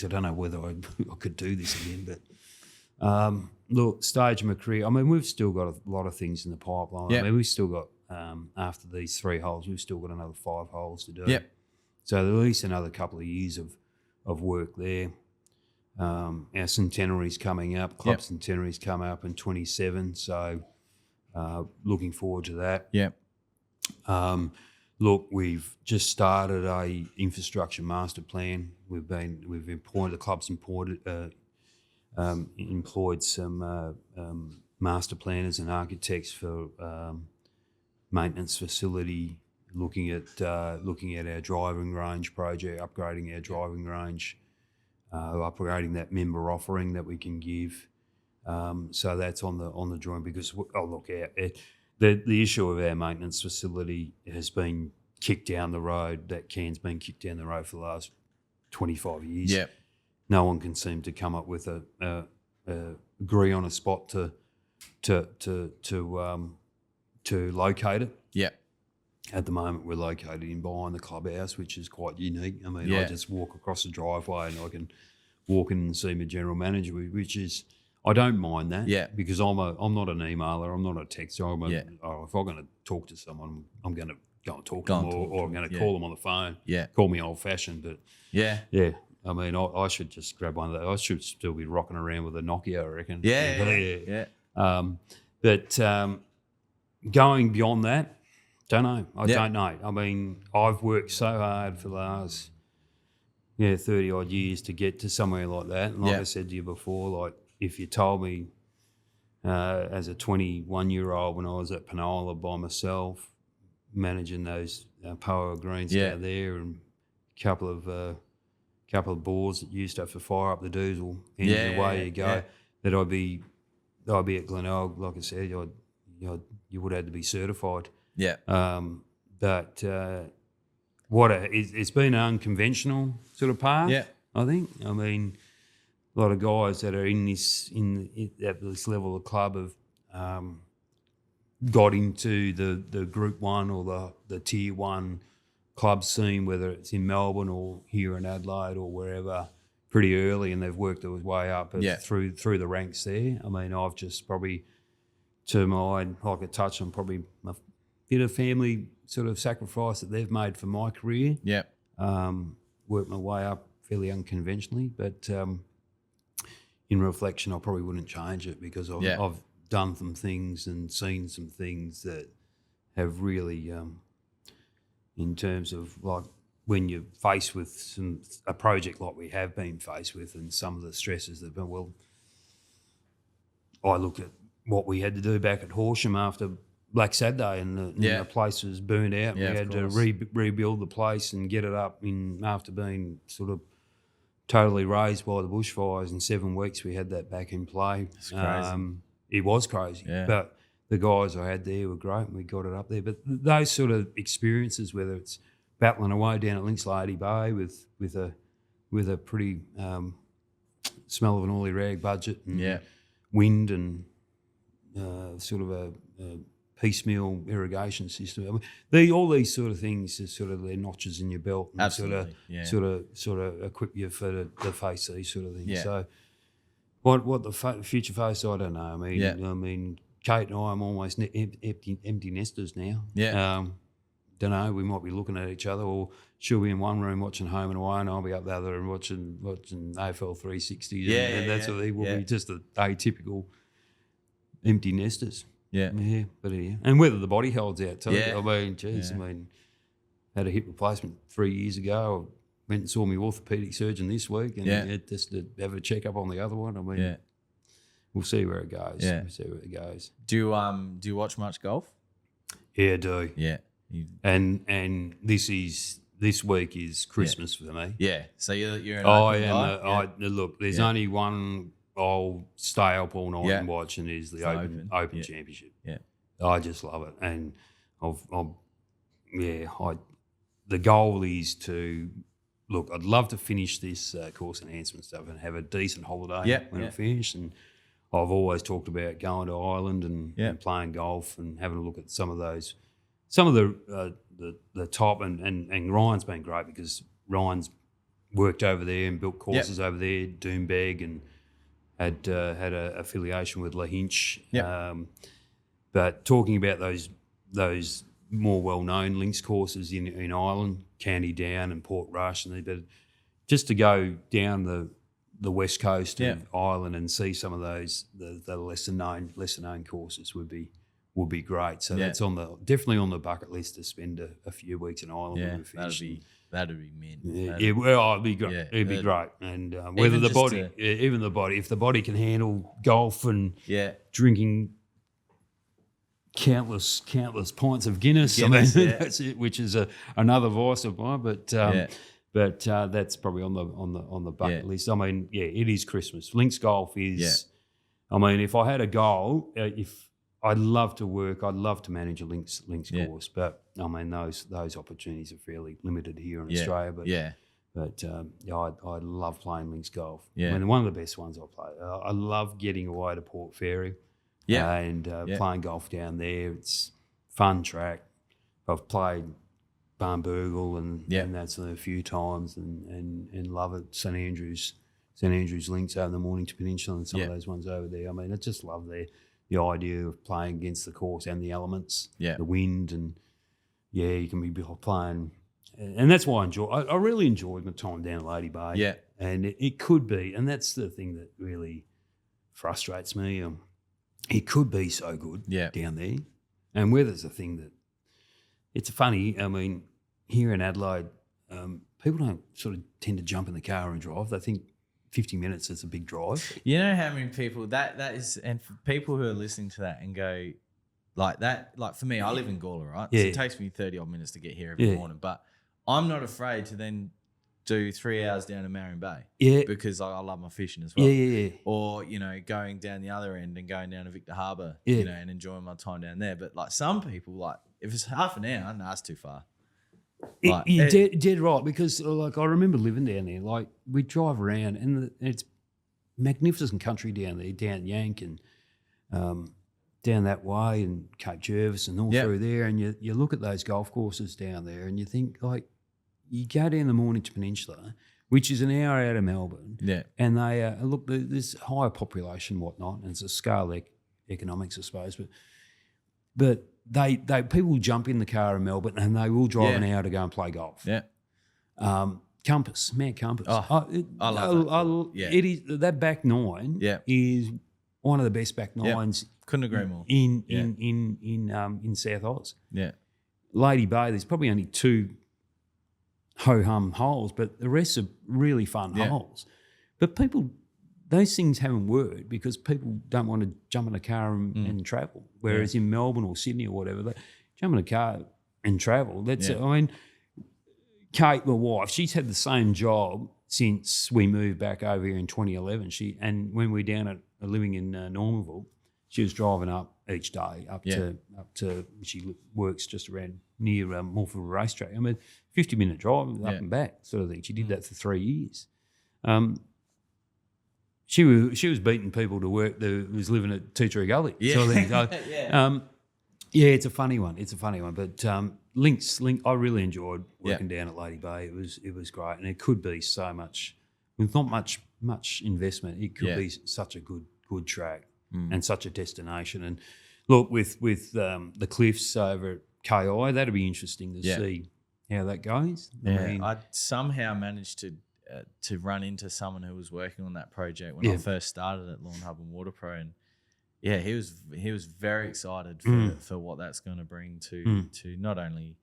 don't know whether I could do this again. But look, stage of my career. I mean, we've still got a lot of things in the pipeline. Yeah. I mean, we've still got after these 3 holes, we've still got another 5 holes to do. Yeah. So at least another couple of years of work there. Our centenary's coming up. Club centenary's come up in 27. So looking forward to that. Yeah. Look, we've just started a infrastructure master plan. We've employed the club's employed some master planners and architects for maintenance facility. Looking at our driving range project, upgrading our driving range, upgrading that member offering that we can give. So that's on the drawing because the issue of our maintenance facility has been kicked down the road. That can's been kicked down the road for the last 25 years. Yeah. No one can seem to come up with a agree on a spot to locate it. Yeah. At the moment, we're located in behind the clubhouse, which is quite unique. I mean, I just walk across the driveway and I can walk in and see my general manager, which is I don't mind that. Yeah. Because I'm not an emailer, I'm not a texter. If I'm going to talk to someone, I'm going to go and talk to them, or I'm going to call them on the phone. Yeah. Call me old fashioned, but yeah. I mean, I should just grab one of those. I should still be rocking around with a Nokia, I reckon. Yeah. But going beyond that. Don't know. I don't know. I mean, I've worked so hard for the last 30 odd years to get to somewhere like that. And like I said to you before, like if you told me as a 21-year-old when I was at Penola by myself, managing those power greens down there and a couple of boards that used to have to fire up the diesel engine, away you go, that I'd be at Glenelg, like I said, you would have to be certified. Yeah. But it's been an unconventional sort of path. Yeah. I think. I mean, a lot of guys that are at this level of club have got into the Group 1 or the Tier 1 club scene, whether it's in Melbourne or here in Adelaide or wherever, pretty early, and they've worked their way up through the ranks there. I mean, I've just probably, like I touched on, probably a bit of family sort of sacrifice that they've made for my career. Yeah. Worked my way up fairly unconventionally, but in reflection, I probably wouldn't change it because I've done some things and seen some things that have really, in terms of like when you're faced with a project like we have been faced with and some of the stresses that have been, I look at what we had to do back at Horsham after Black Saturday and the place was burned out. And we had to rebuild the place and get it up after being sort of totally razed by the bushfires. In 7 weeks, we had that back in play. It's crazy. It was crazy, but the guys I had there were great and we got it up there. But those sort of experiences, whether it's battling away down at Linkslady Bay with a pretty smell of an oily rag budget and wind and sort of a piecemeal irrigation system. I mean, all these sort of things are sort of their notches in your belt and sort of equip you for the face these sort of things. Yeah. So what the future face, I don't know. I mean, Kate and I am almost empty nesters now. Yeah. Don't know. We might be looking at each other, or she'll be in one room watching Home and Away, and I'll be up the other and watching AFL 360. And that sort of thing. We'll be just the atypical empty nesters. Yeah. Yeah, but yeah. And whether the body holds out too. Yeah. I mean, geez, Yeah. I mean, had a hip replacement 3 years ago. Went and saw my orthopaedic surgeon this week, and just to have a check up on the other one. I mean, we'll see where it goes. Yeah. We'll see where it goes. Do you watch much golf? Yeah, I do. Yeah. And this week is Christmas for me. Yeah. So you're an I open am. guy? Look, there's only one I'll stay up all night and watch, and is the Open Championship. Yeah. I just love it, and the goal is to look. I'd love to finish this course enhancement stuff and have a decent holiday when I finish. And I've always talked about going to Ireland and playing golf and having a look at some of the top and Ryan's been great because Ryan's worked over there and built courses over there, Doombeg, and had a affiliation with Lahinch. But talking about those more well-known links courses in Ireland, County Down and Port Rush, but just to go down the west coast of Ireland and see some of those the lesser known courses would be great. So that's definitely on the bucket list to spend a few weeks in Ireland when we finish. That'd be mint. It'd be great. It'd be great. And whether the body, even the body, if the body can handle golf and drinking countless pints of Guinness, I mean, that's it, which is another vice of mine. But that's probably on the bucket list. I mean, it is Christmas. Links golf is. I mean, if I had a goal, if I'd love to manage a links course, but I mean those opportunities are fairly limited here in Australia. But I love playing links golf. I mean, one of the best ones I play. I love getting away to Port Fairy. And playing golf down there. It's fun track. I've played Barnburgle and that's a few times and love it. St Andrews links over the Mornington Peninsula and some of those ones over there. I mean, I just love the idea of playing against the course and the elements, the wind, and you can be playing. And that's why I really enjoyed my time down at Lady Bay. Yeah. And it could be, and that's the thing that really frustrates me. It could be so good down there. And weather's a thing that it's funny. I mean, here in Adelaide, people don't sort of tend to jump in the car and drive. They think 50 minutes is a big drive. You know how many people that is, and for people who are listening to that and go like that, like for me, I live in Gawler, right? Yeah. So it takes me 30 odd minutes to get here every morning, but I'm not afraid to then do 3 hours down to Marion Bay. Yeah. Because I love my fishing as well. Yeah. Or, going down the other end and going down to Victor Harbour, and enjoying my time down there. But like some people, like if it's half an hour, no, it's too far. You're dead right, because like I remember living down there. Like we drive around and it's magnificent country down there, down Yank and down that way and Cape Jervis and all through there. And you look at those golf courses down there and you think like, you go down the Mornington Peninsula, which is an hour out of Melbourne, and they look. There's higher population, whatnot, and it's a scale economics, I suppose. But they people jump in the car in Melbourne and they will drive an hour to go and play golf. Yeah. Compass, Mount Compass. I love that. It is that back nine. Is one of the best back nines. Couldn't agree more. In South Oz. Yeah. Lady Bay. There's probably only two ho-hum holes, but the rest are really fun holes. But those things haven't worked because people don't want to jump in a car and travel. Whereas in Melbourne or Sydney or whatever, they jump in a car and travel. That's I mean, Kate, my wife, she's had the same job since we moved back over here in 2011. And when we were down at living in Normanville, she was driving up each day up to she works just around near Morpheville Racetrack. I mean, 50-minute drive up and back sort of thing. She did that for 3 years. She was beating people to work that was living at Teacher Gully. Sort of thing. So, it's a funny one. But Links, I really enjoyed working down at Lady Bay. It was great, and it could be so much with not much investment. It could be such a good track and such a destination. And look, with the cliffs over at KI, that'd be interesting to see how that goes. I somehow managed to run into someone who was working on that project when I first started at Lawnhub and Water Pro, and yeah, he was very excited for what that's going to bring to not only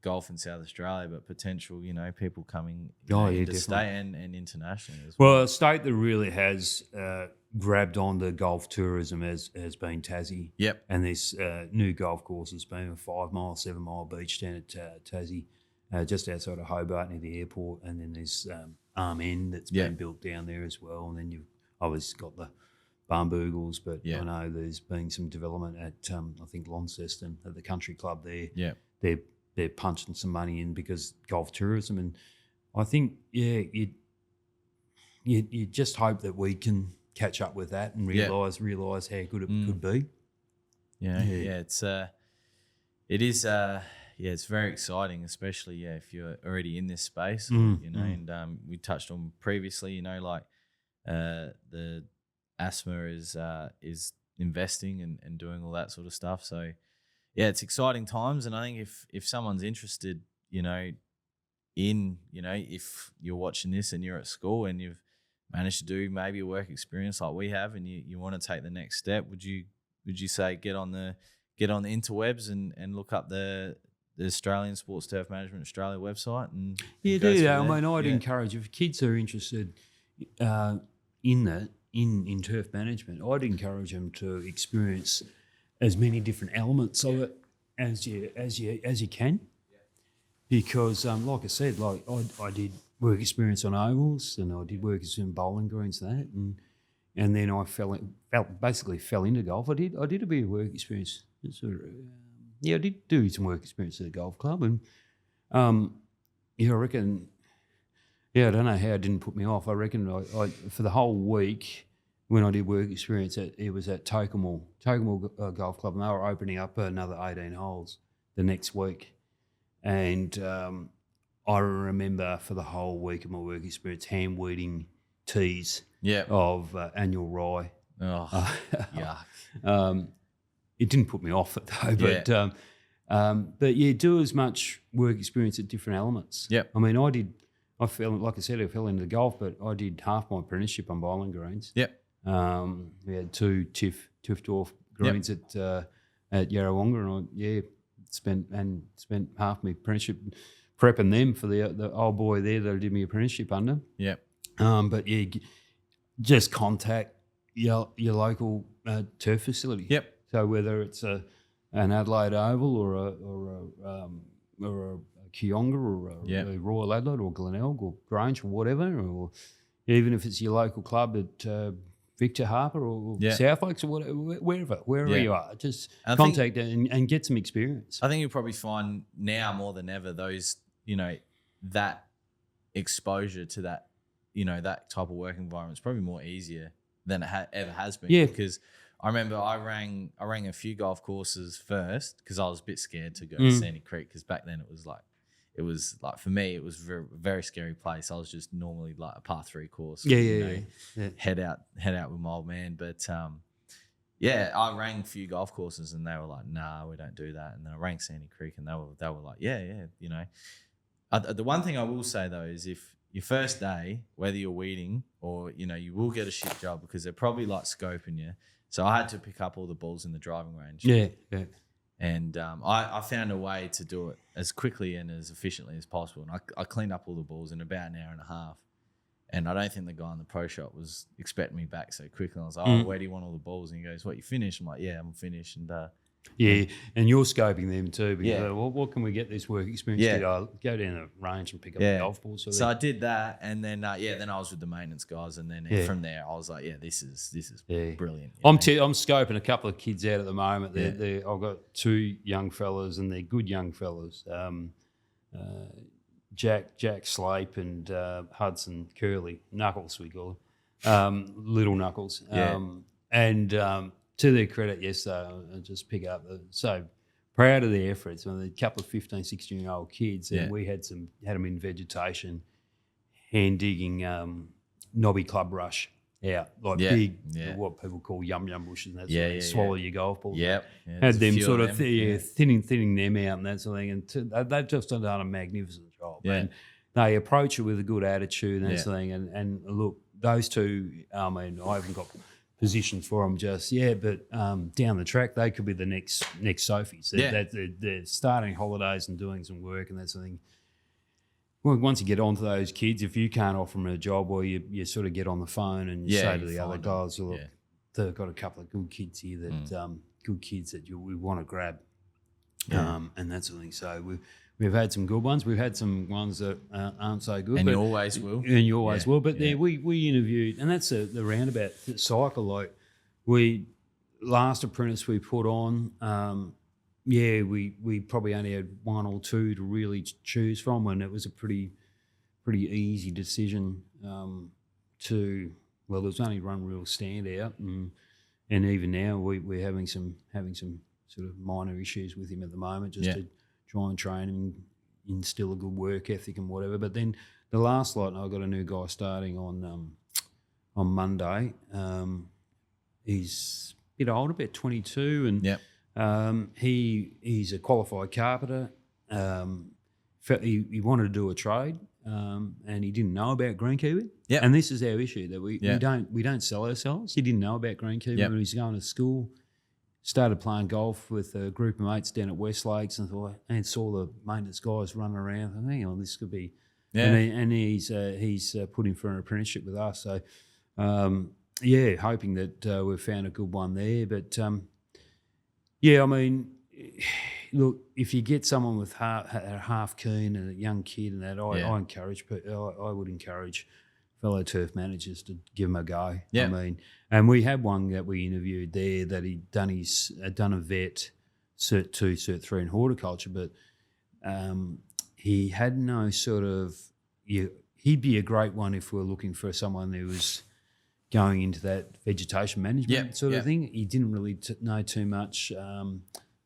golf in South Australia, but potential, people coming into state and internationally as well. Well, a state that really has grabbed on the golf tourism has been Tassie. Yep. And this new golf course has been a 5 mile, 7 mile beach down at Tassie, just outside of Hobart near the airport. And then there's Arm End that's been built down there as well. And then you've obviously got the Barnboogles, but I know there's been some development at, I think, Launceston at the country club there. Yeah. They're punching some money in because golf tourism, and I think you just hope that we can catch up with that and realise how good it could be. It's it's very exciting, especially if you're already in this space, and we touched on previously, like the asthma is investing and doing all that sort of stuff, so. Yeah, it's exciting times, and I think if someone's interested, if you're watching this and you're at school and you've managed to do maybe a work experience like we have, and you want to take the next step, would you say get on the interwebs and look up the Australian Sports Turf Management Australia website and do that. I mean, I'd encourage if kids are interested in that in turf management, I'd encourage them to experience as many different elements of it as you can, because like I said, like I did work experience on ovals and I did work experience in bowling greens and then I fell into golf. I did a bit of work experience. I did do some work experience at the golf club, and I reckon. Yeah, I don't know how it didn't put me off. I reckon I for the whole week. When I did work experience, it was at Tocumwal Golf Club, and they were opening up another 18 holes the next week. And I remember for the whole week of my work experience hand-weeding teas of annual rye. Oh, yuck. It didn't put me off it though, but do as much work experience at different elements. Yep. I mean, I fell into golf, but I did half my apprenticeship on bowling greens. Yep. We had 2 Tiff Dwarf greens at Yarrawonga, and I spent half my apprenticeship prepping them for the old boy there that I did my apprenticeship under. Yep. But just contact your local turf facility. Yep. So whether it's an Adelaide Oval or a Kionga or a Royal Adelaide or Glenelg or Grange or whatever, or even if it's your local club at Victor Harper or South Lakes or whatever, wherever you are, just contact and get some experience. I think you'll probably find now more than ever those, that exposure to that, that type of work environment is probably more easier than it ever has been. Yeah. Because I remember I rang a few golf courses first because I was a bit scared to go to Sandy Creek, because back then it was like for me it was a very, very scary place. I was just normally like a par 3 course. Head out with my old man. But I rang a few golf courses and they were like, nah, we don't do that. And then I rang Sandy Creek and they were like, the one thing I will say though is if your first day, whether you're weeding or, you will get a shit job because they're probably like scoping you. So I had to pick up all the balls in the driving range. Yeah. And I found a way to do it as quickly and as efficiently as possible. And I cleaned up all the balls in about an hour and a half. And I don't think the guy in the pro shop was expecting me back so quickly. And I was like, where do you want all the balls? And he goes, what, you finished? I'm like, yeah, I'm finished. And and you're scoping them too. Because, what can we get this work experience to? Go down the range and pick up the golf balls. So I did that, and then then I was with the maintenance guys, and then from there I was like, this is brilliant. I'm scoping a couple of kids out at the moment. I've got 2 young fellas, and they're good young fellas. Jack Slape and Hudson Curley, Knuckles we call him, Little Knuckles. To their credit, I just pick up. So proud of their efforts. I mean, a couple of 15, 16-year-old kids, and we had them in vegetation, hand digging knobby club rush out, big, what people call yum bushes, and that sort of thing, swallow your golf ball. Had them sort of thinning them out and that sort of thing, and they've just done a magnificent job. And they approach it with a good attitude and that sort of thing. And look, those 2, I mean, I haven't got positions for them. But down the track they could be the next Sophies. They're starting holidays and doing some work and that sort of thing. Well, once you get onto those kids, if you can't offer them a job, or you sort of get on the phone and you say to the other guys, look, they've got a couple of good kids here that we want to grab, and that sort of thing. So we've had some good ones. We've had some ones that aren't so good. And you always will. And you always will. But we interviewed, and that's the roundabout cycle. Like last apprentice we put on, we probably only had one or two to really choose from, and it was a pretty easy decision there was only one real standout, and even now we're having some sort of minor issues with him at the moment, just to try and train him, instill a good work ethic and whatever. But then the last lot, I've got a new guy starting on Monday. He's a bit older, about 22, and he's a qualified carpenter. He wanted to do a trade, and he didn't know about green kiwi. Yep. And this is our issue, that we don't sell ourselves. He didn't know about green kiwi when he was going to school. Started playing golf with a group of mates down at West Lakes and saw the maintenance guys running around. And hang on, this could be. Yeah. And he's put in for an apprenticeship with us. So hoping that we've found a good one there. But I mean, look, if you get someone with half keen and a young kid and that, I would encourage fellow turf managers to give them a go. Yeah. I mean, and we had one that we interviewed there that he'd done a vet Cert 2, Cert 3 in horticulture, but he had no sort of he'd be a great one if we were looking for someone who was going into that vegetation management sort of thing. He didn't really know too much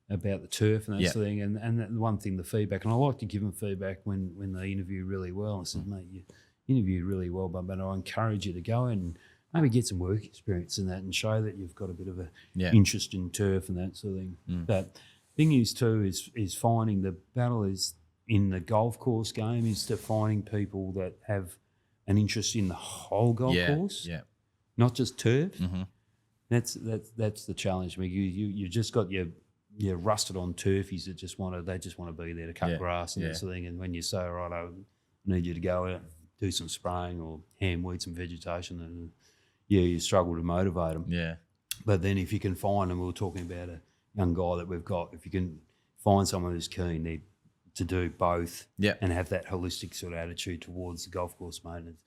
about the turf and that sort of thing. And the one thing, the feedback, and I like to give them feedback when they interview really well. I said, mate, you interviewed really well, but I encourage you to go and maybe get some work experience in that and show that you've got a bit of a interest in turf and that sort of thing. But thing is too is finding the battle is in the golf course game is to finding people that have an interest in the whole golf course, not just turf. Mm-hmm. That's the challenge. I mean, you just got your rusted on turfies that just want to be there to cut grass and that sort of thing. And when you say, all right, I need you to go out, do some spraying or hand weed some vegetation, and you struggle to motivate them. Yeah. But then if you can find them, we were talking about a young guy that we've got, if you can find someone who's keen to do both and have that holistic sort of attitude towards the golf course maintenance,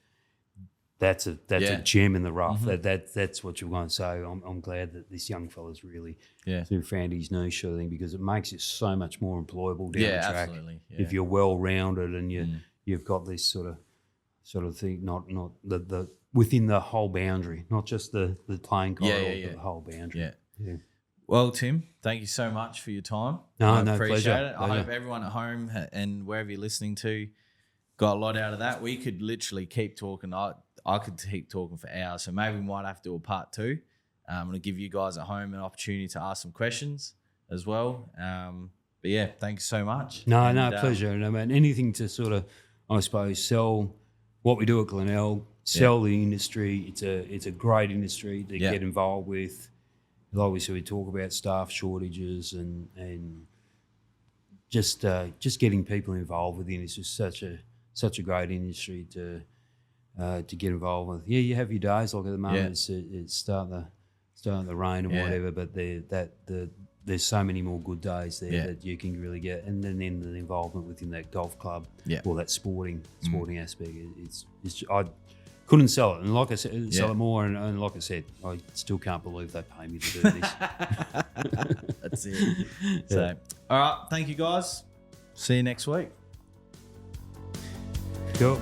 that's a gem in the rough. Mm-hmm. That's what you're going to say. I'm glad that this young fella's really found his niche sort of thing, because it makes it so much more employable down the track. Absolutely. Yeah. If you're well rounded and you've got this sort of thing, not the within the whole boundary, not just the playing corridor, but the whole boundary. Yeah. Well, Tim, thank you so much for your time. No, appreciate pleasure. it. I hope everyone at home and wherever you're listening to got a lot out of that. We could literally keep talking. I could keep talking for hours, so maybe we might have to do a part 2. I'm going to give you guys at home an opportunity to ask some questions as well. But yeah, thanks so much. No, pleasure. And I mean, anything to sort of, I suppose, sell what we do at Glenelg, sell the industry. It's a great industry to get involved with. Obviously, we talk about staff shortages and just getting people involved within is just such a great industry to get involved with. Yeah, you have your days, like at the moment it's starting to rain and whatever, but there's so many more good days there that you can really get, and then the involvement within that golf club or that sporting aspect. It's I couldn't sell it, and like I said, sell it more, and like I said, I still can't believe they pay me to do this. That's it. So, all right, thank you guys. See you next week. Cool.